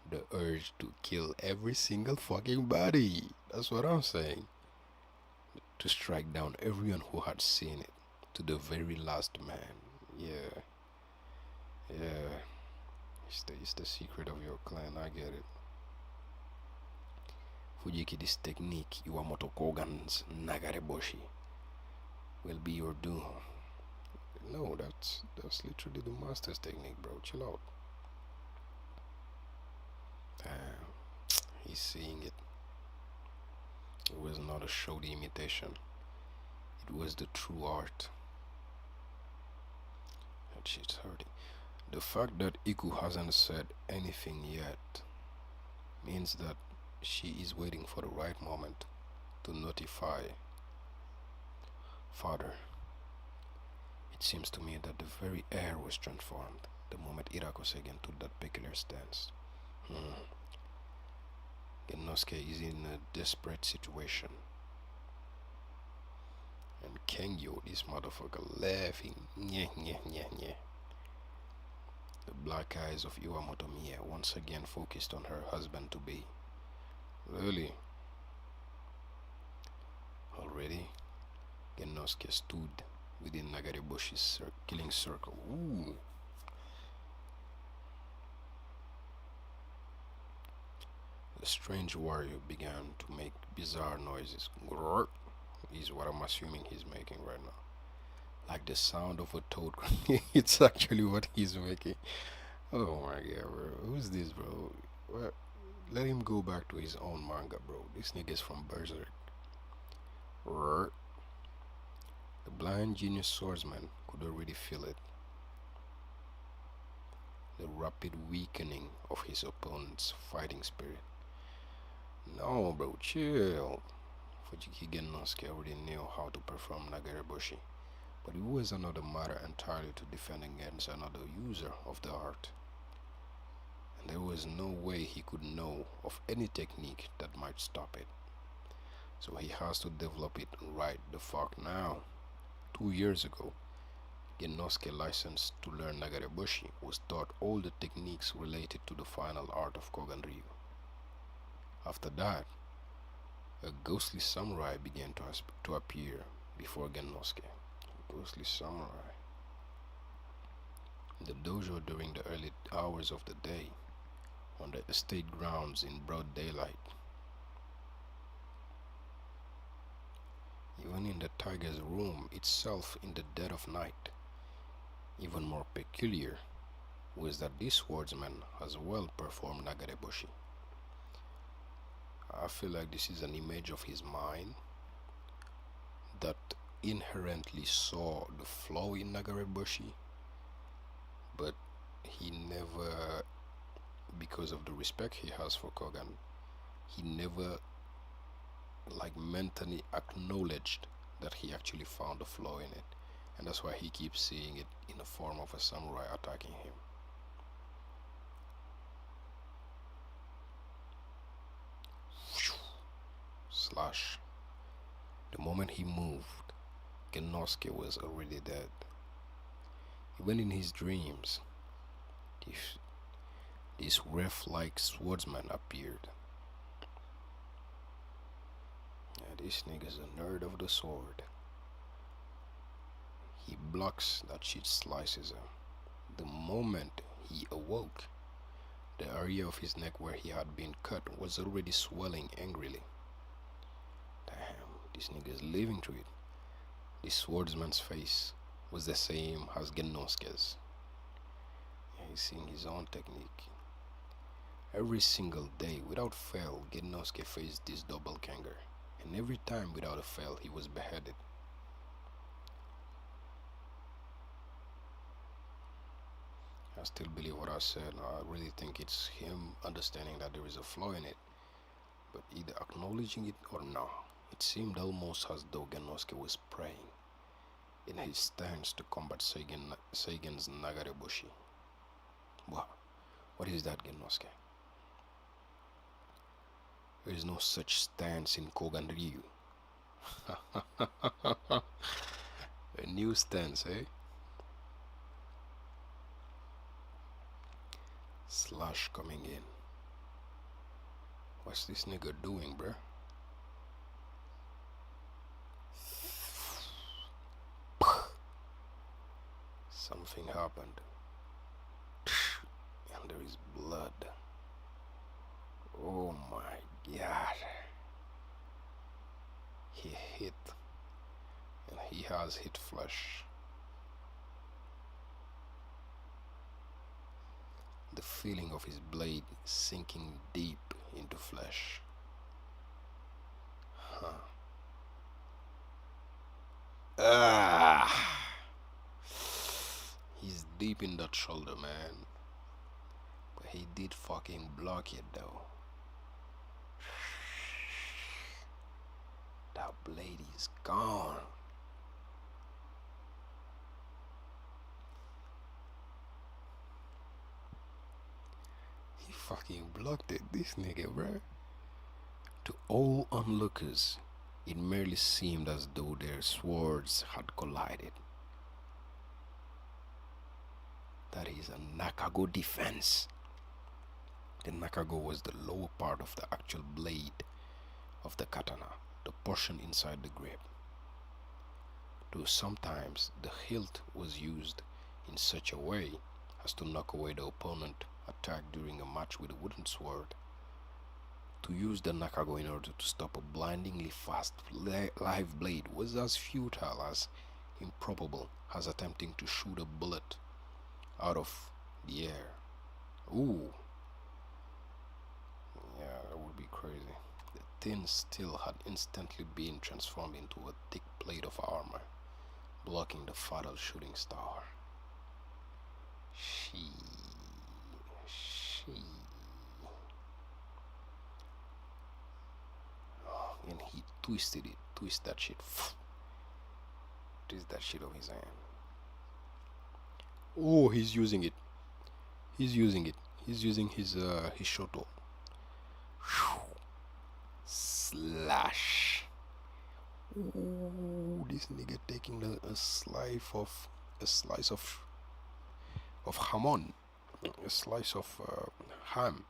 The urge to kill every single fucking body. That's what I'm saying. To strike down everyone who had seen it, to the very last man. Yeah. It's the secret of your clan, I get it. Fujiki, this technique, Iwamoto Kogan's Nagareboshi, will be your doom. No, that's literally the master's technique, bro. Chill out. Damn, he's seeing it. It was not a shoddy imitation. It was the true art. That shit's hurting. The fact that Iku hasn't said anything yet means that she is waiting for the right moment to notify Father. seems to me that the very air was transformed the moment Irakosegen took that peculiar stance. Genosuke is in a desperate situation. And Kengyo, this motherfucker, laughing. Nyeh, nyeh, nyeh, nyeh. The black eyes of Iwamoto Mie once again focused on her husband-to-be. Really? Already, Genosuke stood within Nagariboshi's killing circle. Ooh. The strange warrior began to make bizarre noises. Grrr is what I'm assuming he's making right now. Like the sound of a toad. It's actually what he's making. Oh my god, bro. Who's this, bro? What? Let him go back to his own manga, bro. This nigga's from Berserk. Grrr. The blind genius swordsman could already feel it. The rapid weakening of his opponent's fighting spirit. No, bro, chill. Fujiki Genosuke already knew how to perform Nagariboshi, but it was another matter entirely to defend against another user of the art. And there was no way he could know of any technique that might stop it. So he has to develop it right the fuck now. 2 years ago, Genosuke, licensed to learn Nagariboshi, was taught all the techniques related to the final art of Kogan Ryu. After that, a ghostly samurai began to appear before Genosuke. Ghostly samurai. In the dojo during the early hours of the day, on the estate grounds in broad daylight. Even in the tiger's room itself in the dead of night. Even more peculiar was that this swordsman as well performed Nagariboshi. I feel like this is an image of his mind that inherently saw the flaw in Nagariboshi, but he never, because of the respect he has for Kogan, he never like mentally acknowledged that he actually found a flaw in it, and that's why he keeps seeing it in the form of a samurai attacking him. Slash. The moment he moved, Genosuke was already dead. Even in his dreams, this wraith-like swordsman appeared. Yeah, this nigga's a nerd of the sword. He blocks that shit, slices him. The moment he awoke, the area of his neck where he had been cut was already swelling angrily. Damn, this nigga's living through it. This swordsman's face was the same as Genosuke's. Yeah, he's seeing his own technique. Every single day, without fail, Genosuke faced this doppelganger, and every time without a fail, he was beheaded. I still believe what I said. I really think it's him understanding that there is a flaw in it, but either acknowledging it or not. It seemed almost as though Genosuke was praying in his stance to combat Seigen's Nagariboshi. What is that, Genosuke? There is no such stance in Kogan Ryu. A new stance, eh? Slash coming in. What's this nigga doing, bruh? Something happened. And there is blood. Oh my god. He hit. And he has hit flesh. The feeling of his blade sinking deep into flesh. He's deep in that shoulder, man. But he did fucking block it though. That blade is gone. fucking blocked it, this nigga, bruh. To all onlookers, it merely seemed as though their swords had collided. That is a nakago defense. The nakago was the lower part of the actual blade of the katana, the portion inside the grip. Though sometimes the hilt was used in such a way as to knock away the opponent attack during a match with a wooden sword. To use the nakago in order to stop a blindingly fast live blade was as futile as improbable as attempting to shoot a bullet out of the air. Ooh. Yeah, that would be crazy. The thin steel had instantly been transformed into a thick plate of armor, blocking the fatal shooting star. She. And he twist that shit. Twist that shit of his hand. Oh, he's using it. He's using his shoto. Slash. Ooh, this nigga taking a slice of hamon, a slice of ham.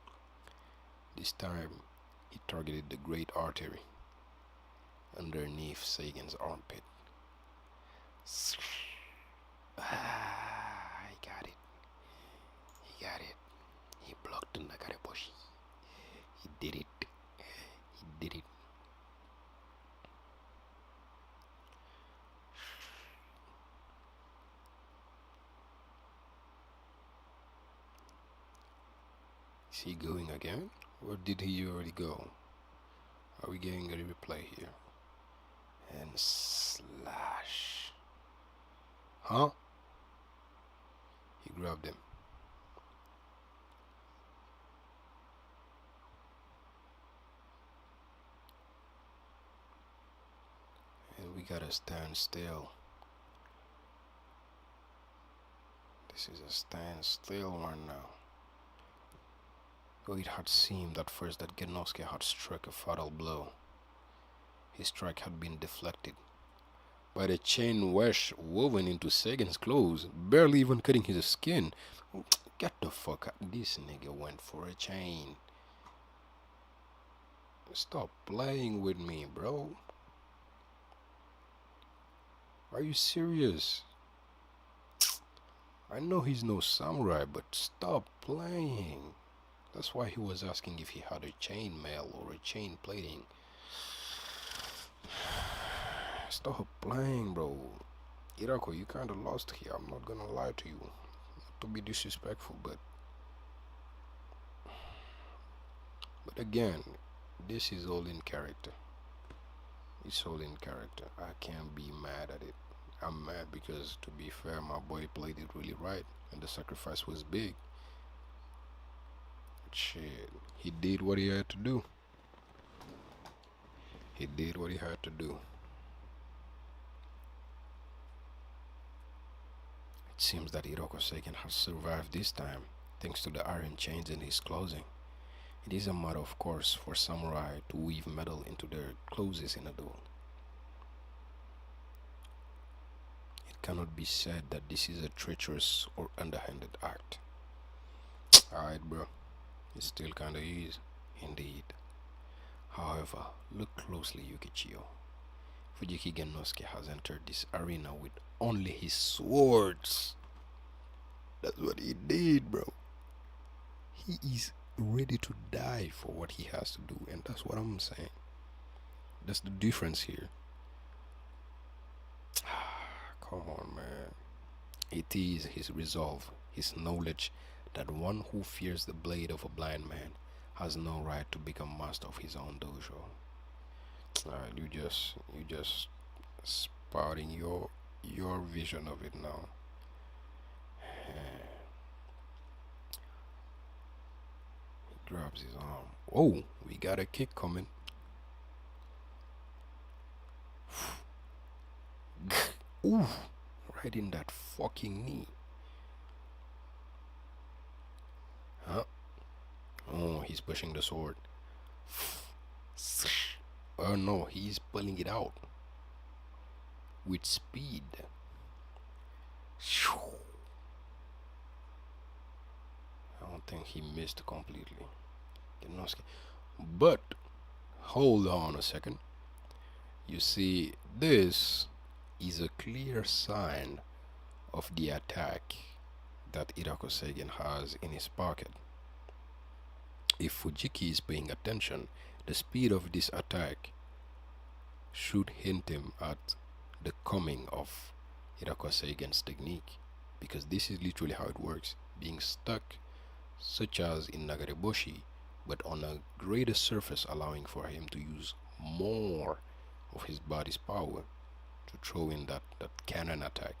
This time, he targeted the great artery underneath Sagan's armpit. Ah, he got it. He blocked the Nagareboshi. He did it. Is he going again? Or did he already go? Are we getting a replay here? And slash. Huh? He grabbed him. And we gotta stand still. This is a standstill one now. Though it had seemed at first that Genosuke had struck a fatal blow, his strike had been deflected by the chain mesh woven into Sagan's clothes, barely even cutting his skin. Get the fuck out. This nigga went for a chain. Stop playing with me, bro. Are you serious? I know he's no samurai, but stop playing. That's why he was asking if he had a chain mail or a chain plating. Stop playing, bro. Irako, you kinda lost here. I'm not gonna lie to you. Not to be disrespectful, but again, this is all in character. It's all in character. I can't be mad at it. I'm mad because, to be fair, my boy played it really right and the sacrifice was big. Shit, he did what he had to do. It seems that Hiroko Seiken has survived this time, thanks to the iron chains in his clothing. It is a matter of course for samurai to weave metal into their clothes in a duel. It cannot be said that this is a treacherous or underhanded act. Alright, bro. It still kinda is, indeed. However, look closely, Yukichiyo. Fujiki Genosuke has entered this arena with only his swords. That's what he did, bro. He is ready to die for what he has to do, and that's what I'm saying. That's the difference here. Come on, man. It is his resolve, his knowledge that one who fears the blade of a blind man has no right to become master of his own dojo. Alright, you just spouting your vision of it now. He grabs his arm. Oh, we got a kick coming. Ooh, right in that fucking knee. Huh? Oh, he's pushing the sword. Oh no, he's pulling it out with speed. I don't think he missed completely. Genosuke. But hold on a second. You see, this is a clear sign of the attack that Irakosegan has in his pocket. If Fujiki is paying attention, the speed of this attack should hint him at the coming of Irakosegan's technique, because this is literally how it works, being stuck, such as in Nagareboshi, but on a greater surface, allowing for him to use more of his body's power to throw in that cannon attack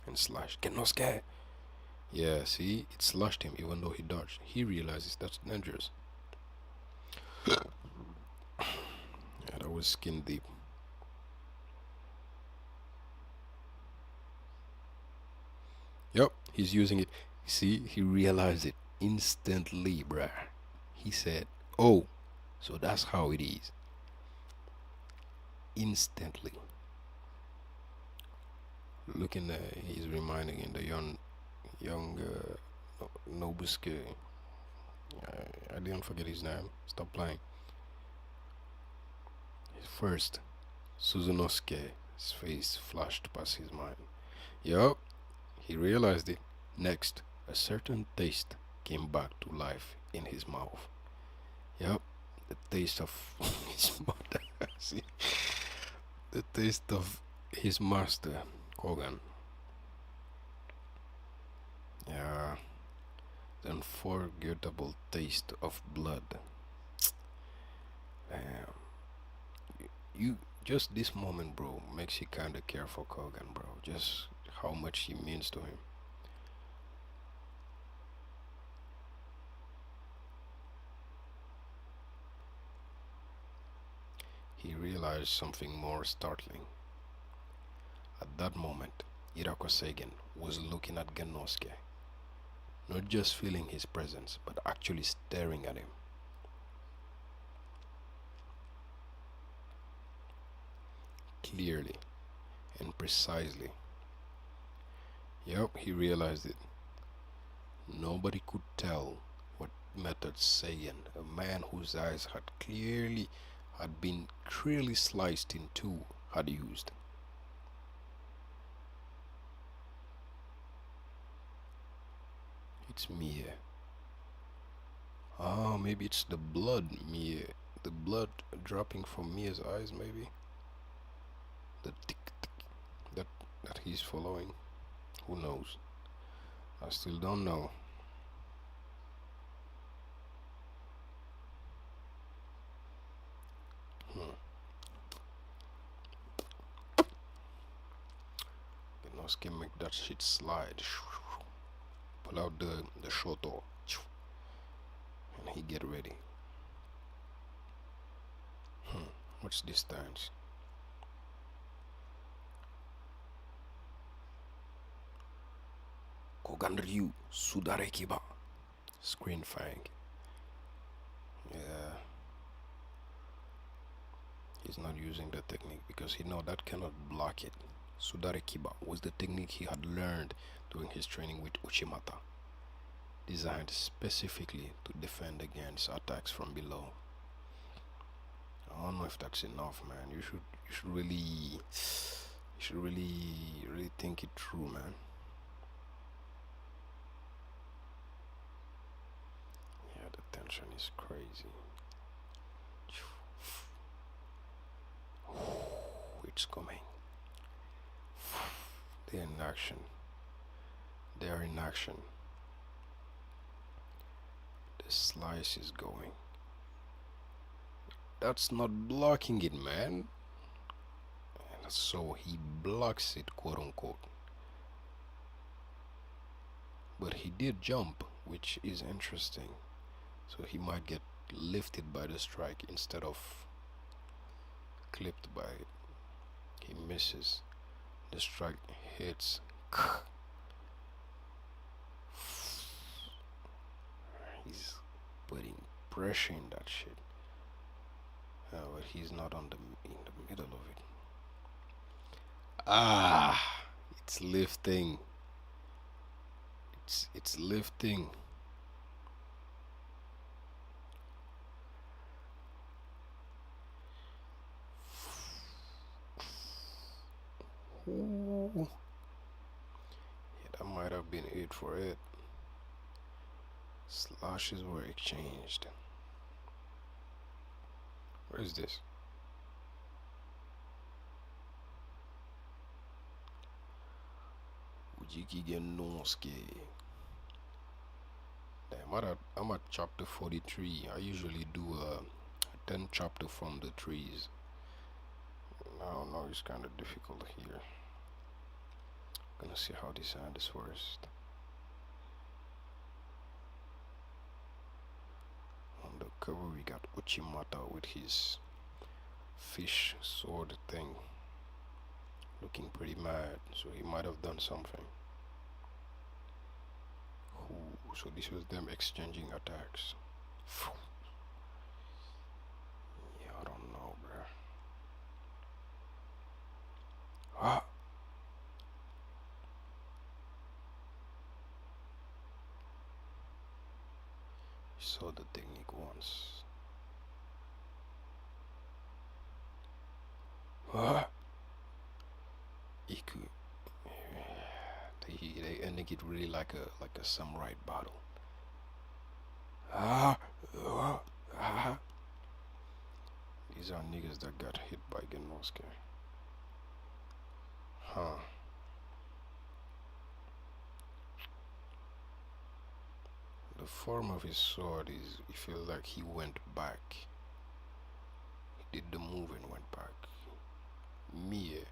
and slash. Genosuke! Yeah, see, it slashed him even though he dodged. He realizes that's dangerous. Yeah, that was skin deep. Yep, he's using it. See, he realized it instantly, bruh. He said, oh, so that's how it is. Instantly. Looking at, he's reminding in the young Nobusuke. I didn't forget his name. Stop playing. First, Suzunosuke's face flashed past his mind. Yup, he realized it. Next, a certain taste came back to life in his mouth. Yup, the taste of his mother. See, the taste of his master, Kogan. Yeah, the unforgettable taste of blood. Damn. You just this moment, bro, makes you kind of care for Kogan, bro. Just how much he means to him. He realized something more startling. At that moment, Irakosegan was looking at Genosuke, not just feeling his presence, but actually staring at him. Clearly and precisely. Yup, he realized it. Nobody could tell what method Saiyan, a man whose eyes had been clearly sliced in two, had used. It's Mie. Ah, maybe it's the blood, Mie. The blood dropping from Mie's eyes, maybe. The tick tick that he's following. Who knows? I still don't know. Genosuke make that shit slide. Pull out the shoto. And he get ready. What's this dance? Kogan Ryu Sudarekiba. Screen Fang. Yeah. He's not using the technique because he know that cannot block it. Sudarekiba was the technique he had learned during his training with Uchimata, designed specifically to defend against attacks from below. I don't know if that's enough, man. You should really think it through, man. Yeah, the tension is crazy. It's coming. They're in action. They are in action. The slice is going. That's not blocking it, man. And so he blocks it, quote unquote. But he did jump, which is interesting. So he might get lifted by the strike instead of clipped by it. He misses. The strike hits. He's putting pressure in that shit. But he's not in the middle of it. Ah, it's lifting. It's lifting. Ooh. Yeah, that might have been it for it. Slashes were exchanged. Where is this? Ujiki Genosuke. Damn, I'm at chapter 43. I usually do a 10 chapter from the trees. I don't know, it's kind of difficult here. Gonna see how this ends first. On the cover we got Uchimata with his fish sword thing, looking pretty mad, so he might have done something. Ooh, so this was them exchanging attacks. Yeah, I don't know, bruh. Ah! Saw the technique once. Ah! Iku. They ending it really like a samurai battle. Ah! Ah! Ah! These are niggas that got hit by Genosuke. Huh. The form of his sword is, it feels like he went back. He did the move and went back. Mie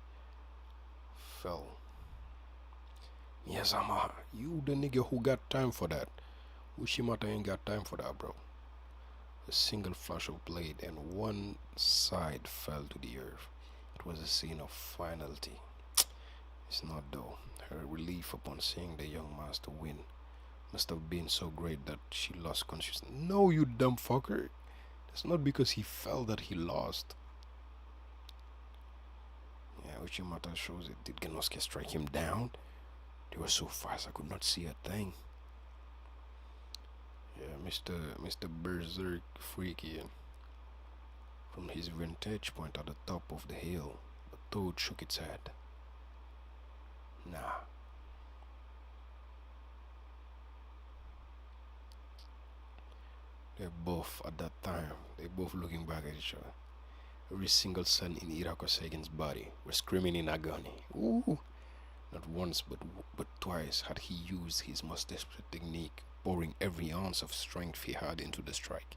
fell. Miyazama, you the nigga who got time for that. Ushimata ain't got time for that, bro. A single flash of blade and one side fell to the earth. It was a scene of finality. It's not though. Her relief upon seeing the young master win must have been so great that she lost consciousness. No, you dumb fucker. It's not because he fell that he lost. Yeah, Uchimata shows it. Did Genosuke strike him down? They were so fast I could not see a thing. Yeah, Mr. Berserk freaky. From his vantage point at the top of the hill, the toad shook its head. Nah. They're both, at that time, they're both looking back at each other. Every single cell in Irako Seigen's body was screaming in agony. Ooh! Not once, but twice had he used his most desperate technique, pouring every ounce of strength he had into the strike.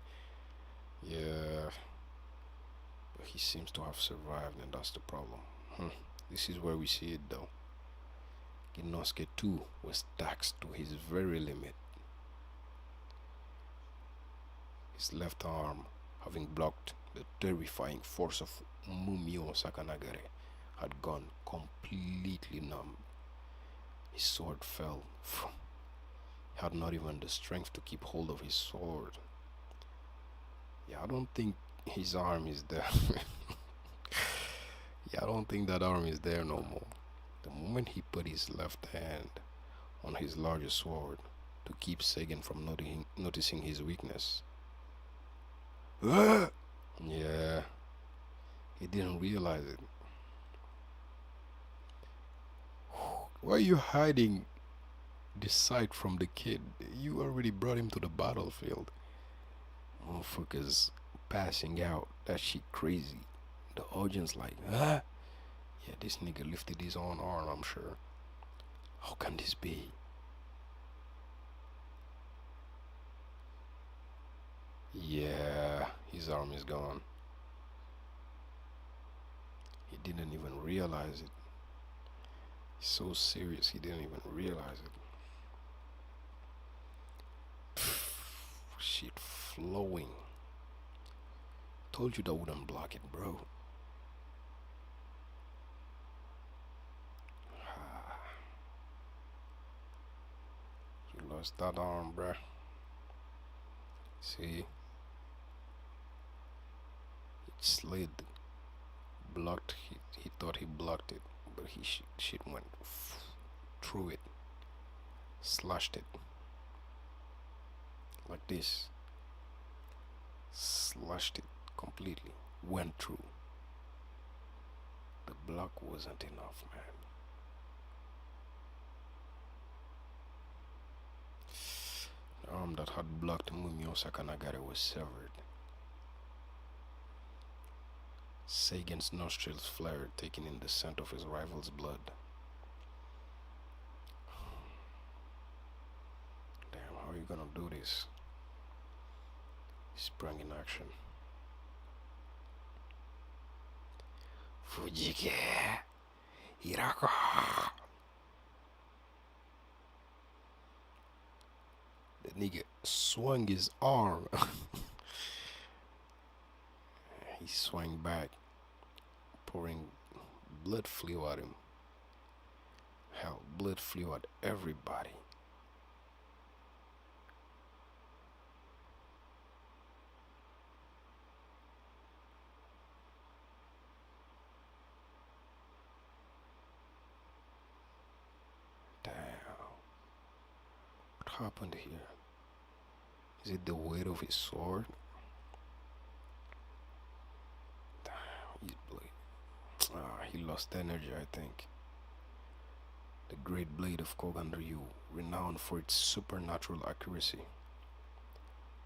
Yeah, but he seems to have survived, and that's the problem. This is where we see it, though. Genosuke too was taxed to his very limit. His left arm, having blocked the terrifying force of Mumio Sakanagare, had gone completely numb. His sword fell. He had not even the strength to keep hold of his sword. Yeah, I don't think his arm is there. Yeah, I don't think that arm is there no more. The moment he put his left hand on his larger sword to keep Seigen from noticing his weakness. Yeah, he didn't realize it. Why are you hiding this sight from the kid? You already brought him to the battlefield. Motherfuckers passing out. That shit crazy. The audience like, huh? Yeah, this nigga lifted his own arm, I'm sure. How can this be? Yeah, his arm is gone. He didn't even realize it. He's so serious, he didn't even realize it. Shit flowing. Told you that wouldn't block it, bro. You lost that arm, bruh. See, it slid, blocked. He thought he blocked it, but shit went through it, slashed it like this, slashed it completely, went through. The block wasn't enough, man. The arm that had blocked Mumio Sakanagare was severed. Sagan's nostrils flared, taking in the scent of his rival's blood. Damn, how are you gonna do this? He sprang in action. Fujike! Hirako! The nigga swung his arm. He swung back, pouring blood flew at him. Hell, blood flew at everybody. Damn. What happened here? Is it the weight of his sword? Damn, he's bleeding. He lost energy, I think. The great blade of Kogan Ryu, renowned for its supernatural accuracy,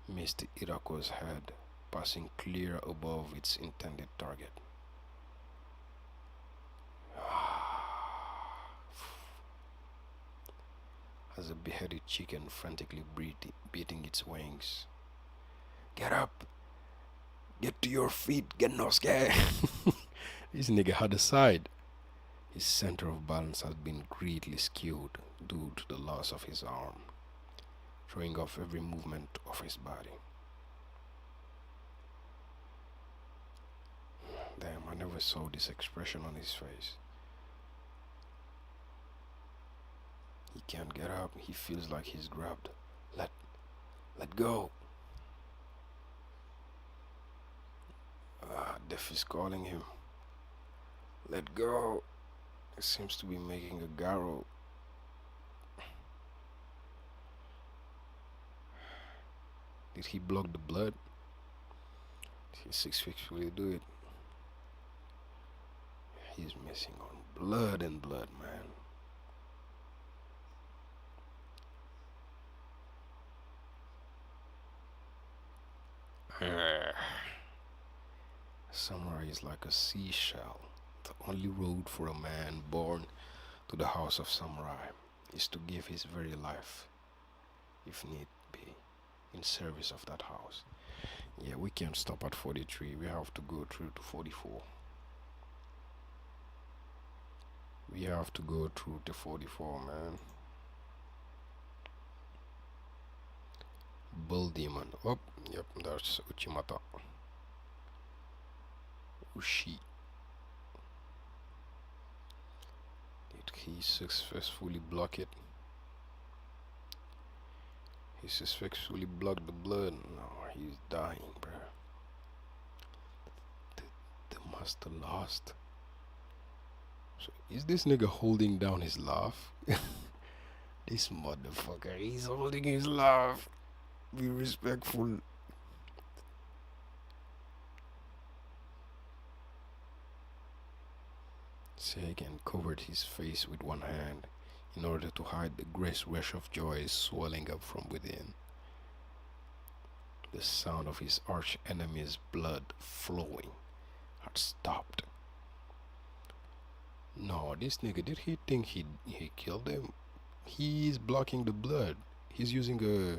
missed Irako's head, passing clear above its intended target. As a beheaded chicken frantically beating its wings. Get up! Get to your feet, Genosuke! This nigga had a side. His center of balance had been greatly skewed due to the loss of his arm, throwing off every movement of his body. Damn, I never saw this expression on his face. He can't get up. He feels like he's grabbed. Let go. Death is calling him. Let go. It seems to be making a garrow. Did he block the blood? Did he successfully do it? He's missing on blood and blood, man. Samurai is like a seashell. The only road for a man born to the house of samurai is to give his very life, if need be, in service of that house. Yeah, we can't stop at 43. We have to go through to 44. We have to go through to 44, man. Bull demon. Oh, yep, that's Uchimata. Ushi. Did he successfully block it? He successfully blocked the blood. No, he's dying, bruh. The master lost. So is this nigga holding down his laugh? This motherfucker, he's holding his laugh. Be respectful. Sagan covered his face with one hand in order to hide the great rush of joy swelling up from within. The sound of his arch enemy's blood flowing had stopped. No, this nigga, did he think he killed him? He's blocking the blood. He's using a...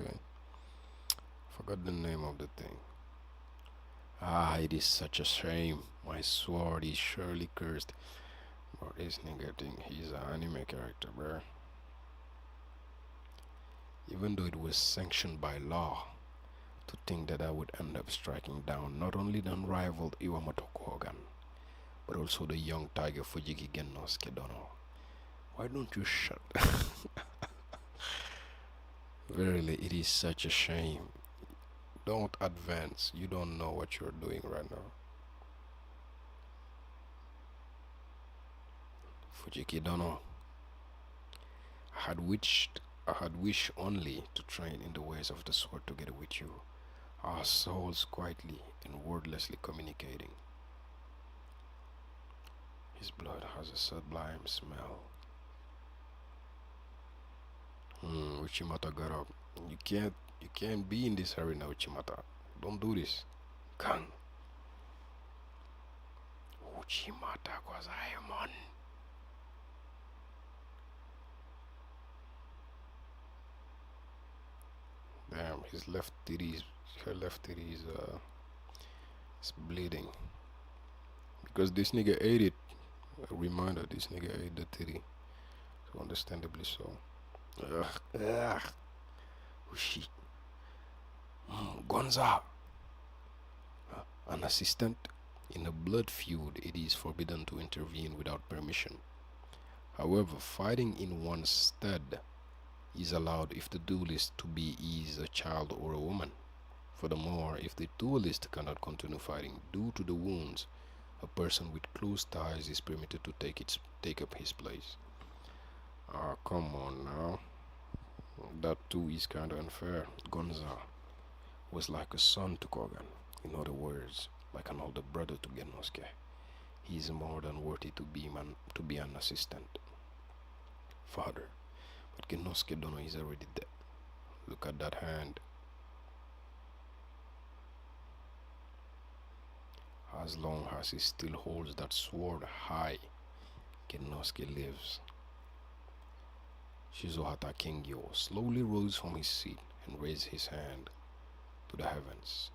forgot the name of the thing. It is such a shame. My sword is surely cursed. Bro, this nigga think he's an anime character, bro. Even though it was sanctioned by law, to think that I would end up striking down not only the unrivaled Iwamoto Kogan, but also the young tiger Fujiki Genosuke Dono. Why don't you shut? Verily, it is such a shame. Don't advance. You don't know what you're doing right now. Fujiki Dono. I had wished only to train in the ways of the sword together with you, our souls quietly and wordlessly communicating. His blood has a sublime smell. Uchimata got up. You can't be in this arena, Uchimata. Don't do this. Kang. Uchimata Kwazaemon. Damn, her left titty is bleeding. Because this nigga ate it. A reminder, this nigga ate the titty. So understandably so. Ugh. Oh shit. Gonza. An assistant. In a blood feud, it is forbidden to intervene without permission. However, fighting in one's stead is allowed if the duelist to be is a child or a woman. Furthermore, if the duelist cannot continue fighting due to the wounds, a person with close ties is permitted to take up his place. Ah, come on now. That too is kind of unfair. Gonza was like a son to Kogan. In other words, like an older brother to Genosuke. He is more than worthy to be an assistant. Father. But Genosuke Dono is already dead. Look at that hand. As long as he still holds that sword high, Genosuke lives. Shizuhata Kengyo slowly rose from his seat and raised his hand to the heavens.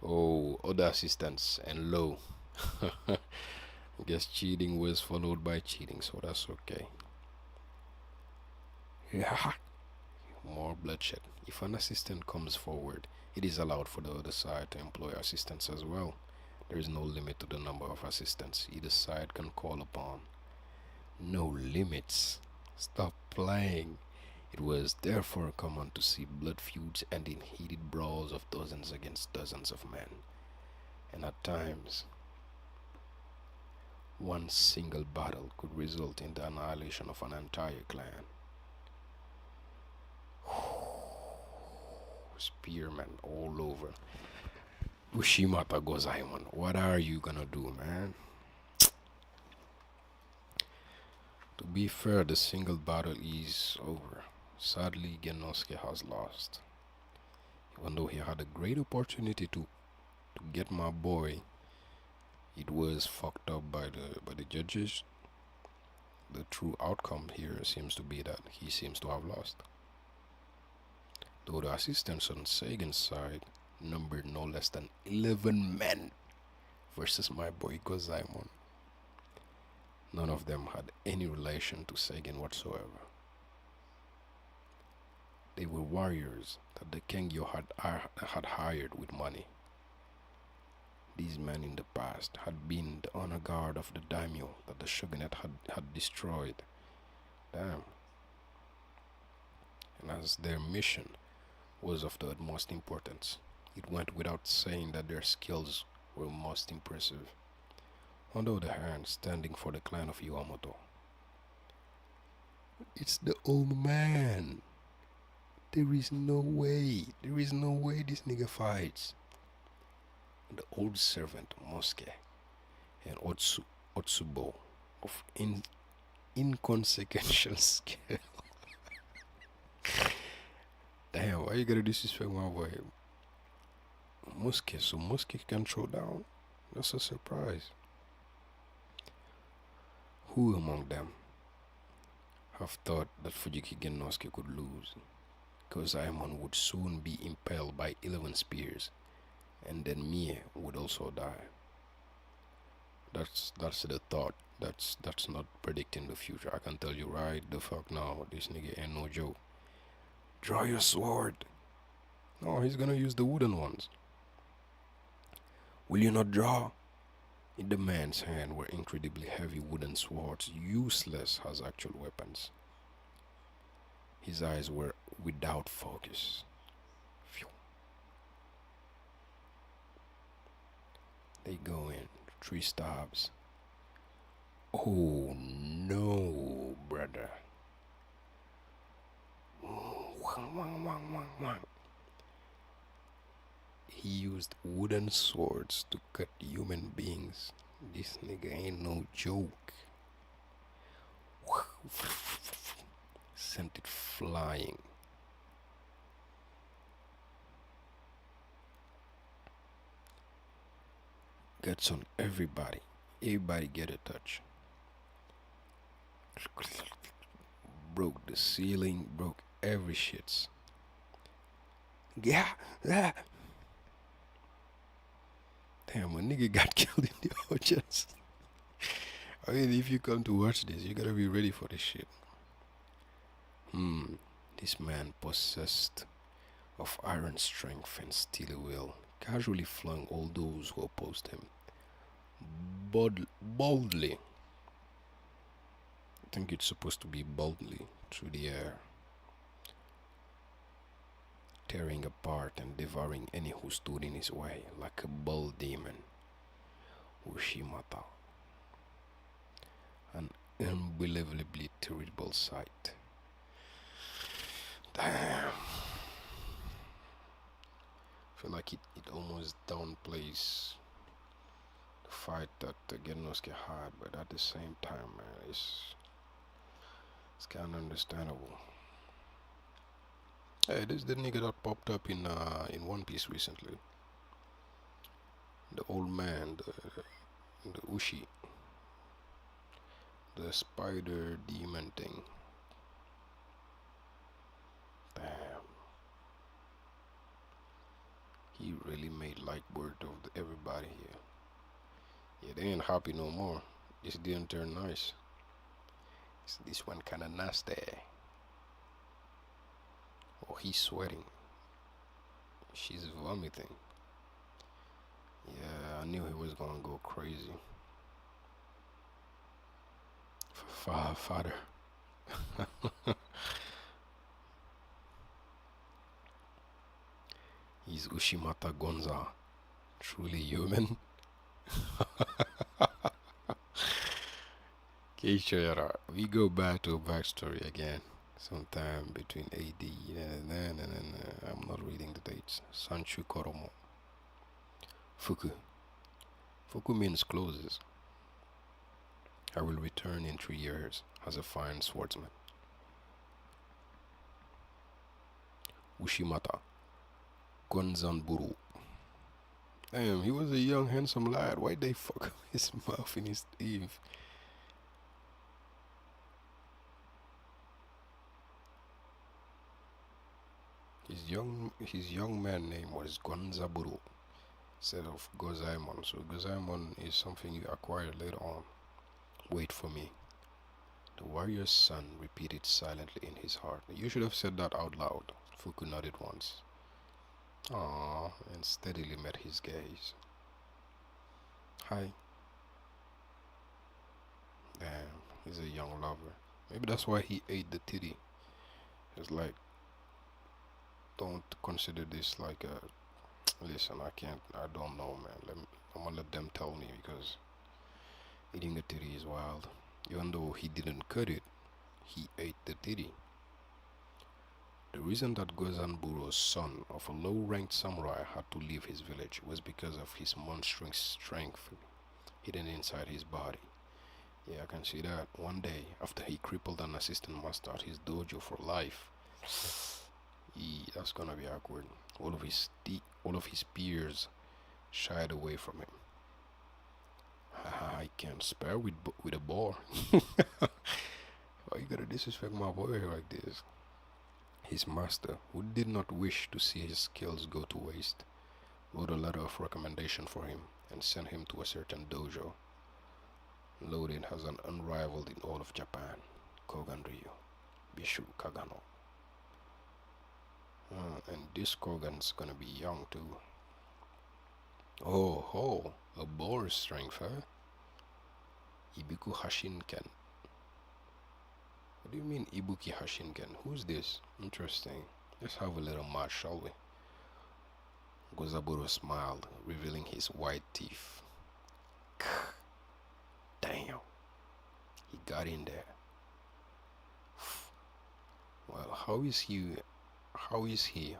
Oh, other assistants, and lo. I guess cheating was followed by cheating, so that's okay. Yeah. More bloodshed. If an assistant comes forward, it is allowed for the other side to employ assistants as well. There is no limit to the number of assistants either side can call upon. No limits. Stop playing. It was therefore common to see blood feuds and in heated brawls of dozens against dozens of men. And at times, one single battle could result in the annihilation of an entire clan. Spearmen all over. Ushimata Gozaimon, what are you gonna do, man? To be fair, the single battle is over. Sadly, Genosuke has lost. Even though he had a great opportunity to get my boy, it was fucked up by the judges. The true outcome here seems to be that he seems to have lost. Though the assistants on Sagan's side numbered no less than 11 men versus my boy Gozaimon. None of them had any relation to Sagan whatsoever. They were warriors that the Kengyo had hired with money. These men in the past had been the honor guard of the daimyo that the shogunate had destroyed. Damn. And as their mission was of the utmost importance, it went without saying that their skills were most impressive. On the other hand, standing for the clan of Iwamoto, it's the old man. There is no way this nigga fights. The old servant Mosuke and Otsubo of inconsequential skill. Damn, why you gotta disrespect my boy? Mosuke, so Mosuke can throw down? That's a surprise. Who among them have thought that Fujiki Genosuke could lose? Gozaemon would soon be impaled by 11 spears, and then Mie would also die. That's the thought. That's not predicting the future. I can tell you right the fuck now, this nigga ain't no joke. Draw your sword. No, he's gonna use the wooden ones. Will you not draw? In the man's hand were incredibly heavy wooden swords, useless as actual weapons. His eyes were without focus. Phew. They go in. 3 stabs. Oh no, brother. He used wooden swords to cut human beings. This nigga ain't no joke. Sent it flying. Guts on everybody. Everybody get a touch. Broke the ceiling, broke every shits. Yeah. Damn, a nigga got killed in the audience. I mean, if you come to watch this, you gotta be ready for this shit. This man possessed of iron strength and steely will, casually flung all those who opposed him boldly. I think it's supposed to be boldly through the air, tearing apart and devouring any who stood in his way like a bull demon. Ushimata. An unbelievably terrible sight. Damn. I feel like it almost downplays the fight that Genosuke had, but at the same time, man, it's kind of understandable. Hey, this is the nigga that popped up in One Piece recently. The old man, the Ushi, the spider demon thing. Damn. He really made light work of everybody here. Yeah, they ain't happy no more. This didn't turn nice. This one kinda nasty. Oh, he's sweating. She's vomiting. Yeah, I knew he was gonna go crazy. Father. He's Ushimata Gonza. Truly human. Keisha, we go back to a backstory again. Sometime between AD and I'm not reading the dates. Sanchu Koromo. Fuku. Fuku means closes. I will return in 3 years as a fine swordsman. Ushimata. Gonzanburu. Damn, he was a young, handsome lad. Why'd they fuck up his mouth in his teeth? His young man name was Gonzaburu instead of Gozaemon. So Gozaemon is something you acquire later on. Wait for me. The warrior's son repeated silently in his heart. You should have said that out loud. Fuku nodded once. Ah, and steadily met his gaze. Hi. Damn, he's a young lover. Maybe that's why he ate the titty. It's like, don't consider this like a... Listen, I don't know, man. I'm gonna let them tell me, because eating the titty is wild. Even though he didn't cut it, he ate the titty. The reason that Gozanburo's son of a low-ranked samurai had to leave his village was because of his monstrous strength hidden inside his body. Yeah, I can see that. One day, after he crippled an assistant master at his dojo for life, that's gonna be awkward. All of his peers shied away from him. I can't spare with a boar. Why you gotta disrespect my boy like this? His master, who did not wish to see his skills go to waste, wrote a letter of recommendation for him and sent him to a certain dojo, loaded as an unrivaled in all of Japan, Kogan Ryu, Bishu Kagano. And this Kogan's gonna be young too. Oh, a boar strength, huh? Ibuku Hashinken. What do you mean Ibuki Hashinken? Who's this? Interesting. Let's have a little match, shall we? Gozaburo smiled, revealing his white teeth. Damn, he got in there. Well, how is he? How is he,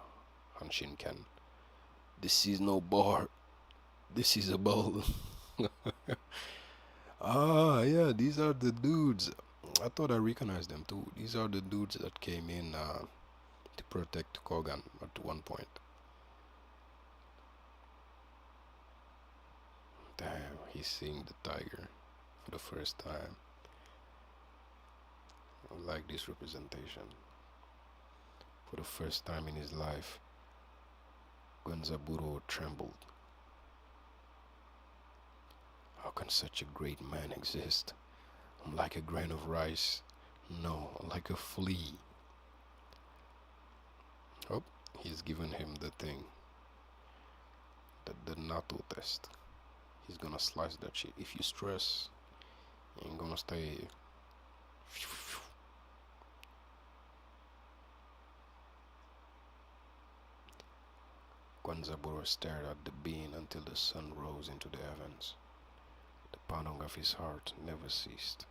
Hanshinken? This is no bar. This is a bowl. Ah, yeah, these are the dudes. I thought I recognized them too. These are the dudes that came in to protect Kogan at one point. Damn, he's seeing the tiger for the first time. I like this representation. For the first time in his life, Gonzaburo trembled. How can such a great man exist? I'm like a grain of rice. No, like a flea. Oh, he's given him the thing. The NATO test. He's gonna slice that shit. If you stress, you ain't gonna stay. Gonzaburo stared at the bean until the sun rose into the heavens. The pounding of his heart never ceased.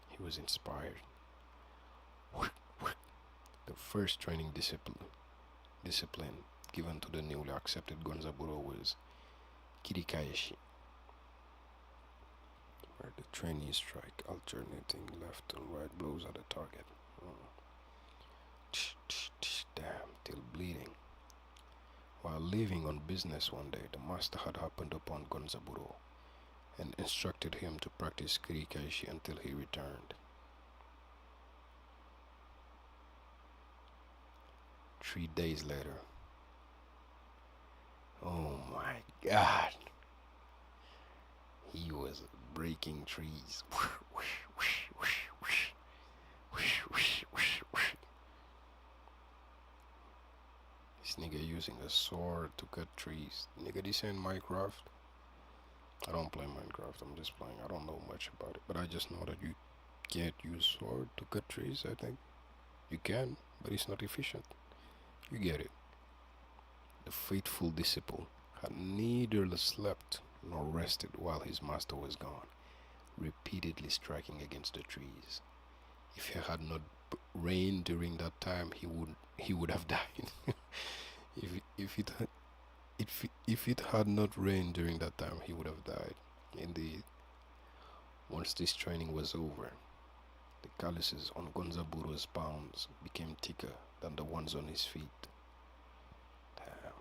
He was inspired. The first training discipline given to the newly accepted Gonzaburo was Kirikaeshi, where the trainees strike alternating left and right blows at the target. Damn, till bleeding. While leaving on business one day, the master had happened upon Gonzaburo and instructed him to practice Kirikaeshi until he returned. 3 days later. Oh my God. He was breaking trees. This nigga using a sword to cut trees. Nigga, this ain't Minecraft. I don't play Minecraft, I'm just playing. I don't know much about it, but I just know that you can't use sword to cut trees, I think. You can, but it's not efficient. You get it. The faithful disciple had neither slept nor rested while his master was gone, repeatedly striking against the trees. If it had not rained during that time, he would have died. If it had not rained during that time, he would have died. Indeed, once this training was over, the calluses on Gonzaburo's palms became thicker than the ones on his feet. Damn.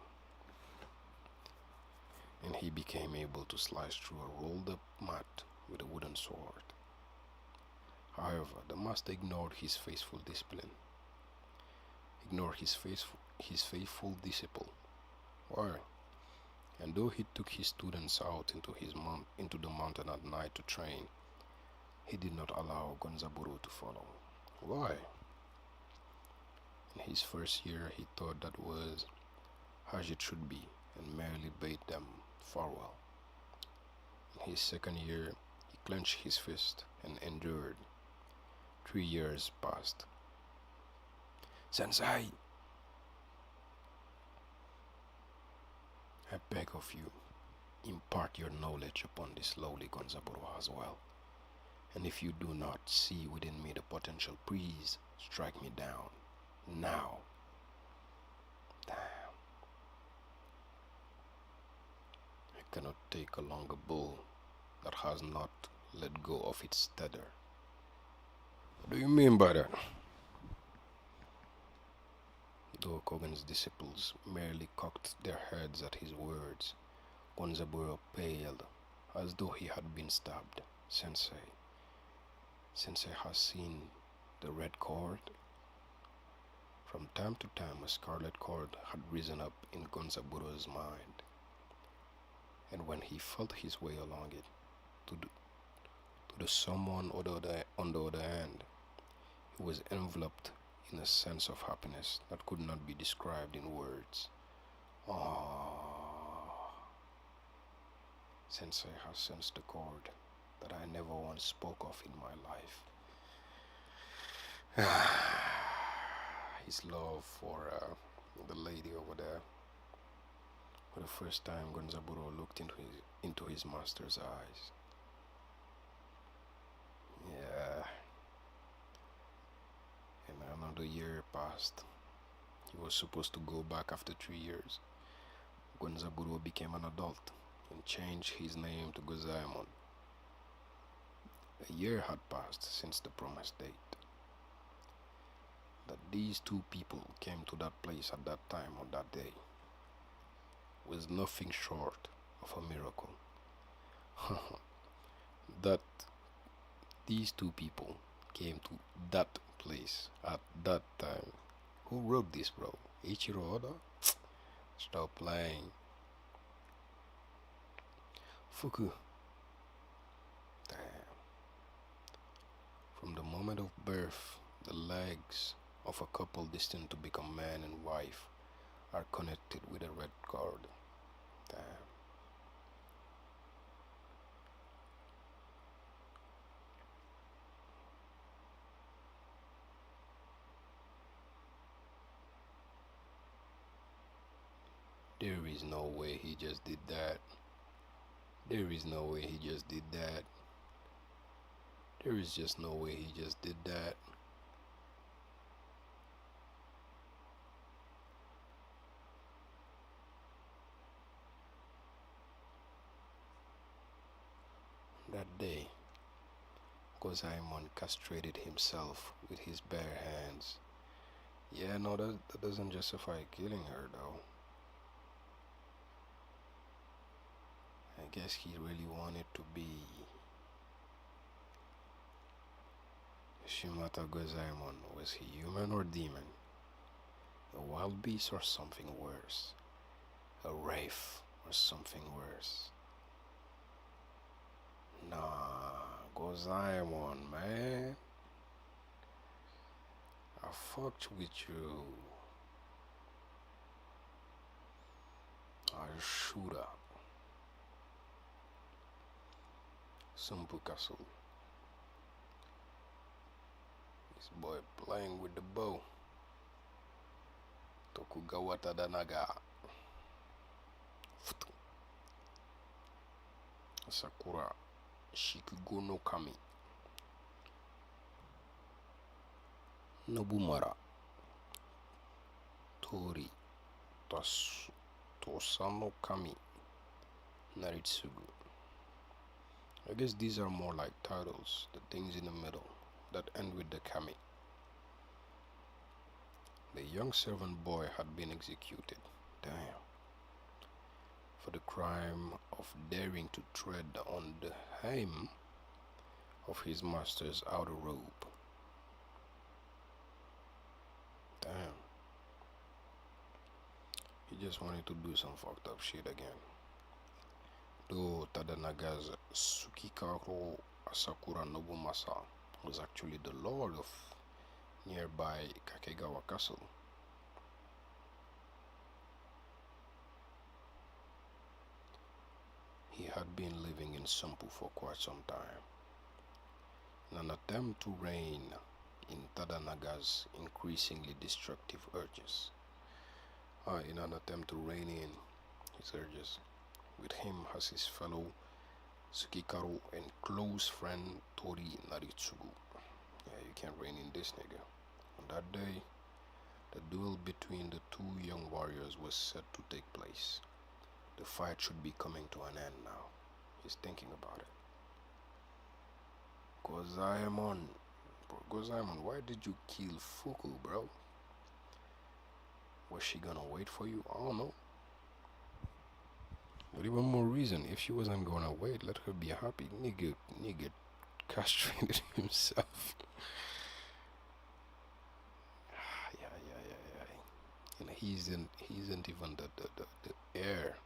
And he became able to slice through a rolled up mat with a wooden sword. However, the master ignored his faithful discipline. Ignored his faithful disciple. Why? And though he took his students out into the mountain at night to train, he did not allow Gonzaburo to follow. Why? In his first year, he thought that was as it should be and merely bade them farewell. In his second year, he clenched his fist and endured. 3 years passed. Sensei, I beg of you, impart your knowledge upon this lowly Gonzaburo as well. And if you do not see within me the potential, please strike me down. Now. Damn. I cannot take along a bull that has not let go of its tether. What do you mean by that? Though Kogan's disciples merely cocked their heads at his words, Gonzaburo paled as though he had been stabbed. Sensei has seen the red cord. From time to time, a scarlet cord had risen up in Gonzaburo's mind, and when he felt his way along it, to the someone on the other hand, he was enveloped in a sense of happiness that could not be described in words. Ah, Sensei has sensed the chord that I never once spoke of in my life. His love for the lady over there. For the first time, Gonzaburo looked into his master's eyes. Yeah, and another year passed. He was supposed to go back after 3 years. Gonzaburo became an adult and changed his name to Gozaemon. A year had passed since the promised date. That these two people came to that place at that time on that day was nothing short of a miracle. That these two people came to that place at that time. Who wrote this, bro? Ichiro Oda? Stop playing. Fuku. Damn. From the moment of birth, the legs of a couple destined to become man and wife are connected with a red cord. Damn. There is no way he just did that. There is no way he just did that. There is just no way he just did that. That day, Gozaemon castrated himself with his bare hands. Yeah, no, that doesn't justify killing her, though. I guess he really wanted to be Shimata Gozaemon. Was he human or demon? A wild beast or something worse? A wraith or something worse? Nah, Gozaemon, man. I fucked with you. I shoulda. Sumpu Castle. This boy playing with the bow. Tokugawa Tadanaga. Sakura Shikugo no Kami. Nobumara. Tori Tosano Kami. Naritsugu. I guess these are more like titles, the things in the middle that end with the Kami. The young servant boy had been executed. Damn. For the crime of daring to tread on the hem of his master's outer robe. Damn. He just wanted to do some fucked up shit again. Though Tadanaga's Tsukikaro Asakura Nobumasa was actually the lord of nearby Kakegawa Castle. He had been living in Sumpu for quite some time, in an attempt to rein in Tadanaga's increasingly destructive urges. In an attempt to rein in his urges, with him as his fellow Tsukikaru and close friend Tori Naritsugu. Yeah, you can't rein in this nigga. On that day, the duel between the two young warriors was set to take place. The fight should be coming to an end now. He's thinking about it. Gozaemon. Bro, Gozaemon, why did you kill Fuku, bro? Was she gonna wait for you? I don't know. But even more reason, if she wasn't gonna wait, let her be happy. Nigga castrated himself. Yeah. And he isn't even the heir.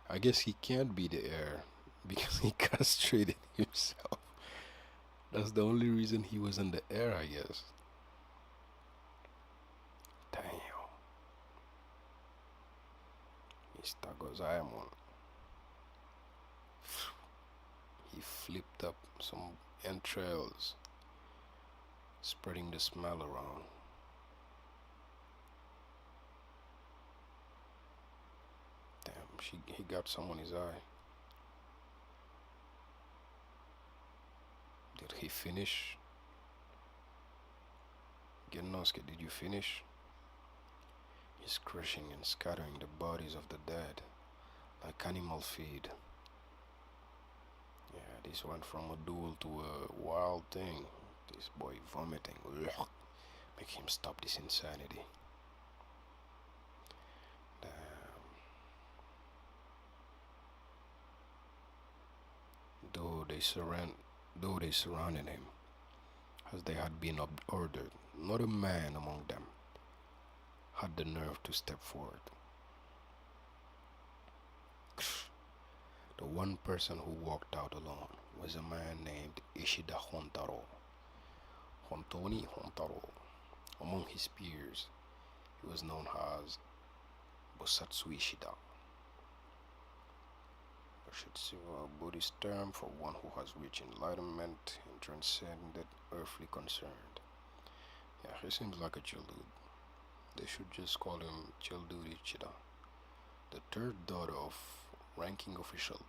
I guess he can't be the heir because he castrated himself. That's the only reason he wasn't the heir, I guess. Damn. Mr. Gozaemon. He flipped up some entrails, spreading the smell around. Damn, He got some on his eye. Did he finish? Genosuke, did you finish? He's crushing and scattering the bodies of the dead like animal feed. Yeah, this went from a duel to a wild thing. This boy vomiting. Ugh. Make him stop this insanity. Damn. Though they surrounded him, as they had been ordered, not a man among them had the nerve to step forward. The one person who walked out alone was a man named Ishida Hontaro. Hontoni Hontaro. Among his peers, he was known as Bosatsu Ishida, a Buddhist term for one who has reached enlightenment and transcended earthly concern. Yeah, he seems like a chill dude. They should just call him Chill Dude Ichida. The third daughter of ranking official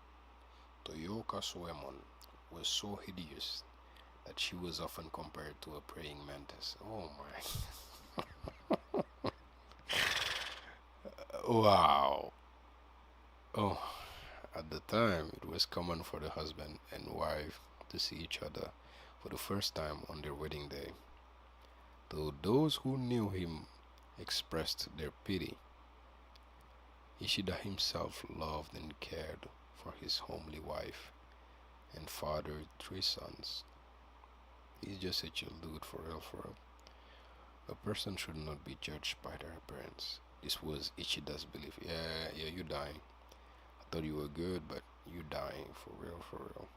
Toyoka Soemon was so hideous that she was often compared to a praying mantis. Oh my. Wow. Oh, at the time, it was common for the husband and wife to see each other for the first time on their wedding day. Though those who knew him expressed their pity, Ishida himself loved and cared for his homely wife and fathered 3 sons. He's just a chill dude for real, for real. A person should not be judged by their appearance. This was Ichida's belief. Yeah, you dying. I thought you were good, but you dying, for real, for real.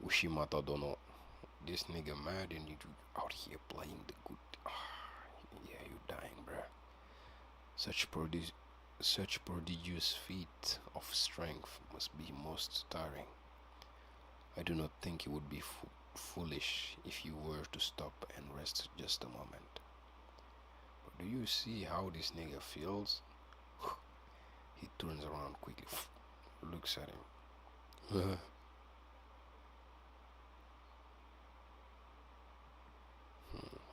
Ushimata Dono. This nigga mad and you out here playing the good. Yeah, you dying, bruh. Such prodigious feat of strength must be most tiring. I do not think it would be foolish if you were to stop and rest just a moment. But do you see how this nigga feels? He turns around quickly, looks at him.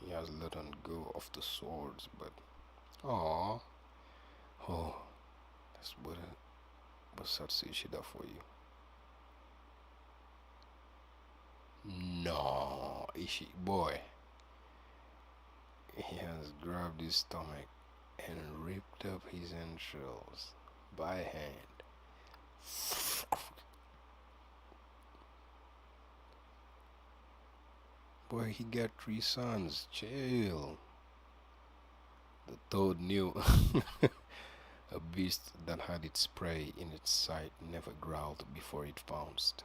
He has let go of the swords, but oh, that's what Bosatsu Ishida for you. No, boy. He has grabbed his stomach and ripped up his entrails by hand. Boy, he got 3 sons. Chill. The toad knew a beast that had its prey in its sight never growled before it pounced.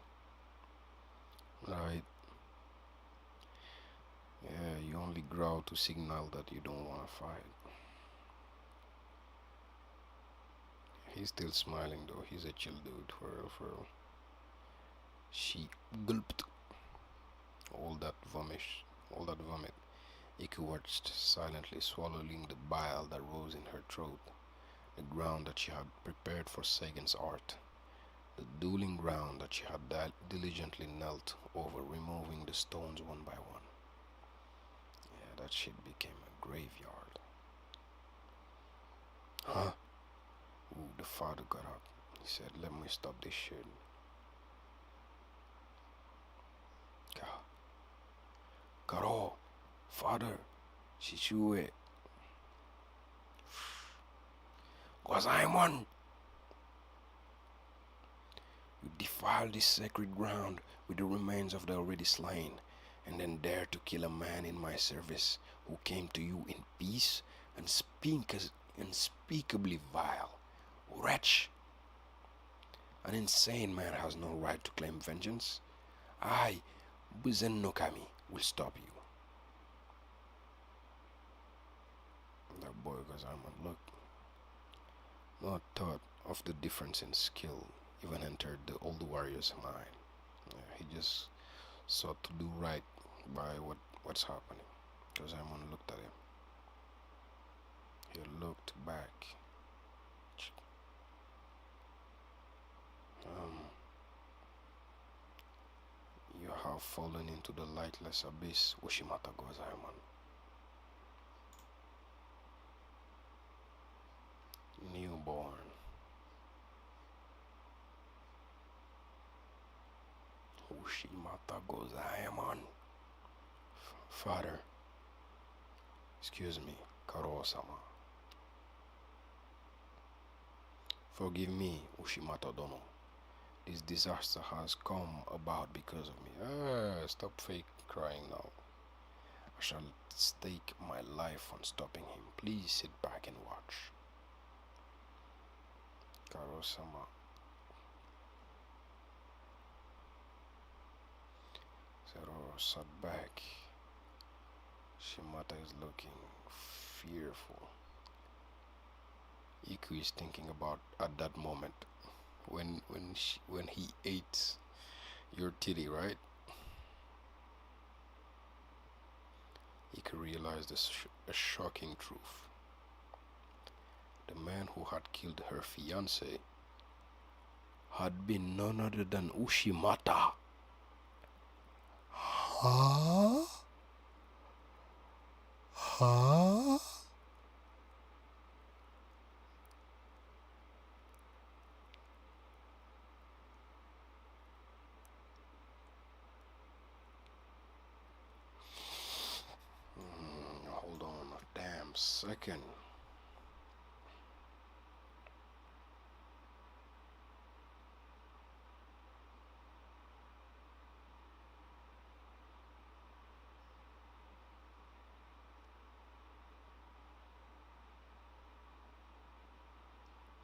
Right? Yeah, you only growl to signal that you don't want to fight. He's still smiling though. He's a chill dude, for real, for real. She gulped all that vomit. Iku watched silently, swallowing the bile that rose in her throat, the ground that she had prepared for Sagan's art, the dueling ground that she had diligently knelt over, removing the stones one by one. Yeah, that shit became a graveyard. Huh? Ooh, the father got up. He said, "Let me stop this shit." Karo, father, Shishue. Gozaimon! You defile this sacred ground with the remains of the already slain, and then dare to kill a man in my service who came to you in peace, unspeakably vile. Wretch! An insane man has no right to claim vengeance. I, Buzen no Kami, will stop you. That boy goes, look. No thought of the difference in skill even entered the old warrior's mind. Yeah, he just sought to do right by what's happening. Gozaimon looked at him. He looked back. Um, you have fallen into the lightless abyss, Ushimata Gozaiman. Newborn. Ushimata Gozaiman. Father, excuse me, Karo-sama. Forgive me, Ushimata Dono. This disaster has come about because of me. Stop fake crying now. I shall stake my life on stopping him. Please sit back and watch. Karo-sama. Zero sat back. Shimata is looking fearful. Iku is thinking about at that moment when he ate your titty, right? Iku realized a shocking truth. The man who had killed her fiancé had been none other than Ushimata. Huh? Huh? Hold on a damn second.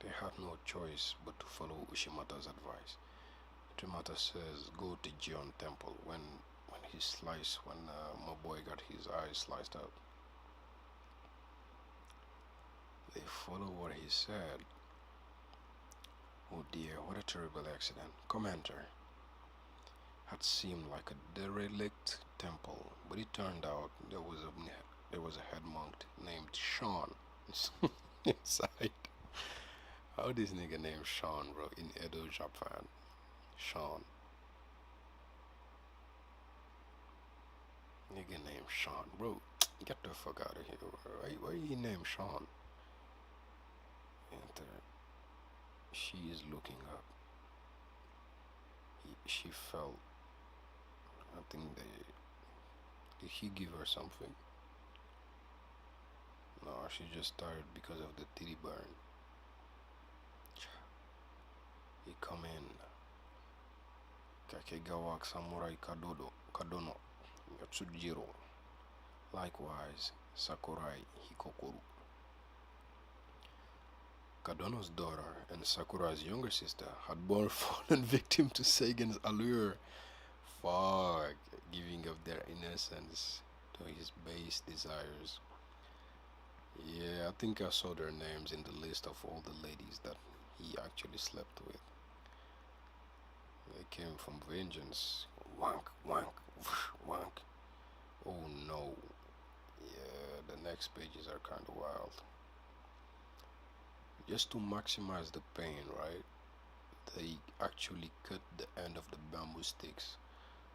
They had no choice but to follow Ushimata's advice. Ushimata says, go to Jion Temple when my boy got his eyes sliced out. They follow what he said. Oh dear, what a terrible accident. Commander, had seemed like a derelict temple, but it turned out there was a head monk named Sean inside. How this nigga named Sean, bro, in Edo, Japan? Sean. Nigga named Sean, bro. Get the fuck out of here, bro. Why he named Sean? And she is looking up. She felt. I think did he give her something? No, she just tired because of the titty burn. He come in. Kakegawak Samurai Kadono Yatsujiro. Likewise, Sakurai Hikokoru. Kadono's daughter and Sakurai's younger sister had both fallen victim to Seigen's allure. Fuck, giving up their innocence to his base desires. Yeah, I think I saw their names in the list of all the ladies that he actually slept with. They came from vengeance. Wank, wank, wank. Oh no. Yeah, the next pages are kind of wild. Just to maximize the pain, right? They actually cut the end of the bamboo sticks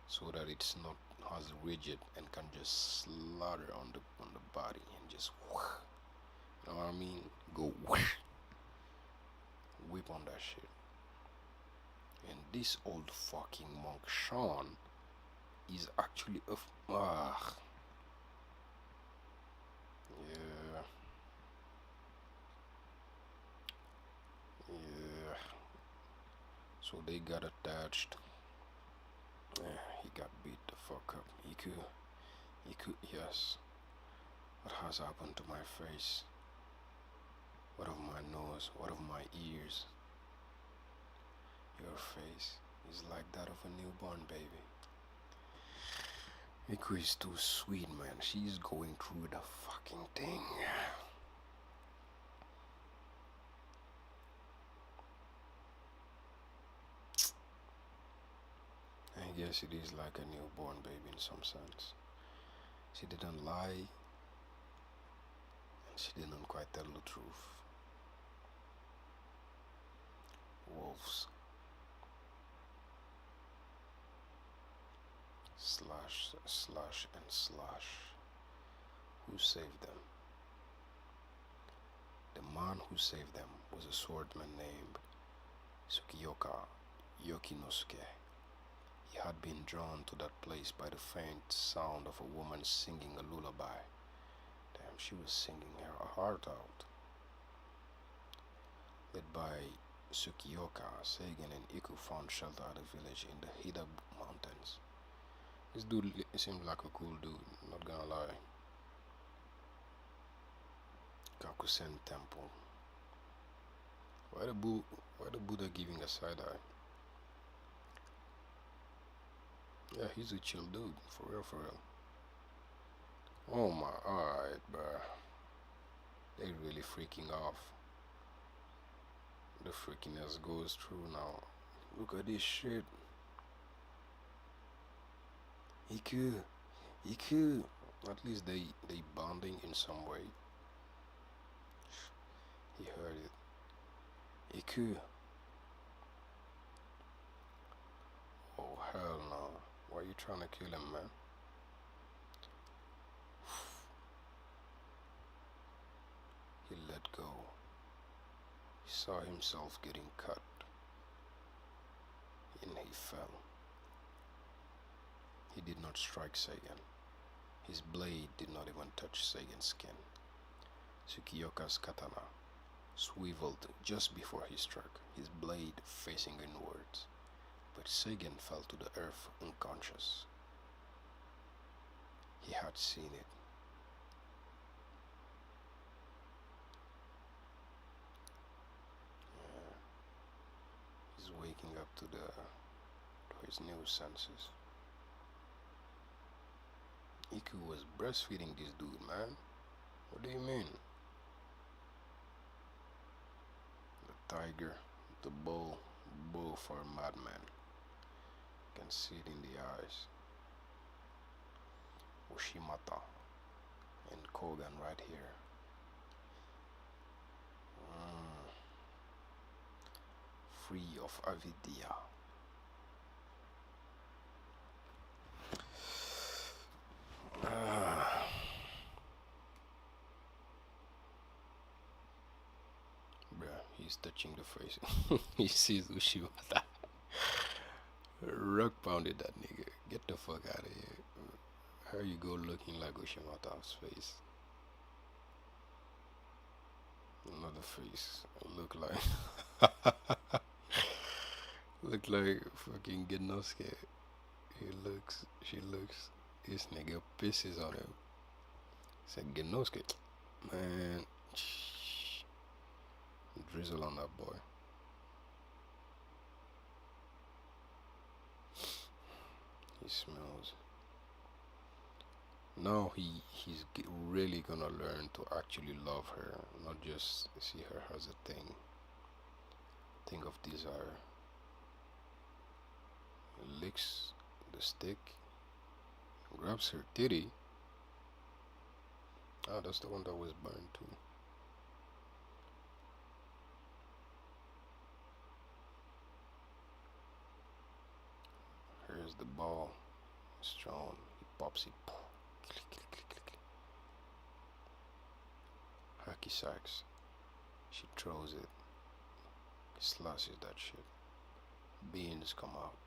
so that it's not as rigid and can just slaughter on the body and just whoosh, you know what I mean? Go whoosh, whip on that shit. And this old fucking monk Sean is actually a yeah. Yeah. So they got attached. He got beat the fuck up. Iku, yes. What has happened to my face? What of my nose? What of my ears? Your face is like that of a newborn baby. Iku is too sweet, man. She's going through the fucking thing. I guess it is like a newborn baby in some sense. She didn't lie, and she didn't quite tell the truth. Wolves slash slash and slash. Who saved them? The man who saved them was a swordman named Tsukiyoka Yokinosuke. He had been drawn to that place by the faint sound of a woman singing a lullaby. Damn, she was singing her heart out. Led by Tsukiyoka, Seigen and Iku found shelter at a village in the Hida Mountains. This dude seemed like a cool dude, not gonna lie. Kakusen Temple. Why the Buddha giving a side eye? Yeah, he's a chill dude, for real, for real. Oh my, alright, bruh. They really freaking off. The freakiness goes through now. Look at this shit. Iku. At least they bonding in some way. He heard it. Iku. Oh hell no. Why are you trying to kill him, man? He let go. He saw himself getting cut. And he fell. He did not strike Seigen. His blade did not even touch Seigen's skin. Tsukiyoka's katana swiveled just before he struck, his blade facing inwards. But Seigen fell to the earth unconscious. He had seen it. Yeah. He's waking up to his new senses. Iku was breastfeeding this dude, man. What do you mean? The tiger, the bull, both are madmen. You can see it in the eyes. Ushimata and Kogan right here. Free of avidya. Bruh, he's touching the face. He sees Ushimata. Rock pounded that nigga. Get the fuck out of here. How you go looking like Ushimata's face? Another face. Look like look like fucking Genosuke. She looks. This nigga pisses on him. Said Genosuke, man. Drizzle on that boy. He smells. Now he's really gonna learn to actually love her, not just see her as a thing of desire. He licks the stick, grabs her titty. Ah, that's the one that was burned too. Here's the ball. Strong. He pops it. Hacky sacks. She throws it. He slashes that shit. Beans come out.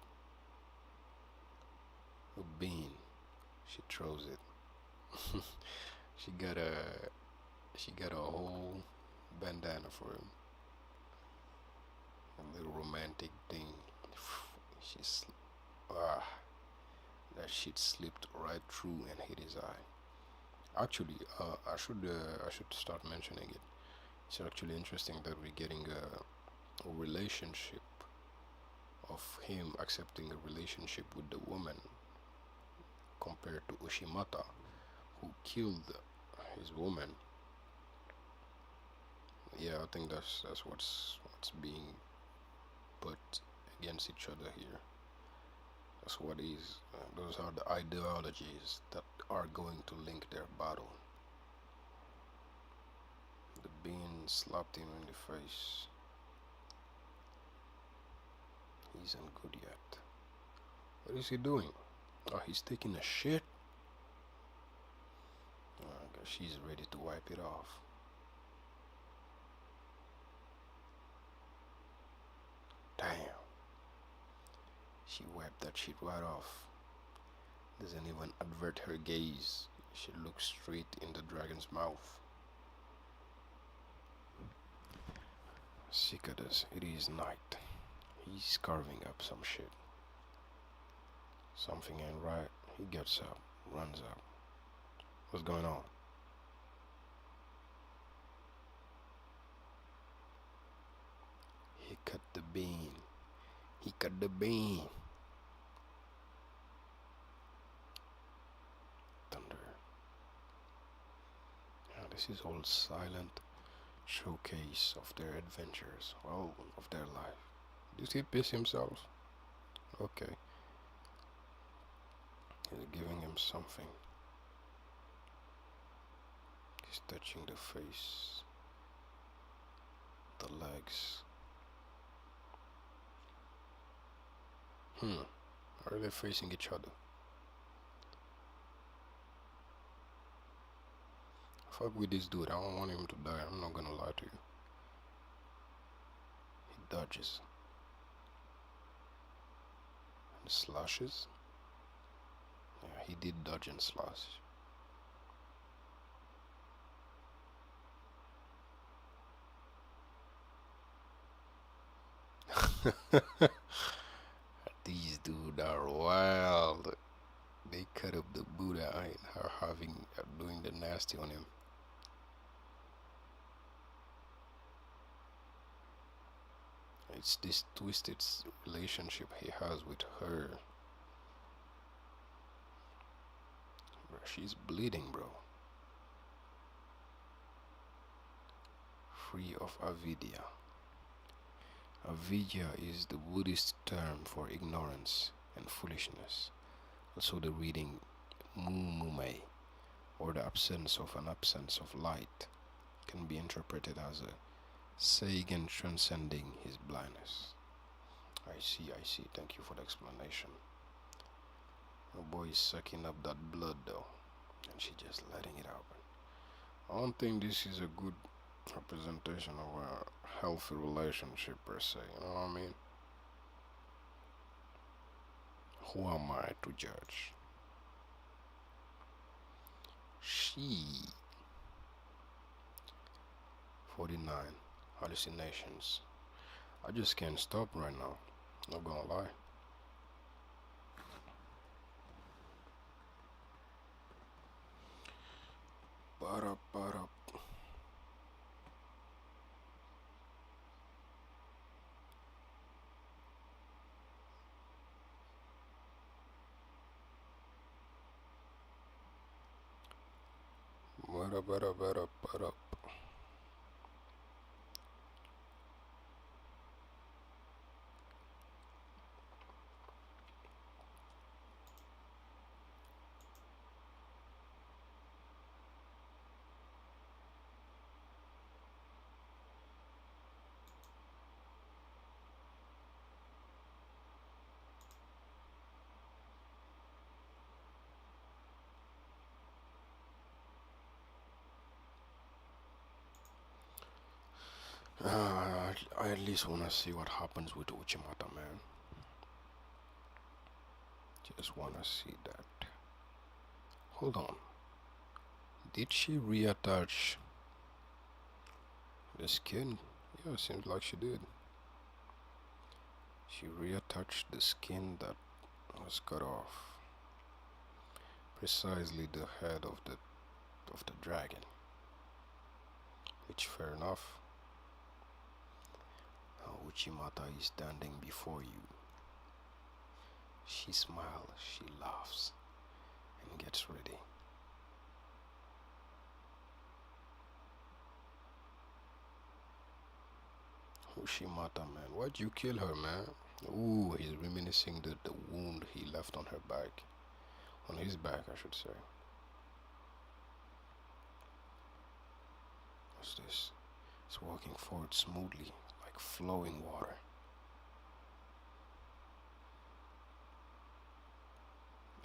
A bean. She throws it. she got a whole bandana for him. A little romantic thing. That shit slipped right through and hit his eye. Actually, I should start mentioning it. It's actually interesting that we're getting a relationship of him accepting a relationship with the woman compared to Ushimata, who killed his woman. Yeah, I think that's what's being put against each other here. That's what is. Those are the ideologies that are going to link their battle. The bean slapped him in the face. He isn't good yet. What is he doing? Oh, he's taking a shit. Oh, I guess she's ready to wipe it off. Damn. She wiped that shit right off. Doesn't even avert her gaze. She looks straight in the dragon's mouth. Cicadas, it is night. He's carving up some shit. Something ain't right. He gets up, runs up. What's going on? He cut the bean. He cut the bean. Thunder. Yeah, this is all silent showcase of their adventures, well, of their life. Does he piss himself? Okay. He's giving him something. He's touching the face, the legs. Are they facing each other? Fuck with this dude. I don't want him to die. I'm not gonna lie to you. He dodges and slashes. Yeah, he did dodge and slash. These dudes are wild. They cut up the Buddha and are doing the nasty on him. It's this twisted relationship he has with her. Bro, she's bleeding, bro. Free of avidya. Avidya is the Buddhist term for ignorance and foolishness. Also the reading mumume, or the absence of light, can be interpreted as a Sagan transcending his blindness. I see. Thank you for the explanation. The boy is sucking up that blood though, and she just letting it out. I don't think this is a good representation of a healthy relationship per se, you know what I mean? Who am I to judge? She 49 hallucinations. I just can't stop right now. Not gonna lie. Ba-da-ba-da. Ba-da-ba-da-ba-da-ba-da. I at least wanna see what happens with Uchimata, man. Just wanna see that. Hold on. Did she reattach the skin? Yeah, seems like she did. She reattached the skin that was cut off. Precisely the head of the dragon. Which fair enough. Now Uchimata is standing before you. She smiles, she laughs, and gets ready. Uchimata, man, why'd you kill her, man? Ooh, he's reminiscing the wound he left on her back. On his back, I should say. What's this? It's walking forward smoothly, like flowing water.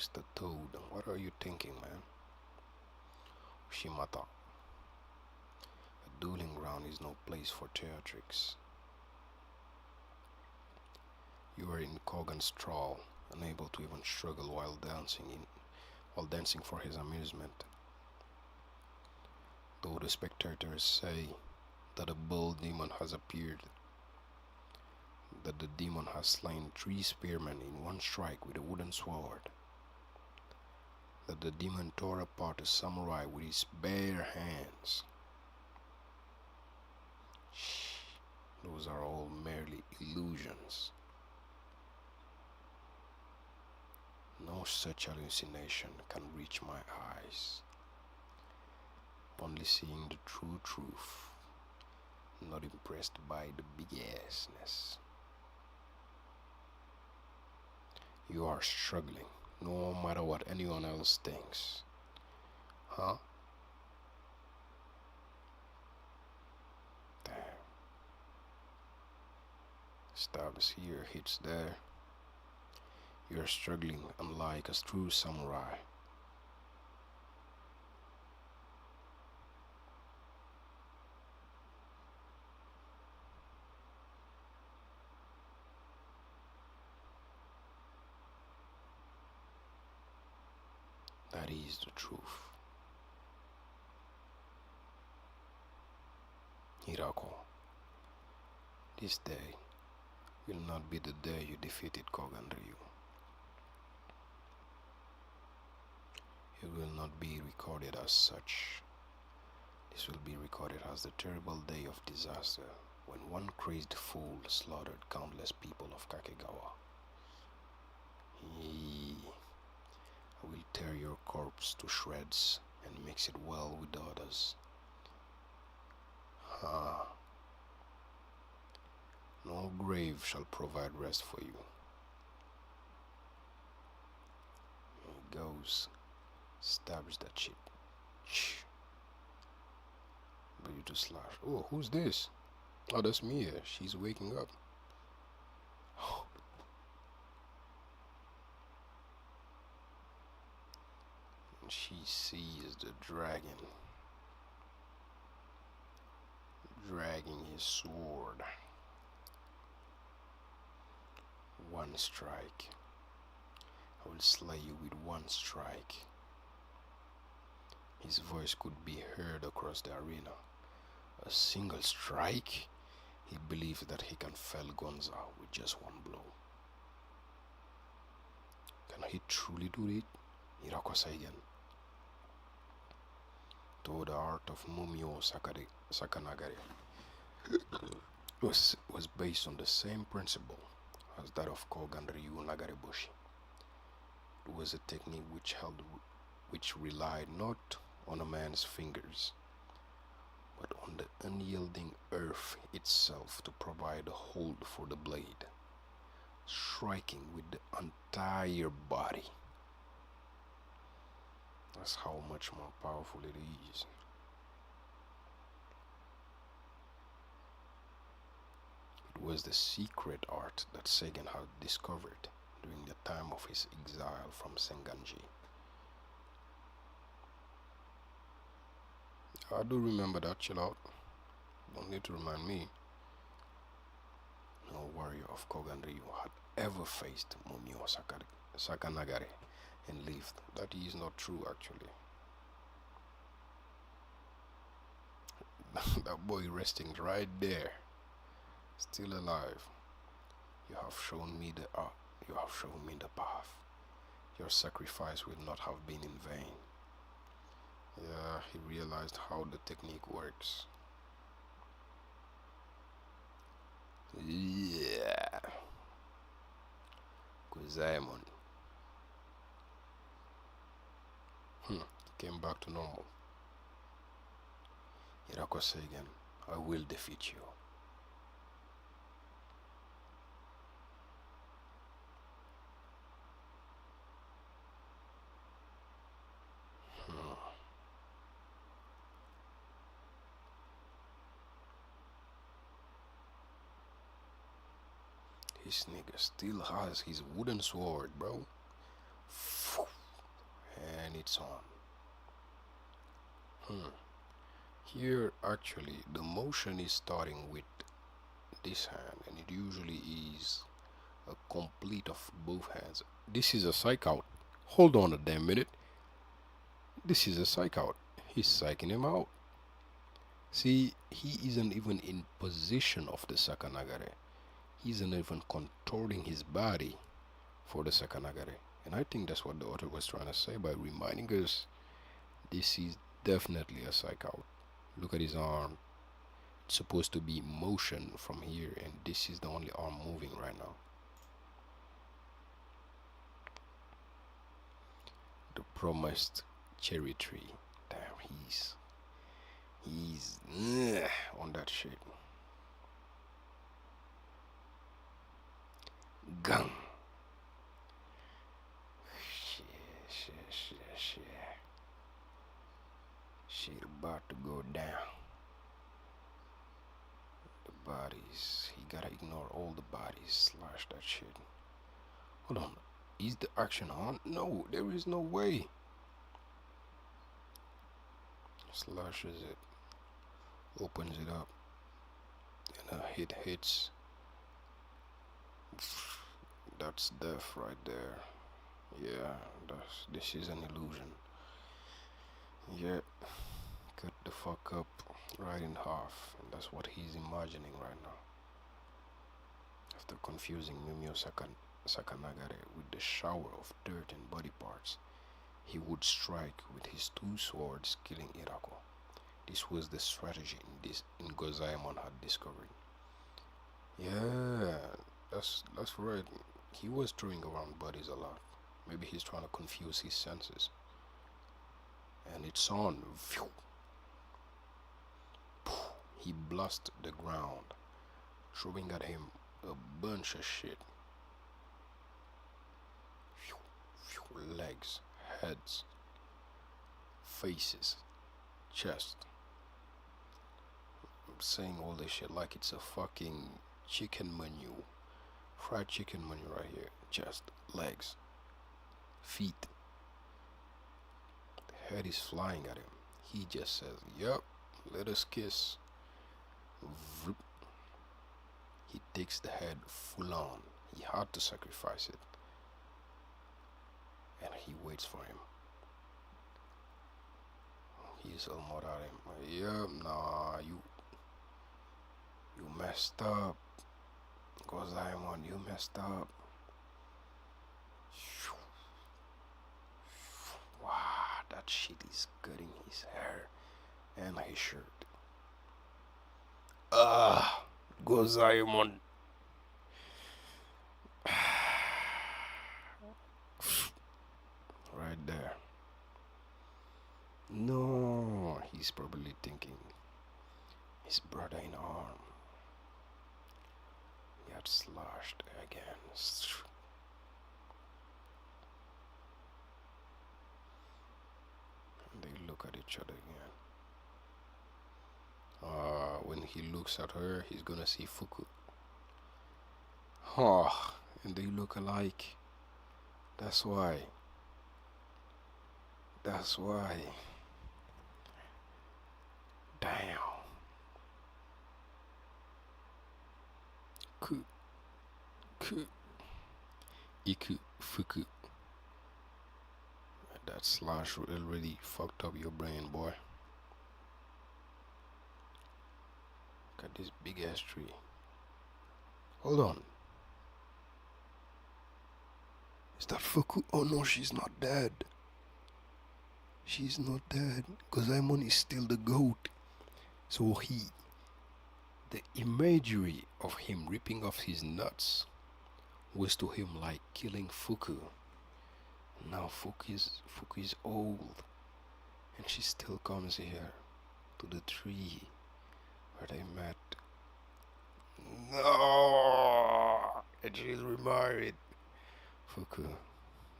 Mr. Toad, what are you thinking, man? Shimata. A dueling ground is no place for theatrics. You are in Kogan's thrall, unable to even struggle while dancing for his amusement. Though the spectators say that a bull demon has appeared, that the demon has slain 3 spearmen in one strike with a wooden sword, that the demon tore apart a samurai with his bare hands. Shh, those are all merely illusions. No such hallucination can reach my eyes. Only seeing the true truth, not impressed by the big assness. You are struggling, no matter what anyone else thinks. Huh? Damn. Stabs here, hits there. You're struggling unlike a true samurai. That is the truth. Hirako, this day will not be the day you defeated Kogan Ryu. It will not be recorded as such. This will be recorded as the terrible day of disaster when one crazed fool slaughtered countless people of Kakegawa. I will tear your corpse to shreds and mix it well with the others. No grave shall provide rest for you. He goes, stabs that shit. Ready to slash. Oh, who's this? Oh, that's Mia. She's waking up. And she sees the dragon dragging his sword. One strike. I will slay you with one strike. His voice could be heard across the arena. A single strike? He believes that he can fell Gonza with just one blow. Can he truly do it? Hirako Saigen. Though the art of Mumio Sakanagare was based on the same principle as that of Kogan Ryu Nagariboshi. It was a technique which relied not on a man's fingers, but on the unyielding earth itself to provide a hold for the blade, striking with the entire body. That's how much more powerful it is. It was the secret art that Seigen had discovered during the time of his exile from Senganji. I do remember that, chill out. Don't need to remind me. No warrior of Kogan Ryu had ever faced Mumio Sakanagare and lived. That is not true, actually. That boy resting right there, still alive. You have shown me the art. You have shown me the path. Your sacrifice will not have been in vain. Yeah, he realized how the technique works. Yeah. Kuzaemon. Came back to normal. Hirako Seigen, I will defeat you. This nigga still has his wooden sword, bro. and it's on. Here, actually, the motion is starting with this hand, and it usually is a complete of both hands. This is a psych out. Hold on a damn minute. This is a psych out. He's psyching him out. See, he isn't even in position of the sakanagare. He isn't even contorting his body for the sakanagare. And I think that's what the author was trying to say by reminding us this is definitely a psych out. Look at his arm. It's supposed to be motion from here, and this is the only arm moving right now. The promised cherry tree. Damn, he's on that shit. Gun. Shit about to go down. The bodies. He gotta ignore all the bodies. Slash that shit. Hold on. Is the action on? No, there is no way. Slashes it. Opens it up. And a hit hits. That's death right there. Yeah, this is an illusion. Yeah, cut the fuck up right in half, and that's what he's imagining right now. After confusing Mimio Sakanagare with the shower of dirt and body parts, he would strike with his two swords, killing Irako. This was the strategy in Gozaemon had discovered. Yeah, that's right. He was throwing around bodies a lot. Maybe he's trying to confuse his senses. And it's on. He blasted the ground, throwing at him a bunch of shit. Legs, heads, faces, chest. I'm saying all this shit like it's a fucking chicken menu. Fried chicken menu right here. Chest, legs, feet. The head is flying at him. He just says, "Yup, let us kiss." He takes the head full on. He had to sacrifice it. And he waits for him. He's almost at him. "Yup, nah, you messed up. Gozaemon, you messed up." Wow, that shit is cutting his hair and his shirt. Gozaemon. Right there. No, he's probably thinking his brother in arm. He had slashed again. And they look at each other again. When he looks at her, he's gonna see Fuku. And they look alike. That's why. Damn. Iku Fuku. That slash really fucked up your brain, boy. Look at this big ass tree. Hold on. Is that Fuku? Oh no, she's not dead. She's not dead. Gozaemon is still the goat. So the imagery of him ripping off his nuts was to him like killing Fuku. Now Fuku is old, and she still comes here to the tree where they met. No, and she's remarried. Fuku,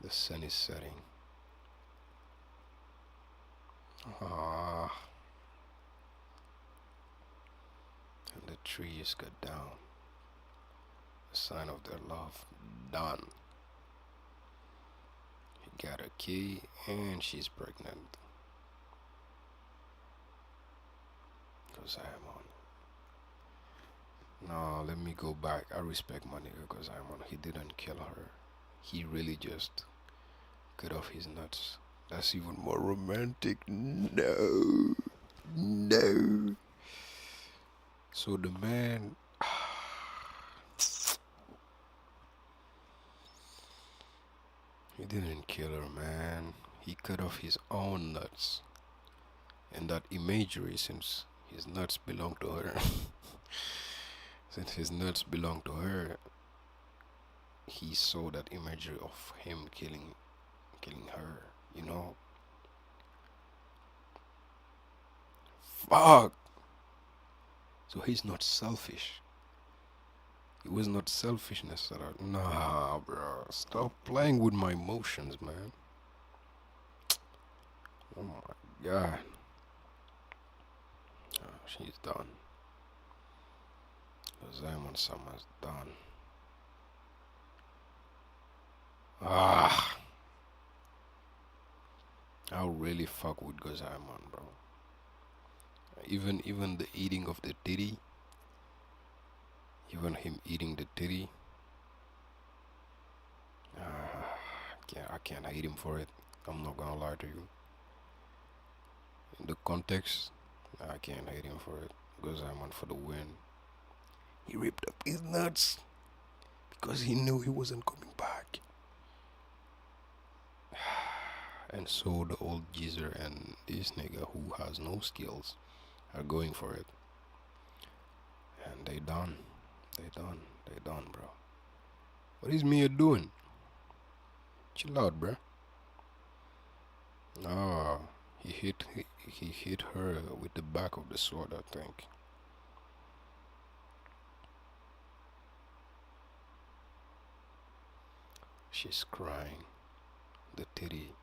the sun is setting. And the tree is cut down. A sign of their love. Done. He got a key and she's pregnant. Because I'm on. No, let me go back. I respect my nigga because I'm on. He didn't kill her. He really just cut off his nuts. That's even more romantic. No. No. So the man. He didn't kill her, man. He cut off his own nuts. And that imagery, since his nuts belong to her, since his nuts belong to her, he saw that imagery of him killing her, you know? Fuck! So he's not selfish. It was not selfishness that I... Nah, bro. Stop playing with my emotions, man. Oh my god. Oh, she's done. The Zaman Summer's done. Ah. I'll really fuck with Gozaimon, bro. Even the eating of the titty. Even him eating the titty. I can't hate him for it. I'm not gonna lie to you. In the context, I can't hate him for it. Gozaimon for the win. He ripped up his nuts because he knew he wasn't coming back. And so the old geezer and this nigga who has no skills are going for it. And they done. They done, bro. What is Mia doing? Chill out, bro. Ah, he hit her with the back of the sword, I think. She's crying. The titty.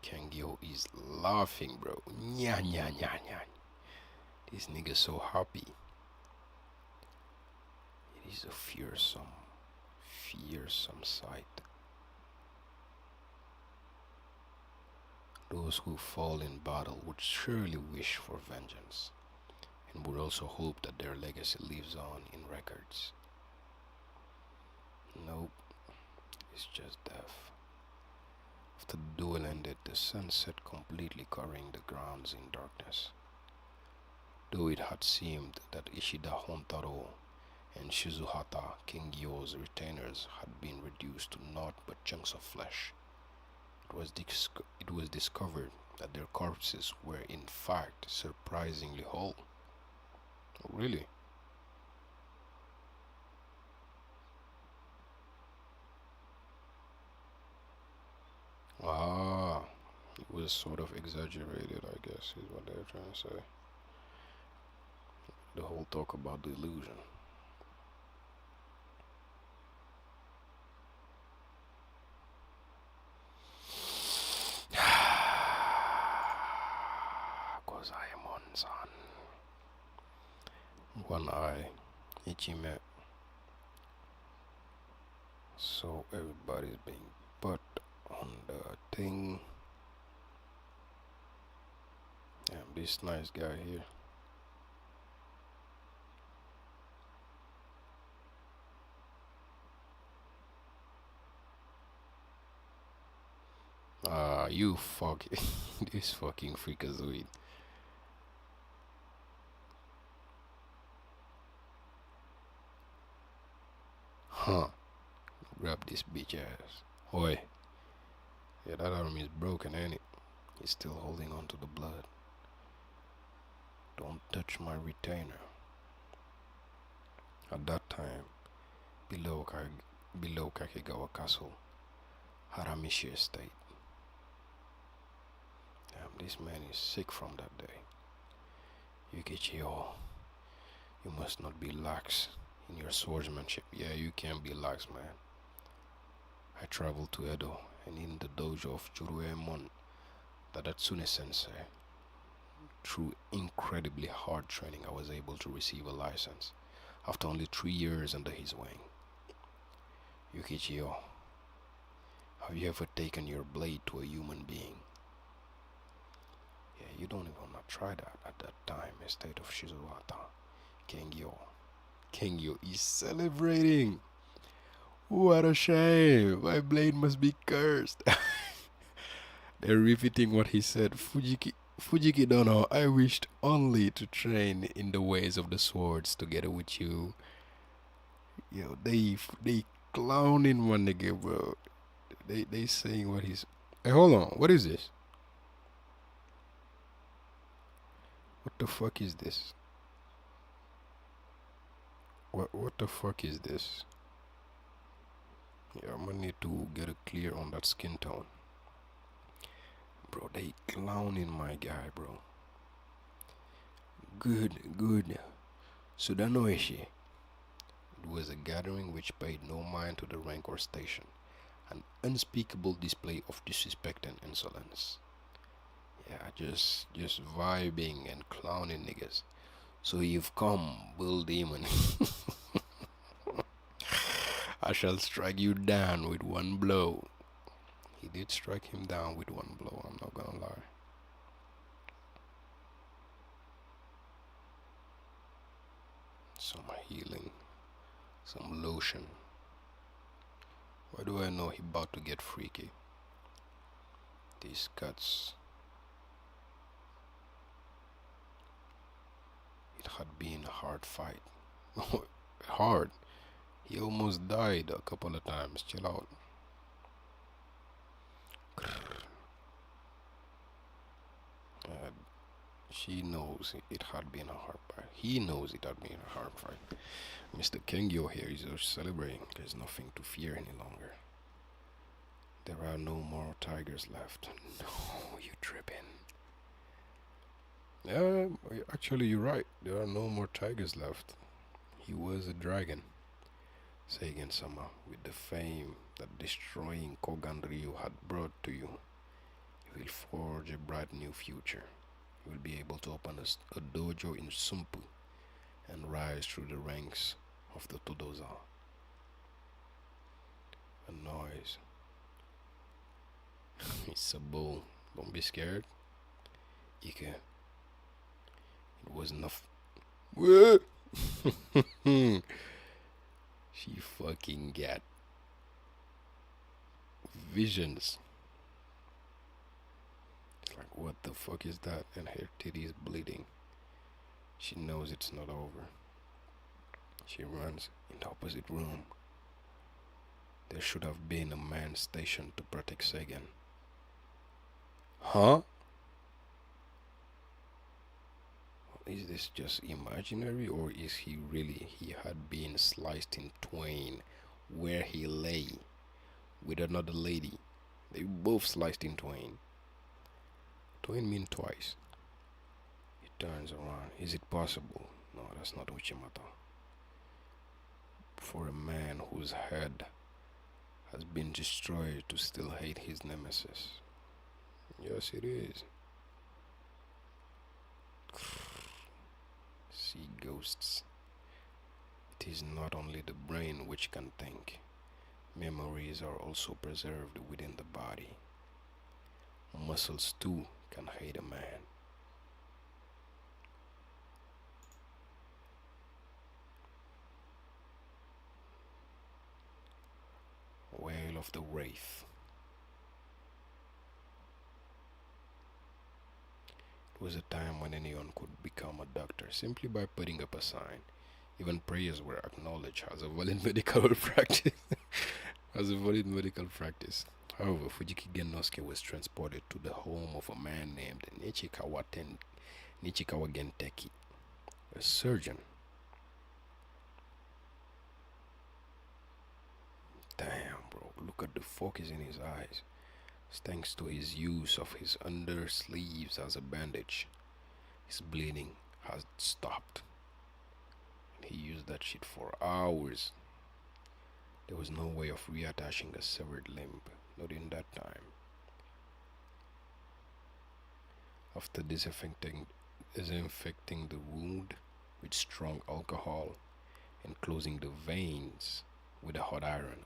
Kangyo is laughing, bro. Nya nya nya nya. This nigga so happy. It is a fearsome sight. Those who fall in battle would surely wish for vengeance, and would also hope that their legacy lives on in records. Nope, it's just death. After the duel ended, the sun set completely covering the grounds in darkness. Though it had seemed that Ishida Hontaro and Shizuhata Kingyo's retainers had been reduced to naught but chunks of flesh, it was discovered that their corpses were in fact surprisingly whole. Oh, really? Ah, it was sort of exaggerated, I guess, is what they're trying to say. The whole talk about the illusion. Gozaemon-san. One eye, Ichime. So everybody's being put on the thing. Damn, this nice guy here. You fucking this fucking freakazoid. Huh. Grab this bitch ass. Oi. Yeah, that arm is broken, ain't it? He's still holding on to the blood. Don't touch my retainer. At that time, below Kakegawa Castle, Haramishi Estate. Damn, this man is sick from that day. Yukichiyo, you must not be lax in your swordsmanship. Yeah, you can't be lax, man. I traveled to Edo, and in the dojo of Juruemon, Tadatsune Sensei through incredibly hard training, I was able to receive a license after only 3 years under his wing. Yukichiyo, have you ever taken your blade to a human being? Yeah, you don't even not try that at that time, instead of Shizuwata. Kengyo is celebrating. What a shame. My blade must be cursed. They're repeating what he said. Fujiki Dono, I wished only to train in the ways of the swords together with you. Yo, they clowning my nigga, bro. They saying what he's. Hey, hold on. What is this? What the fuck is this? What the fuck is this? Yeah, I'm gonna need to get it clear on that skin tone. Bro, they clowning my guy, bro. Good. Sudanoishi. It was a gathering which paid no mind to the rank or station. An unspeakable display of disrespect and insolence. Yeah, just vibing and clowning niggas. So you've come, bull demon. I shall strike you down with one blow. He did strike him down with one blow, I'm not gonna lie. Some healing, some lotion. Why do I know he about to get freaky? These cuts. It had been a hard fight. Hard. He almost died a couple of times. Chill out. She knows it had been a hard fight. He knows it had been a hard fight. Mr. Kengyo here is just celebrating. There's nothing to fear any longer. There are no more tigers left. No, you tripping. Yeah, actually you're right. There are no more tigers left. He was a dragon. Seigen-sama, with the fame that destroying Kogan Ryu had brought to you, you will forge a bright new future. You will be able to open a dojo in Sumpu and rise through the ranks of the Todoza. A noise. It's a bull. Don't be scared. Ike. It was enough. She fucking got visions. It's like, what the fuck is that? And her titties bleeding. She knows it's not over. She runs in the opposite room. There should have been a man stationed to protect Seigen. Huh? Is this just imaginary, or is he really? He had been sliced in twain where he lay with another lady. They both sliced in twain. Twain mean twice. He turns around. Is it possible? No, that's not Uchimata. For a man whose head has been destroyed to still hate his nemesis. Yes, it is. See ghosts. It is not only the brain which can think. Memories are also preserved within the body. Muscles too can hate a man. Wail of the Wraith. It was a time when anyone could become a doctor simply by putting up a sign. Even prayers were acknowledged as a valid medical practice. However, Fujiki Gennosuke was transported to the home of a man named Nichikawa Genteki, a surgeon. Damn, bro, look at the focus in his eyes. Thanks to his use of his under sleeves as a bandage, his bleeding has stopped. He used that shit for hours. There was no way of reattaching a severed limb, not in that time. After disinfecting is infecting the wound with strong alcohol and closing the veins with a hot iron.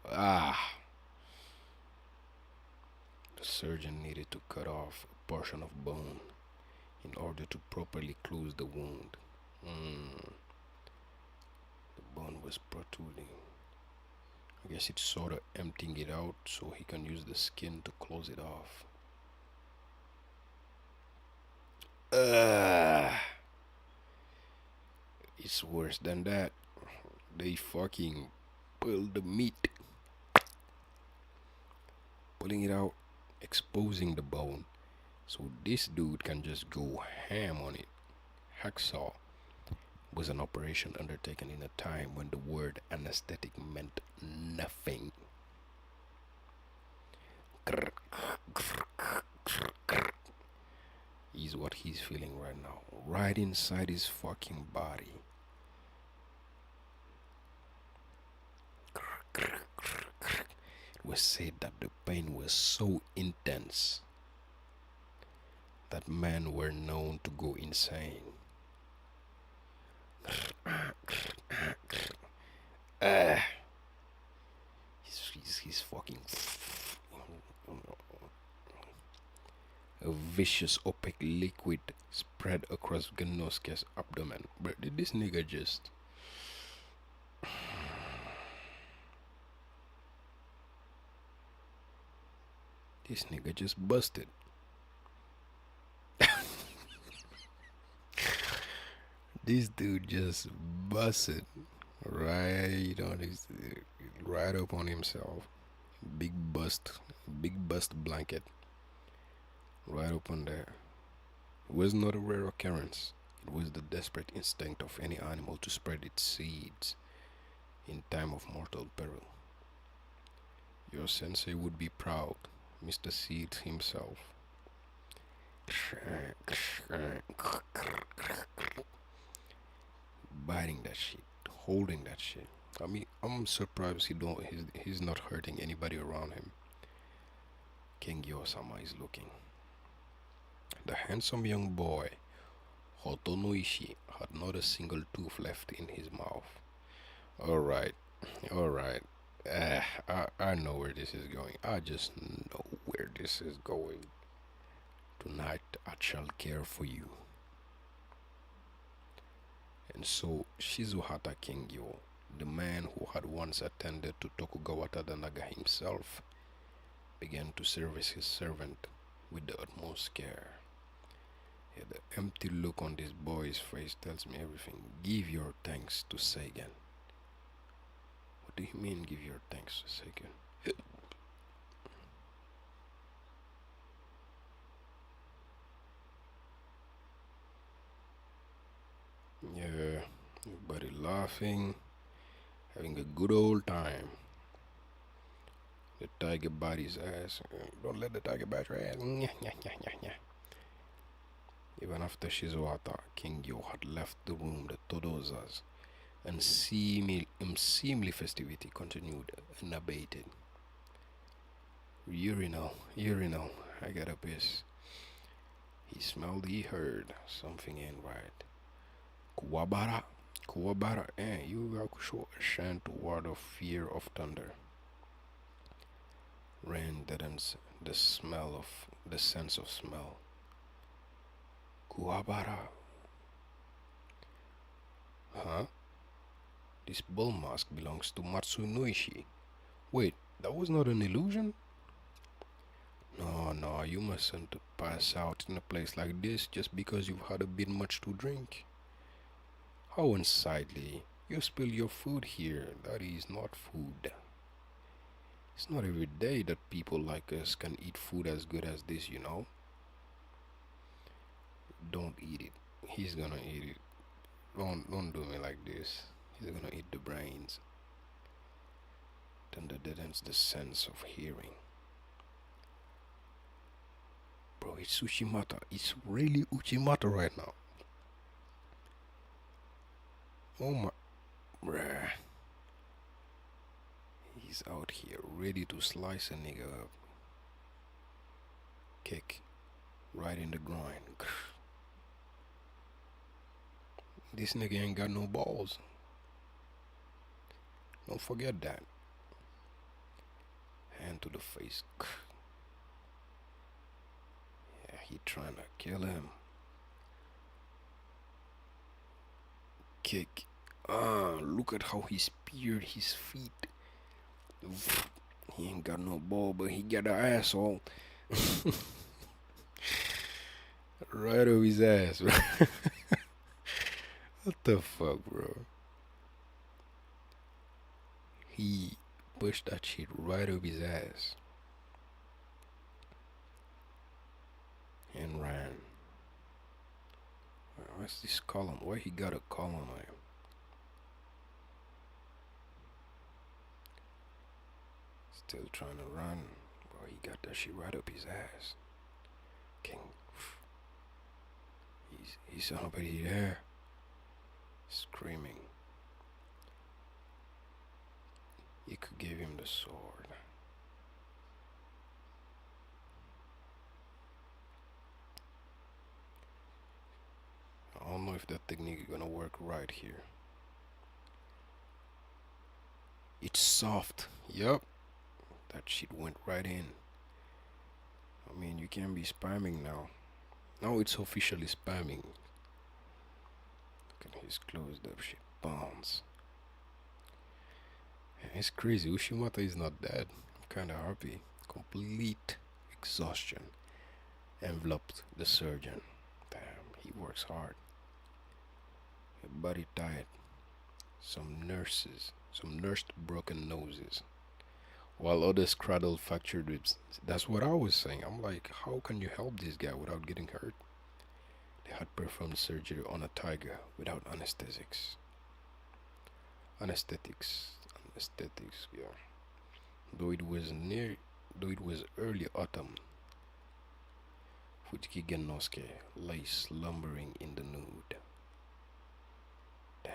The surgeon needed to cut off a portion of bone in order to properly close the wound. The bone was protruding. I guess it's sort of emptying it out so he can use the skin to close it off. It's worse than that. They fucking pull the meat, pulling it out, exposing the bone, so this dude can just go ham on it. Hacksaw was an operation undertaken in a time when the word anesthetic meant nothing. Is what he's feeling right now, right inside his fucking body. It was said that the pain was so intense that men were known to go insane. He's fucking a vicious opaque liquid spread across Gnoska's abdomen. But did this nigga just busted. This dude just busted right on his, right up on himself. Big bust blanket right up on there. It was not a rare occurrence. It was the desperate instinct of any animal to spread its seeds in time of mortal peril. Your sensei would be proud, Mr. Seed himself. Biting that shit, holding that shit. I mean, I'm surprised he's not hurting anybody around him. Kengyo-sama is looking. The handsome young boy, Hotonoishi, had not a single tooth left in his mouth. Alright. I know where this is going. I just know where this is going. Tonight I shall care for you. And so Shizuhata Kengyo, the man who had once attended to Tokugawa Tadanaga himself, began to service his servant with the utmost care. Yeah, the empty look on this boy's face tells me everything. Give your thanks to Seigen. What do you mean, give your thanks to Seigen? Yeah, everybody laughing, having a good old time. The tiger bite his ass. Don't let the tiger bite your ass. Even after Shizuhata, Kengyo had left the room, the Todozas and unseemly festivity continued unabated. Urinal, I got a piss. He smelled, he heard, something ain't right. Kuwabara, you Yakusho, a chant word of fear of thunder. Rain deadens the sense of smell. Kuwabara. Huh? This bull mask belongs to Matsunoishi. Wait, that was not an illusion? No, you mustn't pass out in a place like this just because you've had a bit much to drink. How unsightly. You spill your food here. That is not food. It's not every day that people like us can eat food as good as this, you know. Don't eat it. He's gonna eat it. Don't do me like this. He's gonna eat the brains. Thunder deadens the sense of hearing. Bro, it's Uchimata. It's really Uchimata right now. Oh my. Bruh. He's out here ready to slice a nigga up. Kick. Right in the groin. This nigga ain't got no balls. Don't forget that. Hand to the face. Yeah, he trying to kill him. Kick. Look at how he speared his feet. He ain't got no ball, but he got an asshole. Right over his ass, bro. What the fuck, bro? He pushed that shit right over his ass and ran. What's this column? Why he got a column on him? Still trying to run. Bro, he got that shit right up his ass. King. He's somebody there. Screaming. You could give him the sword. I don't know if that technique is gonna work right here. It's soft. Yup. That shit went right in. I mean, you can't be spamming now. Now it's officially spamming. Look at his closed up shit. Bounce. It's crazy. Ushimata is not dead. I'm kinda happy. Complete exhaustion enveloped the surgeon. Damn, he works hard. A body tired. Some nursed broken noses, while others cradled fractured ribs. That's what I was saying. I'm like, how can you help this guy without getting hurt? They had performed surgery on a tiger without anesthetics, yeah. Though it was early autumn, Fujiki Genosuke lay slumbering in the nude. Damn.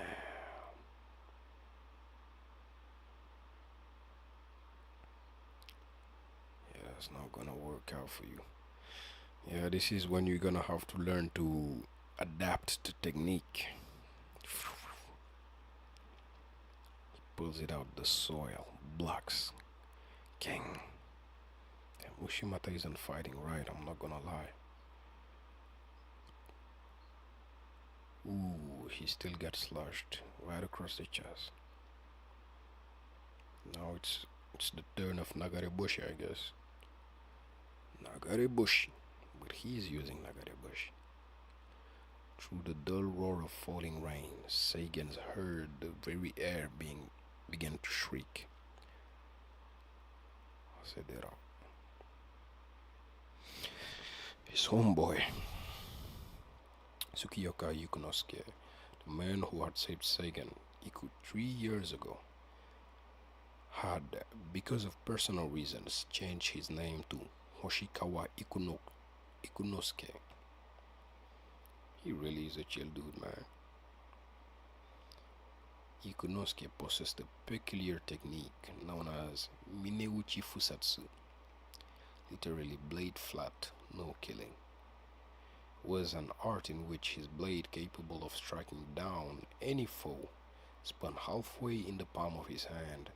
Yeah, that's not gonna work out for you. Yeah, this is when you're gonna have to learn to adapt to technique. He pulls it out the soil, blocks. King. Damn, Ushimata isn't fighting right, I'm not gonna lie. Ooh, he still gets slashed right across the chest. Now it's the turn of Nagarebushi, I guess. Nagarebushi. But he's using Nagarebushi. Through the dull roar of falling rain, Sagan's heard the very air began to shriek. Sedera. His homeboy, Tsukiyoka Yukonosuke, the man who had saved Sagan Iku 3 years ago, had, because of personal reasons, changed his name to Hoshikawa Ikunosuke. He really is a chill dude, man. Ikunosuke possessed a peculiar technique known as Mineuchi Fusatsu, literally blade flat, no killing. It was an art in which his blade, capable of striking down any foe, spun halfway in the palm of his hand,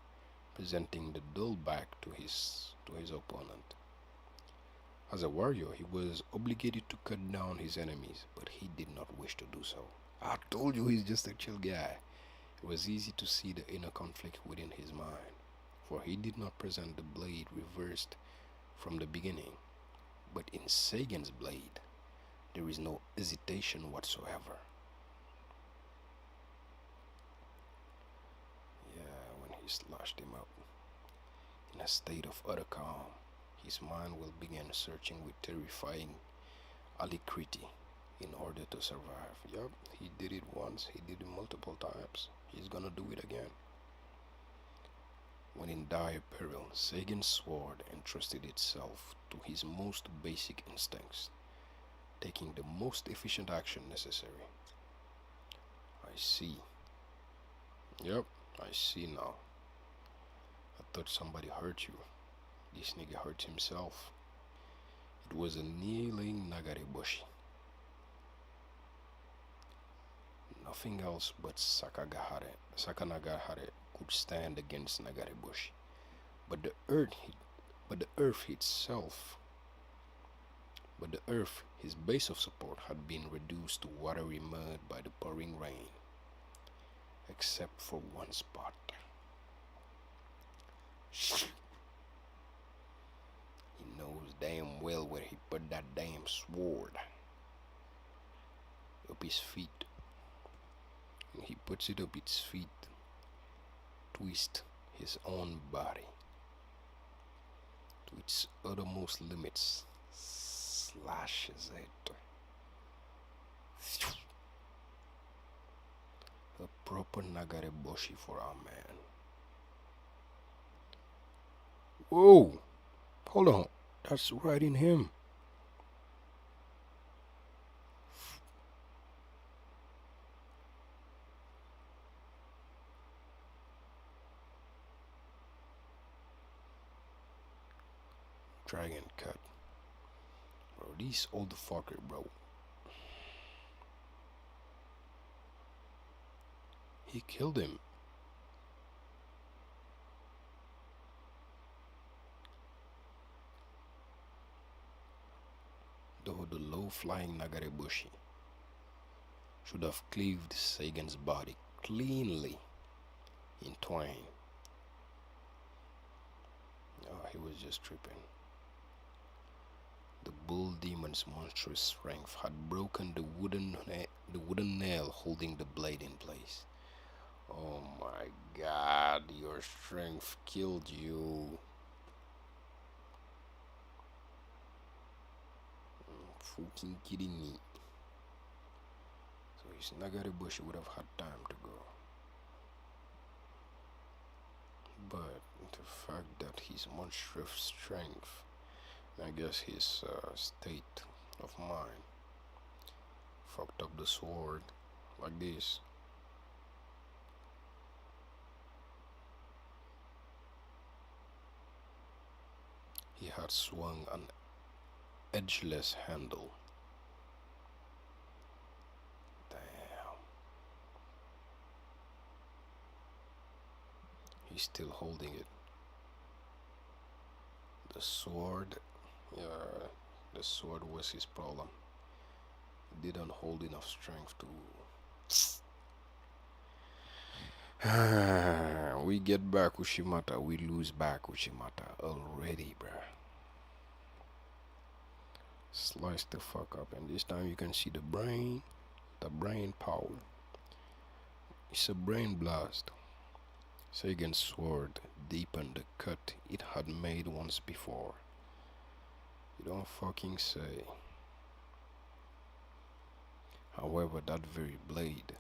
presenting the dull back to his opponent. As a warrior, he was obligated to cut down his enemies, but he did not wish to do so. I told you he's just a chill guy. It was easy to see the inner conflict within his mind, for he did not present the blade reversed from the beginning. But in Sagan's blade, there is no hesitation whatsoever. Yeah, when he slashed him up, in a state of utter calm, his mind will begin searching with terrifying alacrity in order to survive. Yup, he did it once, he did it multiple times. He's gonna do it again. When in dire peril, Sagan's sword entrusted itself to his most basic instincts, taking the most efficient action necessary. I see. Yep, I see now. I thought somebody hurt you. This nigga hurt himself. It was a kneeling Nagarebushi. Nothing else but Sakanagahara could stand against Nagariboshi. But the earth, but the earth itself, but the earth, his base of support, had been reduced to watery mud by the pouring rain, except for one spot. He knows damn well where he put that damn sword. Up his feet. And he puts it up its feet. Twist his own body to its uttermost limits. Slashes it. A proper Nagareboshi for our man. Whoa! Hold on. That's right in him. Dragon cut. Bro, these old fucker, bro. He killed him. Though the low-flying Nagarebushi should have cleaved Sagan's body cleanly in twain. Oh, he was just tripping. The bull demon's monstrous strength had broken the wooden nail holding the blade in place. Oh my God, your strength killed you. Fucking kidding me. So his Nagariboshi would have had time to go. But the fact that his monstrous strength, I guess his state of mind, fucked up the sword like this. He had swung an edgeless handle. Damn. He's still holding it. The sword, the sword was his problem. He didn't hold enough strength to. We get back Ushimata, we lose back Ushimata already, bruh. Slice the fuck up, and this time you can see the brain power. It's a brain blast. Sagan's sword deepened the cut it had made once before. You don't fucking say. However, that very blade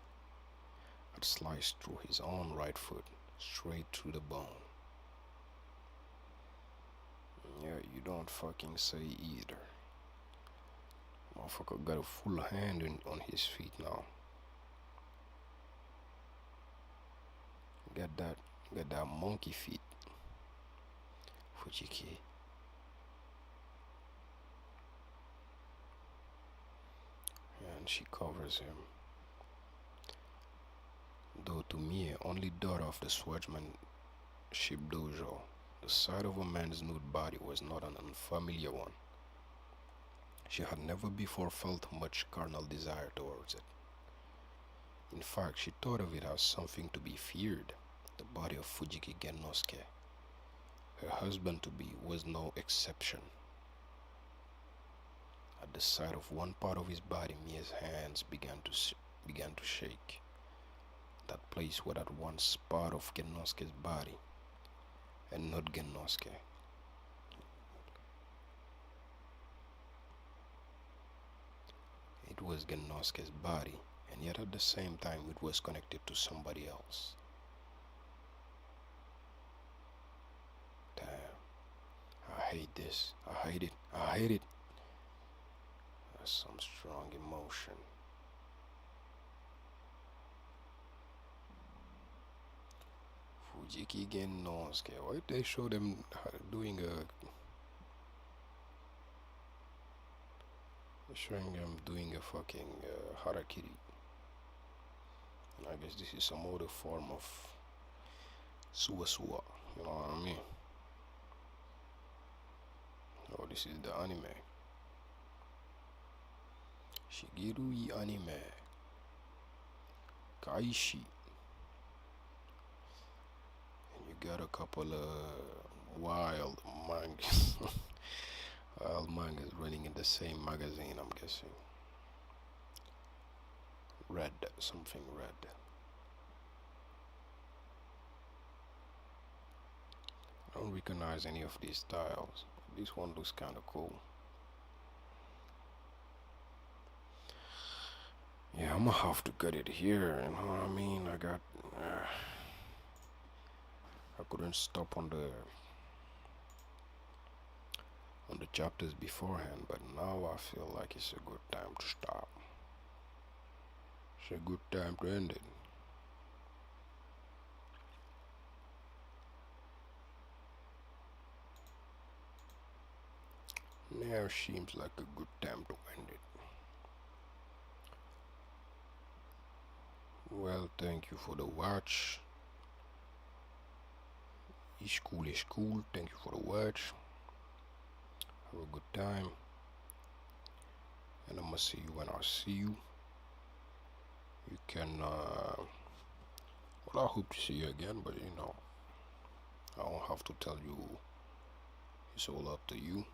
had sliced through his own right foot, straight through the bone. Yeah, you don't fucking say either. Motherfucker got a full hand on his feet now. Got that monkey feet. Fujiki. And she covers him. Though to me, only daughter of the swordsmanship dojo, the sight of a man's nude body was not an unfamiliar one. She had never before felt much carnal desire towards it. In fact, she thought of it as something to be feared. The body of Fujiki Gennosuke, her husband-to-be, was no exception. At the sight of one part of his body, Mia's hands began to shake. That place was at once part of Gennosuke's body, and not Gennosuke. It was Gennosuke's body, and yet at the same time it was connected to somebody else. Damn. I hate this. I hate it. I hate it. That's some strong emotion. Fujiki Gennosuke. Why did they show them doing showing them doing a fucking harakiri? And I guess this is some other form of suwa, you know what I mean? Oh, this is the anime. Shigurui anime. Kaishi. And you got a couple of wild mangas. Wild mangas running in the same magazine, I'm guessing. Red, something red. I don't recognize any of these styles. This one looks kind of cool. Yeah, I'm gonna have to get it here, you know what I mean? I couldn't stop on the chapters beforehand, but now I feel like it's a good time to stop. It's a good time to end it. Now seems like a good time to end it. Well, thank you for the watch. It's cool, it's cool. Thank you for the watch. Have a good time. And I'm gonna see you when I see you. You can, well, I hope to see you again, but you know, I don't have to tell you. It's all up to you.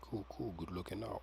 Cool, cool. Good looking out.